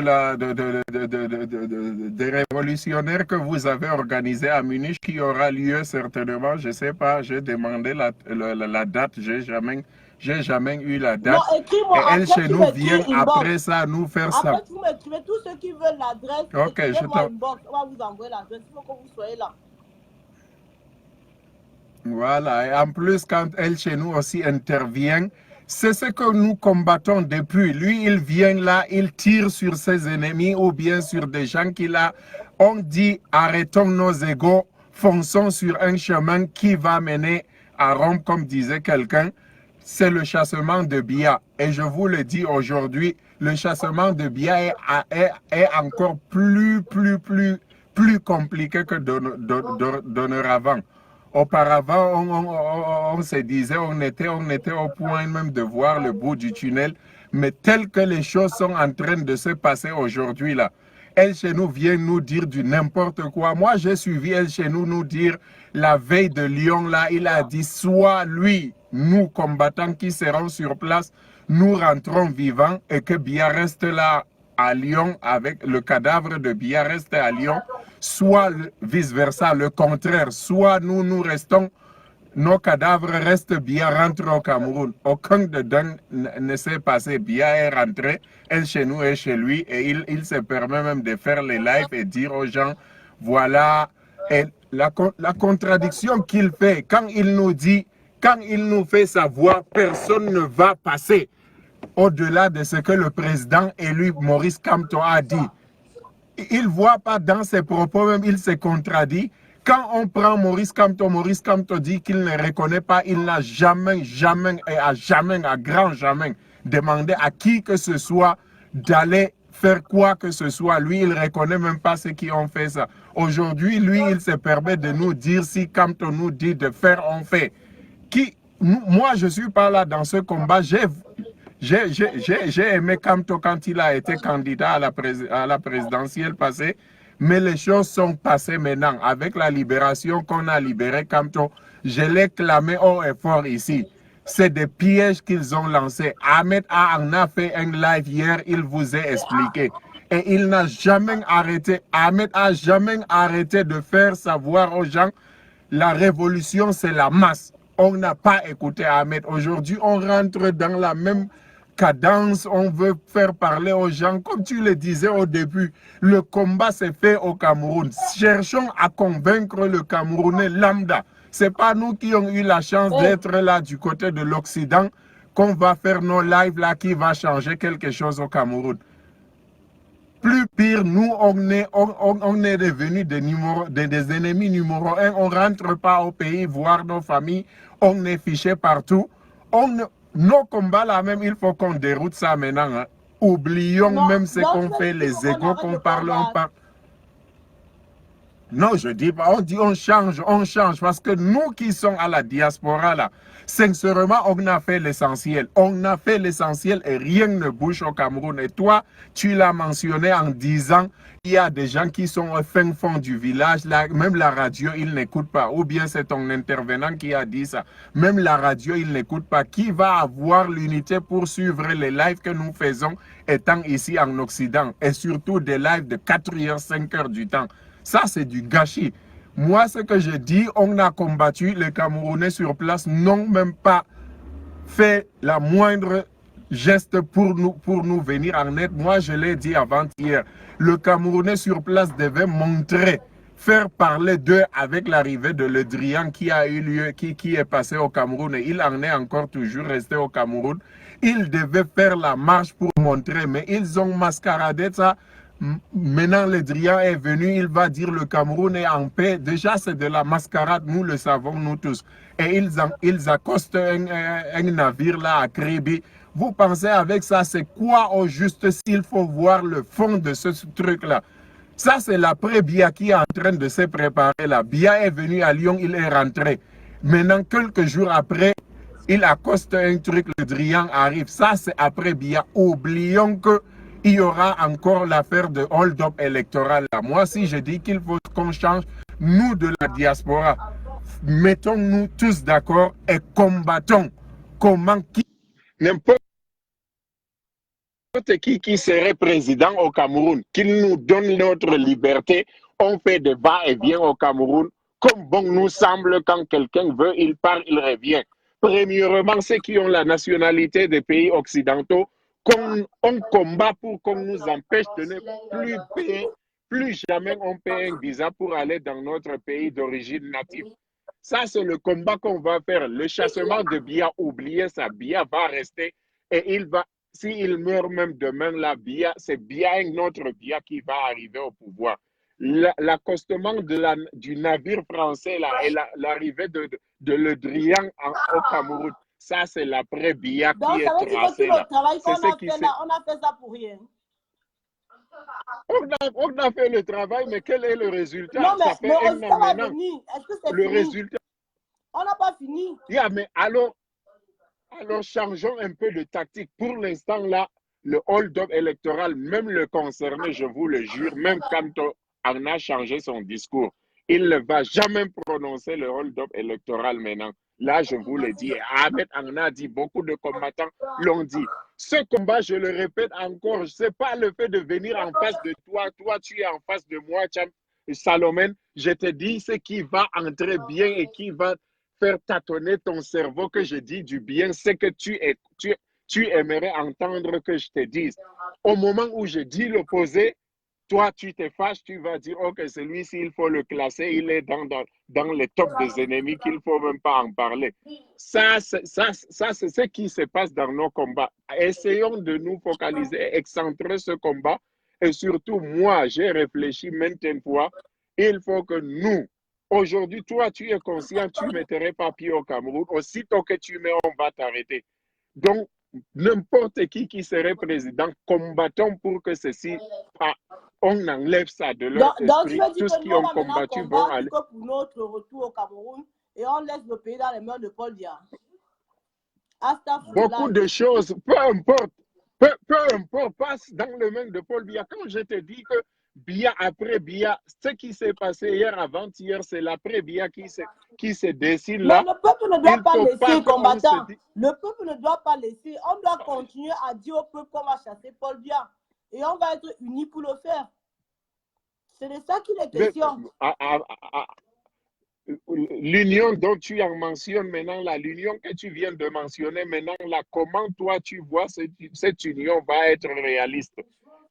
révolutionnaires que vous avez organisé à Munich, qui aura lieu certainement, je ne sais pas, j'ai demandé la date, j'ai jamais eu la date. Non, écris-moi. Et elle, chez nous, vient après ça nous faire ça. Après, vous m'écrivez tous ceux qui veulent l'adresse. Ok, écrivez-moi inbox. On va vous envoyer l'adresse. Il faut que vous soyez là. Voilà, et en plus, quand elle chez nous aussi intervient, c'est ce que nous combattons depuis. Lui, il vient là, il tire sur ses ennemis ou bien sur des gens qu'il a. On dit, arrêtons nos égos, fonçons sur un chemin qui va mener à Rome, comme disait quelqu'un. C'est le chassement de Biya. Et je vous le dis aujourd'hui, le chassement de Biya est encore plus compliqué que d'auparavant. Auparavant, on se disait, on était au point même de voir le bout du tunnel, mais tel que les choses sont en train de se passer aujourd'hui là, elle chez nous vient nous dire du n'importe quoi. Moi, j'ai suivi elle chez nous dire la veille de Lyon là, il a dit soit lui, nous combattants qui serons sur place, nous rentrons vivants et que Biya reste là à Lyon avec le cadavre de Biya reste à Lyon, soit vice-versa, le contraire, soit nous restons, nos cadavres restent, Biya rentre au Cameroun. Aucun de deux ne s'est passé. Biya est rentré, elle chez nous et chez lui, et il se permet même de faire les lives et dire aux gens, voilà, et la contradiction qu'il fait, quand il nous dit, quand il nous fait savoir, personne ne va passer au-delà de ce que le président élu Maurice Kamto a dit. Il ne voit pas dans ses propos, même il se contradit. Quand on prend Maurice Kamto dit qu'il ne reconnaît pas, il n'a jamais, à grand jamais, demandé à qui que ce soit d'aller faire quoi que ce soit. Lui, il ne reconnaît même pas ceux qui ont fait ça. Aujourd'hui, lui, il se permet de nous dire si Kamto nous dit de faire, on fait. Moi, je ne suis pas là dans ce combat. J'ai aimé Kamto quand il a été candidat à la présidentielle passée, mais les choses sont passées maintenant. Avec la libération qu'on a libéré Kamto, je l'ai clamé haut et fort ici. C'est des pièges qu'ils ont lancés. Ahmed en a fait un live hier, il vous a expliqué. Et il n'a jamais arrêté. Ahmed a jamais arrêté de faire savoir aux gens, la révolution c'est la masse. On n'a pas écouté Ahmed. Aujourd'hui, on rentre dans la même cadence, on veut faire parler aux gens. Comme tu le disais au début, le combat s'est fait au Cameroun. Cherchons à convaincre le Camerounais lambda. Ce n'est pas nous qui avons eu la chance d'être là du côté de l'Occident qu'on va faire nos lives là qui va changer quelque chose au Cameroun. Plus pire, nous, on est devenus des ennemis numéro un. On ne rentre pas au pays voir nos familles. On est fichés partout. Nos combats là même, il faut qu'on déroute ça maintenant. Hein. Oublions même ce qu'on fait, les égos qu'on parle, on parle. Non, je dis pas, on dit on change, parce que nous qui sommes à la diaspora là, sincèrement, on a fait l'essentiel. On a fait l'essentiel et rien ne bouge au Cameroun. Et toi, tu l'as mentionné en disant, il y a des gens qui sont au fin fond du village, là, même la radio, ils n'écoutent pas. Ou bien c'est ton intervenant qui a dit ça. Même la radio, ils n'écoutent pas. Qui va avoir l'unité pour suivre les lives que nous faisons étant ici en Occident? Et surtout des lives de 4 heures, 5 heures du temps. Ça, c'est du gâchis. Moi, ce que je dis, on a combattu les Camerounais sur place, n'ont même pas fait la moindre geste pour nous venir en aide. Moi, je l'ai dit avant-hier, le Camerounais sur place devait montrer, faire parler d'eux avec l'arrivée de Le Drian qui a eu lieu, qui est passé au Cameroun et il en est encore toujours resté au Cameroun. Ils devaient faire la marche pour montrer, mais ils ont mascaradé ça. Maintenant, Le Drian est venu, il va dire le Cameroun est en paix. Déjà, c'est de la mascarade, nous le savons, nous tous. Et ils accostent un navire là à Kribi. Vous pensez avec ça, c'est quoi au juste s'il faut voir le fond de ce truc-là? Ça, c'est l'après Biya qui est en train de se préparer là. Biya est venu à Lyon, il est rentré. Maintenant, quelques jours après, il accoste un truc, Le Drian arrive. Ça, c'est après Biya. Oublions que il y aura encore l'affaire de hold-up électoral. Moi, si je dis qu'il faut qu'on change, nous de la diaspora, mettons-nous tous d'accord et combattons. Comment n'importe qui serait président au Cameroun, qu'il nous donne notre liberté, on fait des va-et-vient au Cameroun, comme bon nous semble, quand quelqu'un veut, il part, il revient. Premièrement, ceux qui ont la nationalité des pays occidentaux, on combat pour qu'on nous empêche de ne plus payer, plus jamais on paie un visa pour aller dans notre pays d'origine native. Ça, c'est le combat qu'on va faire. Le chassement de Biya, oubliez ça, Biya va rester et il va, s'il meurt même demain, là, Biya, c'est Biya, notre Biya qui va arriver au pouvoir. L'accostement du navire français là, et l'arrivée de Le Drian au Cameroun, ça c'est l'après Biya qui est tracé là. C'est ce qui on a fait ça pour rien. On a fait le travail, mais quel est le résultat? Non, mais ça fait un an maintenant. Est-ce que c'est le fini? résultat. On n'a pas fini. Yeah, mais alors changeons un peu de tactique. Pour l'instant là, le hold-up électoral, même le concerné, je vous le jure, même quand on a changé son discours, il ne va jamais prononcer le hold-up électoral maintenant. Là, je vous le dis, Ahmed Anna a dit, beaucoup de combattants l'ont dit. Ce combat, je le répète encore, ce n'est pas le fait de venir en face de toi. Toi, tu es en face de moi, Salomon. Je te dis ce qui va entrer bien et qui va faire tâtonner ton cerveau, que je dis du bien, c'est que tu aimerais entendre que je te dise. Au moment où je dis l'opposé, toi, tu te fâches, tu vas dire, ok, celui-ci, il faut le classer, il est dans les tops des ennemis, qu'il ne faut même pas en parler. Ça, c'est ce qui se passe dans nos combats. Essayons de nous focaliser, excentrer ce combat. Et surtout, moi, j'ai réfléchi maintes fois, il faut que nous, aujourd'hui, toi, tu es conscient, tu ne mettrais pas pied au Cameroun. Aussitôt que tu mets, on va t'arrêter. Donc, n'importe qui serait président, combattons pour que ceci, on enlève ça de leur esprit. Tous ceux qui ont combattu vont aller. Pour notre retour au Cameroun et on laisse le pays dans les mains de Paul Biya. Beaucoup de choses, peu importe, passe dans les mains de Paul Biya. Quand je te dis que Biya après Biya, ce qui s'est passé hier, avant-hier, c'est l'après Biya qui se dessine là. Mais le peuple ne doit pas laisser combattant. Le peuple ne doit pas laisser. On doit continuer à dire au peuple qu'on va chasser Paul Biya. Et on va être unis pour le faire. C'est de ça qu'il est question. L'union dont tu en mentionnes maintenant, l'union que tu viens de mentionner maintenant, là, comment toi tu vois cette union va être réaliste?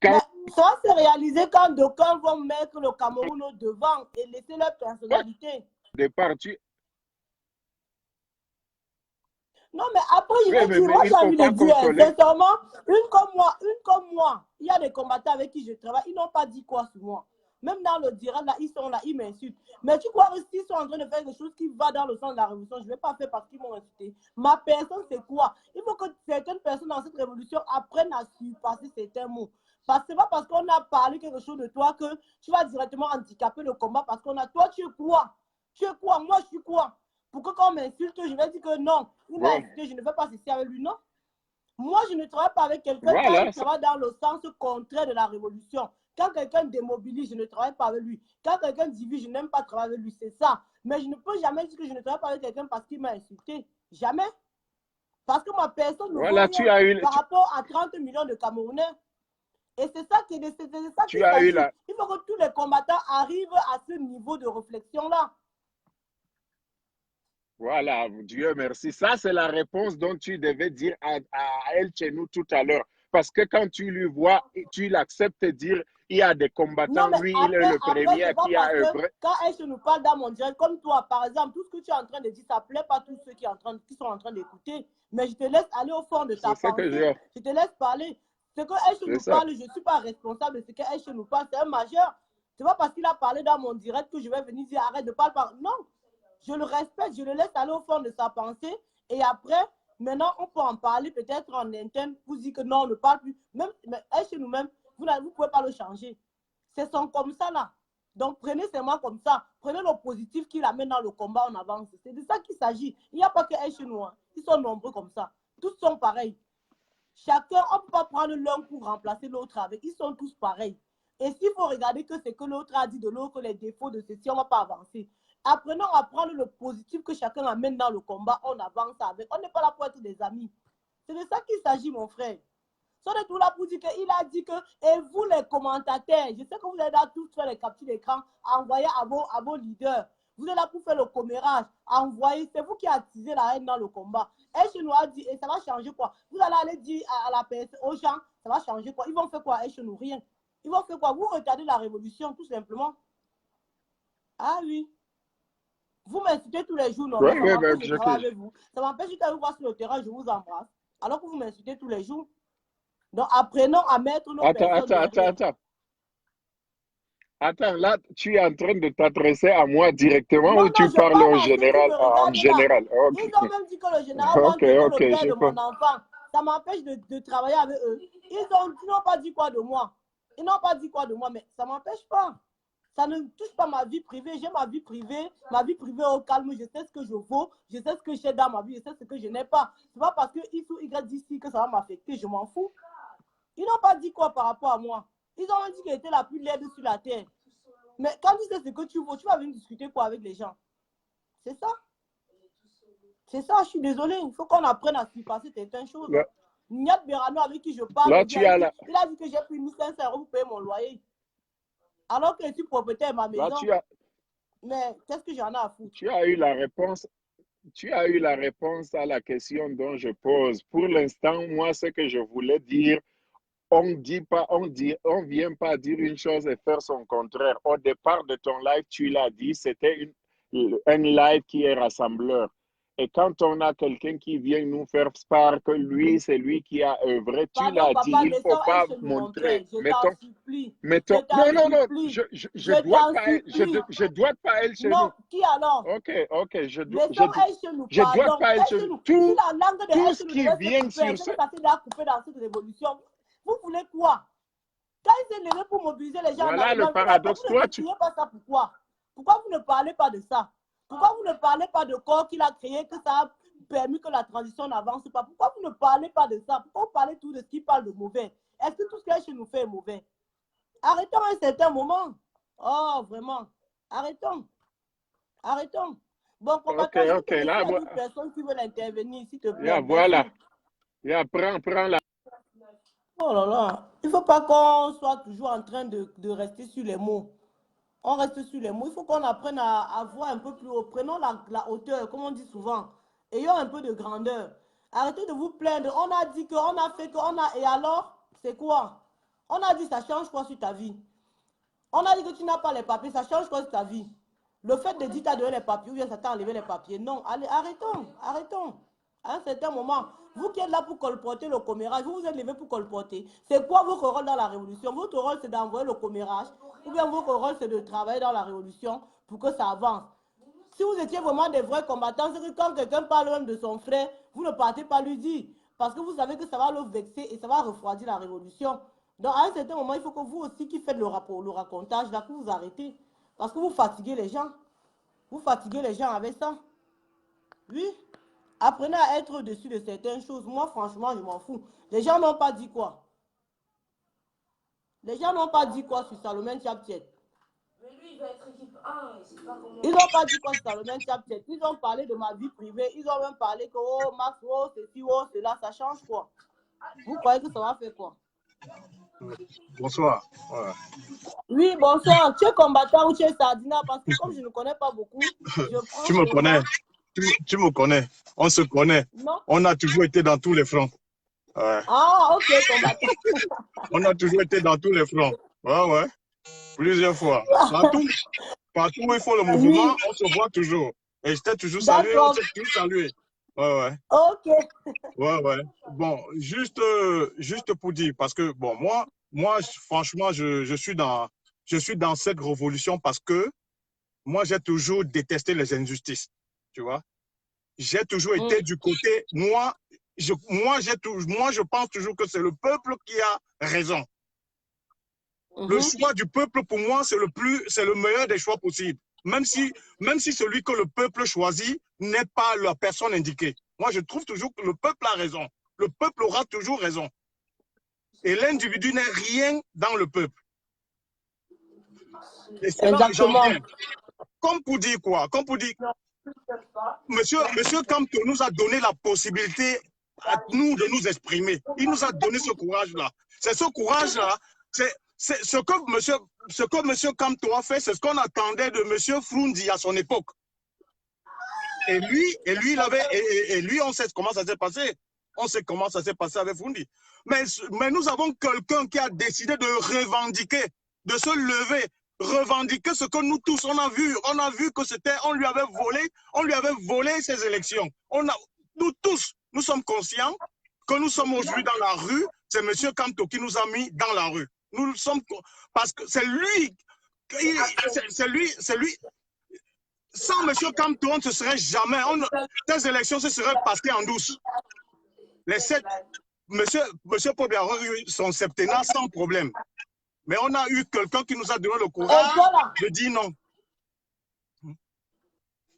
Ça va se réaliser quand d'aucuns vont mettre le Cameroun au devant et laisser leur personnalité. Non, mais après, il va dire, moi j'ai envie de dire, sincèrement, une comme moi, il y a des combattants avec qui je travaille, ils n'ont pas dit quoi sur moi. Même dans le direct, là, ils sont là, ils m'insultent. Mais tu crois que s'ils sont en train de faire quelque chose qui va dans le sens de la révolution, je ne vais pas faire parce qu'ils m'ont insulté. Ma personne, c'est quoi? Il faut que certaines personnes dans cette révolution apprennent à surpasser certains mots. Parce que ce n'est pas parce qu'on a parlé quelque chose de toi que tu vas directement handicaper le combat parce qu'on a... Toi, tu es quoi? Tu es quoi? Moi, je suis quoi? Pour que quand on m'insulte, je vais dire que non, il m'a insulté, je ne vais pas cesser avec lui, non. Moi, je ne travaille pas avec quelqu'un qui travaille dans le sens contraire de la révolution. Quand quelqu'un démobilise, je ne travaille pas avec lui. Quand quelqu'un divise, je n'aime pas travailler avec lui. C'est ça. Mais je ne peux jamais dire que je ne travaille pas avec quelqu'un parce qu'il m'a insulté. Jamais. Parce que ma personne ne vaut rien par rapport à 30 millions de Camerounais. Et c'est ça qui est il faut que tous les combattants arrivent à ce niveau de réflexion-là. Voilà, Dieu merci. Ça, c'est la réponse dont tu devais dire à elle chez nous tout à l'heure. Parce que quand tu lui vois, tu l'acceptes dire, il y a des combattants, lui, il est le premier qui a œuvré. Quand elle nous parle dans mon direct, comme toi, par exemple, tout ce que tu es en train de dire, ça ne plaît pas à tous ceux qui sont en train d'écouter. Mais je te laisse aller au fond de ta pensée. Je te laisse parler. Ce qu'elle nous parle, je ne suis pas responsable de ce qu'elle nous parle. C'est un majeur. Ce n'est pas parce qu'il a parlé dans mon direct que je vais venir dire arrête de parler. Non. Je le respecte, je le laisse aller au fond de sa pensée. Et après, maintenant, on peut en parler peut-être en interne pour dire que non, on ne parle plus. Même, mais elle, chez nous-mêmes, vous ne pouvez pas le changer. C'est son comme ça là. Donc, prenez seulement comme ça. Prenez le positif qui l'amène dans le combat en avance. C'est de ça qu'il s'agit. Il n'y a pas que elle chez nous. Hein. Ils sont nombreux comme ça. Tous sont pareils. Chacun, on ne peut pas prendre l'un pour remplacer l'autre avec. Ils sont tous pareils. Et s'il faut regarder que c'est que l'autre a dit de l'autre, les défauts de ceci, on ne va pas avancer. Apprenons à prendre le positif que chacun amène dans le combat. On avance avec. On n'est pas là pour être des amis. C'est de ça qu'il s'agit, mon frère. On est tout là pour dire qu'il a dit que, et vous les commentateurs, je sais que vous êtes là tous faire les captures d'écran, envoyer à vos leaders. Vous êtes là pour faire le commérage, envoyer. C'est vous qui attisez la haine dans le combat. Et chez nous a dit, et ça va changer quoi? Vous allez aller dire à la personne, aux gens, ça va changer quoi? Ils vont faire quoi? Et chez nous, rien. Ils vont faire quoi? Vous regardez la révolution, tout simplement. Ah oui. Vous m'insultez tous les jours, non? Ouais, Ça ouais, m'empêche de travailler ok. avec vous. Ça m'empêche de vous voir sur le terrain, je vous embrasse. Alors que vous m'insultez tous les jours. Donc, apprenons à mettre nos personnes derrière. Attends, là, tu es en train de t'adresser à moi directement Non, ou tu je parles parle en à ceux qui général? me En regardent là. général, ok. Ils ont même dit que le général Ok, était le ok, père je de mon comprends. enfant. Ça m'empêche de travailler avec eux. Ils n'ont pas dit quoi de moi. Ils n'ont pas dit quoi de moi, mais ça ne m'empêche pas. Ça ne touche pas ma vie privée. J'ai ma vie privée au calme. Je sais ce que je vaux. Je sais ce que j'ai dans ma vie. Je sais ce que je n'ai pas. Ce n'est pas parce que X ou Y dit ici que ça va m'affecter. Je m'en fous. Ils n'ont pas dit quoi par rapport à moi. Ils ont dit qu'elle était la plus laide sur la terre. Mais quand tu sais ce que tu vaux, tu vas venir discuter quoi avec les gens? C'est ça. C'est ça, je suis désolé. Il faut qu'on apprenne à se passer certaines choses. Là, Niat Berano, avec qui je parle, là, il a dit que j'ai pris 1500 € pour payer mon loyer. Alors que je suis propriétaire de ma là, maison. Mais qu'est-ce que j'en ai à foutre? tu as eu la réponse. Tu as eu la réponse à la question dont je pose. Pour l'instant, moi, ce que je voulais dire, on vient pas dire une chose et faire son contraire. Au départ de ton live, tu l'as dit, c'était un live qui est rassembleur. Et quand on a quelqu'un qui vient nous faire part que lui, c'est lui qui a œuvré, tu l'as dit, il ne faut pas montrer. Mettons, non, je dois pas elle chez nous. Non, qui alors? Ok, je dois pas elle chez nous. Tout ce qui vient sur ça. dans cette révolution. Vous voulez quoi? Quand il s'est levé pour mobiliser les gens, voilà le paradoxe. Toi, tu ne pas ça, pourquoi? Pourquoi vous ne parlez pas de ça? Pourquoi vous ne parlez pas de corps qu'il a créé, que ça a permis que la transition n'avance pas? Pourquoi vous ne parlez pas de ça? Pourquoi vous parlez tout de ce qui parle de mauvais? Est-ce que tout ce que nous fait est mauvais? Arrêtons à un certain moment. Oh, vraiment. Arrêtons. Bon, ok, là, il y a une personne qui veut intervenir, s'il te plaît. Yeah, voilà. Yeah, prends la. Oh là là. Il ne faut pas qu'on soit toujours en train de rester sur les mots. On reste sur les mots. Il faut qu'on apprenne à voir un peu plus haut. Prenons la hauteur, comme on dit souvent. Ayons un peu de grandeur. Arrêtez de vous plaindre. On a dit qu'on a fait qu'on a... Et alors, c'est quoi? On a dit ça change quoi sur ta vie? On a dit que tu n'as pas les papiers. Ça change quoi sur ta vie? Le fait de dire que tu as donné les papiers ou bien ça t'a enlevé les papiers. Non, allez, arrêtons. À un certain moment, vous qui êtes là pour colporter le commérage, vous vous êtes levé pour colporter. C'est quoi votre rôle dans la révolution? Votre rôle, c'est d'envoyer le commérage. Ou bien votre rôle, c'est de travailler dans la révolution pour que ça avance. Si vous étiez vraiment des vrais combattants, c'est que quand quelqu'un parle même de son frère, vous ne partez pas lui dire. Parce que vous savez que ça va le vexer et ça va refroidir la révolution. Donc, à un certain moment, il faut que vous aussi qui faites le racontage, là, que vous arrêtez. Parce que vous fatiguez les gens. Vous fatiguez les gens avec ça. Oui. Apprenez à être au-dessus de certaines choses. Moi, franchement, je m'en fous. Les gens n'ont pas dit quoi? Les gens n'ont pas dit quoi sur Salomon Tchaptiet? Mais lui, il va être équipe 1. Ils n'ont pas dit quoi sur Salomon Tchaptiet. Ils ont parlé de ma vie privée. Ils ont même parlé que, oh, Max, oh, ceci, oh, cela, ça change quoi? Vous croyez que ça va faire quoi? Bonsoir. Ouais. Oui, bonsoir. Tu es combattant ou tu es Sardina? Parce que comme je ne connais pas beaucoup, je prends... Tu me connais. Tu me connais. On se connaît. Non. On a toujours été dans tous les fronts. Ouais. Ah, ok, combattant. On a toujours été dans tous les fronts. Ouais. Plusieurs fois. Partout où il faut le mouvement, oui. On se voit toujours. Et je t'ai toujours salué, on s'est toujours salué. Ouais. Ok. Ouais. Bon, juste pour dire, parce que, bon, moi franchement, je suis dans cette révolution parce que moi, j'ai toujours détesté les injustices. Tu vois? J'ai toujours été du côté, moi, je pense toujours que c'est le peuple qui a raison. Le choix du peuple, pour moi, c'est le meilleur des choix possibles. Même si celui que le peuple choisit n'est pas la personne indiquée. Moi, je trouve toujours que le peuple a raison. Le peuple aura toujours raison. Et l'individu n'est rien dans le peuple. Et c'est là que j'en viens. comme pour dire quoi? Comme pour dire, monsieur Kamto nous a donné la possibilité à nous de nous exprimer. Il nous a donné ce courage-là. C'est ce courage-là, c'est ce que monsieur Kamto a fait, c'est ce qu'on attendait de monsieur Frundi à son époque. Et lui, on sait comment ça s'est passé. On sait comment ça s'est passé avec Frundi. Mais nous avons quelqu'un qui a décidé de revendiquer, de se lever, revendiquer ce que nous tous, on a vu que c'était, on lui avait volé ses élections. Nous tous, nous sommes conscients que nous sommes aujourd'hui dans la rue, c'est M. Kamto qui nous a mis dans la rue. Nous sommes, parce que c'est lui, sans M. Kamto, on ne se serait jamais, ces élections se seraient passées en douce. Monsieur Pobia a eu son septennat sans problème. Mais on a eu quelqu'un qui nous a donné le courage de dire non.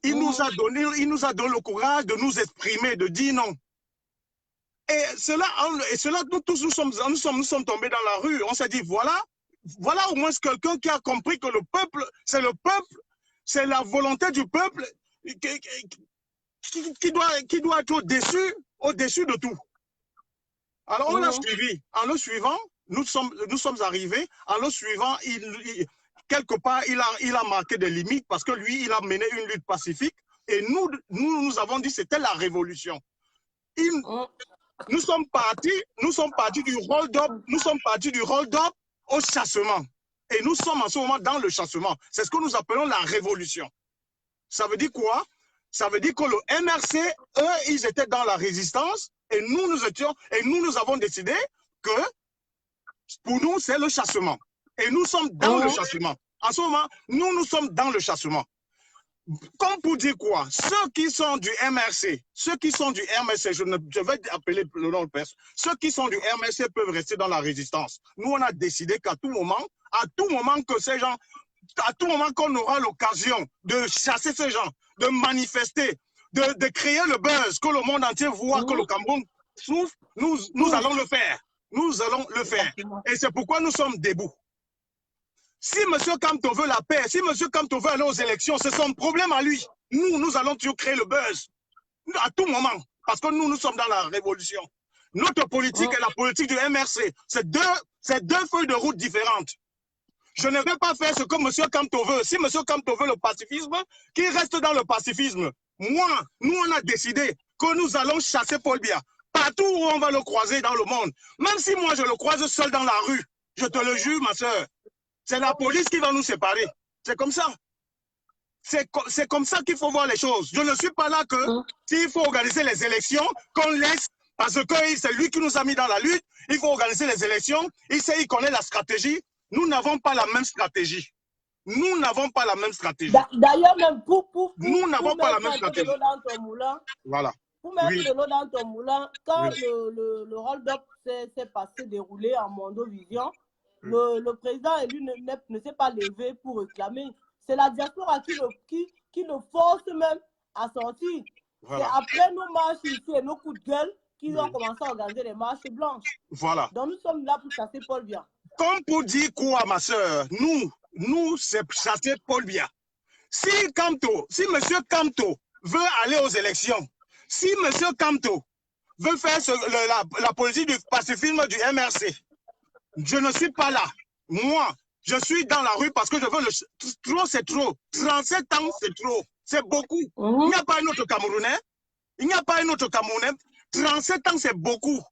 Il nous a donné le courage de nous exprimer, de dire non. Et cela nous tous, nous sommes tombés dans la rue. On s'est dit, voilà au moins quelqu'un qui a compris que le peuple, c'est la volonté du peuple qui doit être au-dessus de tout. Alors on l'a suivi. En le suivant, nous sommes arrivés. En le suivant, quelque part, il a marqué des limites parce que lui, il a mené une lutte pacifique. Et nous avons dit que c'était la révolution. Nous sommes partis du hold-up au chassement. Et nous sommes en ce moment dans le chassement. C'est ce que nous appelons la révolution. Ça veut dire quoi? Ça veut dire que le MRC, eux, ils étaient dans la résistance et nous avons décidé que pour nous, c'est le chassement. Et nous sommes dans le chassement. En ce moment, nous sommes dans le chassement. Comme pour dire quoi? Ceux qui sont du MRC, je vais appeler le nom de personne, ceux qui sont du MRC peuvent rester dans la résistance. Nous, on a décidé qu'à tout moment que ces gens, à tout moment qu'on aura l'occasion de chasser ces gens, de manifester, de créer le buzz, que le monde entier voit que le Cameroun souffre, nous allons le faire. Nous allons le faire. Et c'est pourquoi nous sommes debout. Si M. Kamto veut la paix, si M. Kamto veut aller aux élections, c'est son problème à lui. Nous allons toujours créer le buzz. À tout moment. Parce que nous sommes dans la révolution. Notre politique et la politique du MRC, c'est deux feuilles de route différentes. Je ne vais pas faire ce que M. Kamto veut. Si M. Kamto veut le pacifisme, qu'il reste dans le pacifisme. Nous, on a décidé que nous allons chasser Paul Biya. Partout où on va le croiser dans le monde. Même si moi, je le croise seul dans la rue. Je te le jure, ma soeur. C'est la police qui va nous séparer. C'est comme ça. C'est comme ça qu'il faut voir les choses. Je ne suis pas là que s'il faut organiser les élections, qu'on laisse, parce que c'est lui qui nous a mis dans la lutte, il faut organiser les élections, il connaît la stratégie. Nous n'avons pas la même stratégie. Nous n'avons pas la même stratégie. D'ailleurs, même nous n'avons pas la même stratégie. Voilà. Pour mettre de l'eau dans ton moulin, quand le hold-up s'est passé, déroulé en Mondovision, le président élu ne s'est pas levé pour réclamer. C'est la diaspora qui le force même à sortir. Voilà. C'est après nos marches ici et nos coups de gueule qu'ils ont commencé à organiser les marches blanches. Voilà. Donc nous sommes là pour chasser Paul Biya. Comme pour dire quoi, ma soeur, nous c'est chasser Paul Biya. Si M. Kamto veut aller aux élections, si M. Kamto veut faire la politique du pacifisme du MRC, je ne suis pas là. Moi, je suis dans la rue parce que je veux trop, c'est trop. 37 ans, c'est trop. C'est beaucoup. Il n'y a pas un autre Camerounais. 37 ans, c'est beaucoup.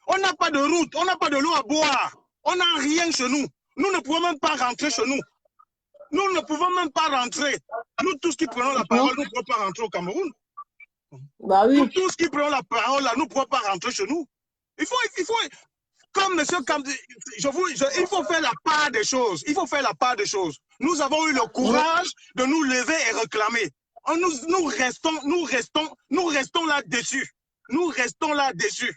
On n'a pas de route, on n'a pas de l'eau à boire. On n'a rien chez nous. Nous ne pouvons même pas rentrer chez nous. Nous ne pouvons même pas rentrer. Nous tous qui prenons la parole, nous ne pouvons pas rentrer au Cameroun. Bah oui. Nous tous qui prenons la parole, là, nous ne pouvons pas rentrer chez nous. Il faut comme M. Kamto, il faut faire la part des choses. Il faut faire la part des choses. Nous avons eu le courage de nous lever et réclamer. Nous restons là-dessus. Nous restons là-dessus.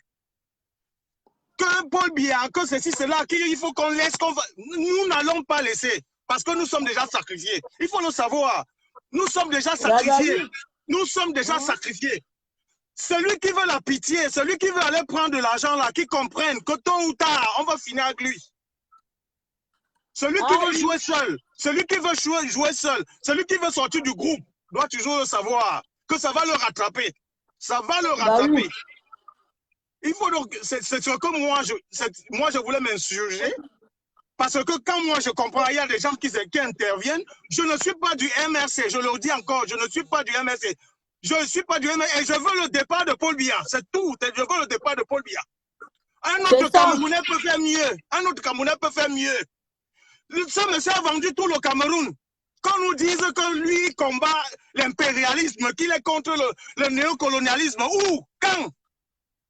Que Paul Biya, que ceci, cela, il faut qu'on laisse, nous n'allons pas laisser. Parce que nous sommes déjà sacrifiés. Il faut le savoir. Nous sommes déjà sacrifiés. Nous sommes déjà sacrifiés. Celui qui veut la pitié, celui qui veut aller prendre de l'argent là, qui comprenne que tôt ou tard, on va finir avec lui. Celui qui veut jouer seul, celui qui veut jouer seul, celui qui veut sortir du groupe, doit toujours le savoir que ça va le rattraper. Ça va le rattraper. Il faut donc, c'est ce que moi je voulais m'insurger. Parce que quand moi je comprends, il y a des gens qui interviennent. Je ne suis pas du MRC, je le dis encore, je ne suis pas du MRC. Je ne suis pas du MRC et je veux le départ de Paul Biya. C'est tout. Je veux le départ de Paul Biya. Un autre Camerounais peut faire mieux. Un autre Camerounais peut faire mieux. Ce monsieur a vendu tout le Cameroun. Qu'on nous dise que lui combat l'impérialisme, qu'il est contre le néocolonialisme. Où? Quand?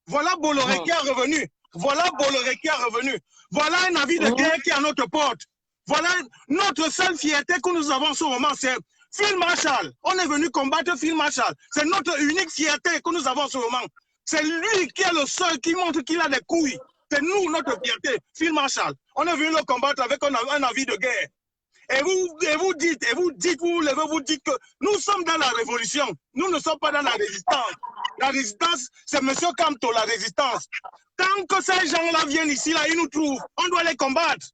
Voilà Bolloré qui est revenu. Voilà Bolloré qui est revenu. Voilà un avis de guerre qui est à notre porte. Voilà notre seule fierté que nous avons en ce moment, c'est Field Marshal. On est venu combattre Field Marshal. C'est notre unique fierté que nous avons en ce moment. C'est lui qui est le seul qui montre qu'il a des couilles. C'est nous, notre fierté, Field Marshal. On est venu le combattre avec un avis de guerre. Et vous dites, vous levez, vous dites que nous sommes dans la révolution. Nous ne sommes pas dans la résistance. La résistance, c'est M. Kamto, la résistance. Tant que ces gens-là viennent ici, là, ils nous trouvent. On doit les combattre.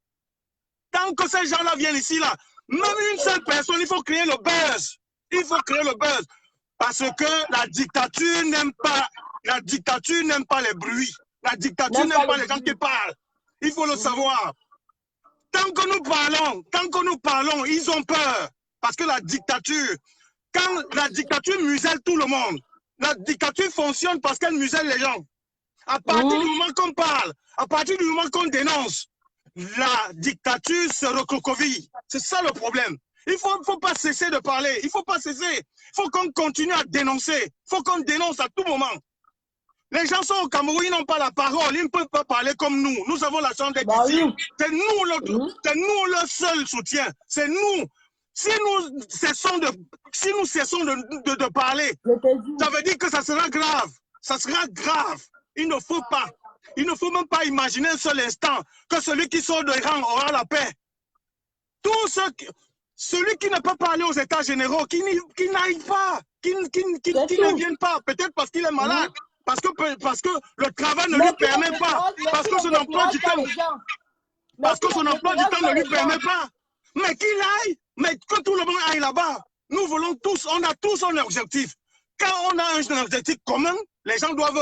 Tant que ces gens-là viennent ici, là, même une seule personne, il faut créer le buzz. Il faut créer le buzz. Parce que la dictature n'aime pas les bruits. La dictature n'aime pas les gens qui parlent. Il faut le savoir. Tant que nous parlons, ils ont peur. Parce que la dictature, quand la dictature muselle tout le monde, la dictature fonctionne parce qu'elle muselle les gens. À partir du moment qu'on parle, à partir du moment qu'on dénonce, la dictature se recroqueville. C'est ça le problème. Il ne faut pas cesser de parler. Il ne faut pas cesser. Il faut qu'on continue à dénoncer. Il faut qu'on dénonce à tout moment. Les gens sont au Cameroun, ils n'ont pas la parole. Ils ne peuvent pas parler comme nous. Nous avons la chance d'être ici. C'est nous le seul soutien. C'est nous. Si nous cessons de parler, ça veut dire que ça sera grave. Ça sera grave. Il ne faut pas. Il ne faut même pas imaginer un seul instant que celui qui sort de rang aura la paix. Celui qui ne peut pas aller aux États généraux, qui n'aille pas, qui ne vienne pas, peut-être parce qu'il est malade, parce que le travail ne lui permet pas, parce que son emploi du temps, ne lui permet pas. Mais qu'il aille, mais que tout le monde aille là-bas. Nous voulons tous, on a tous un objectif. Quand on a un objectif commun, les gens doivent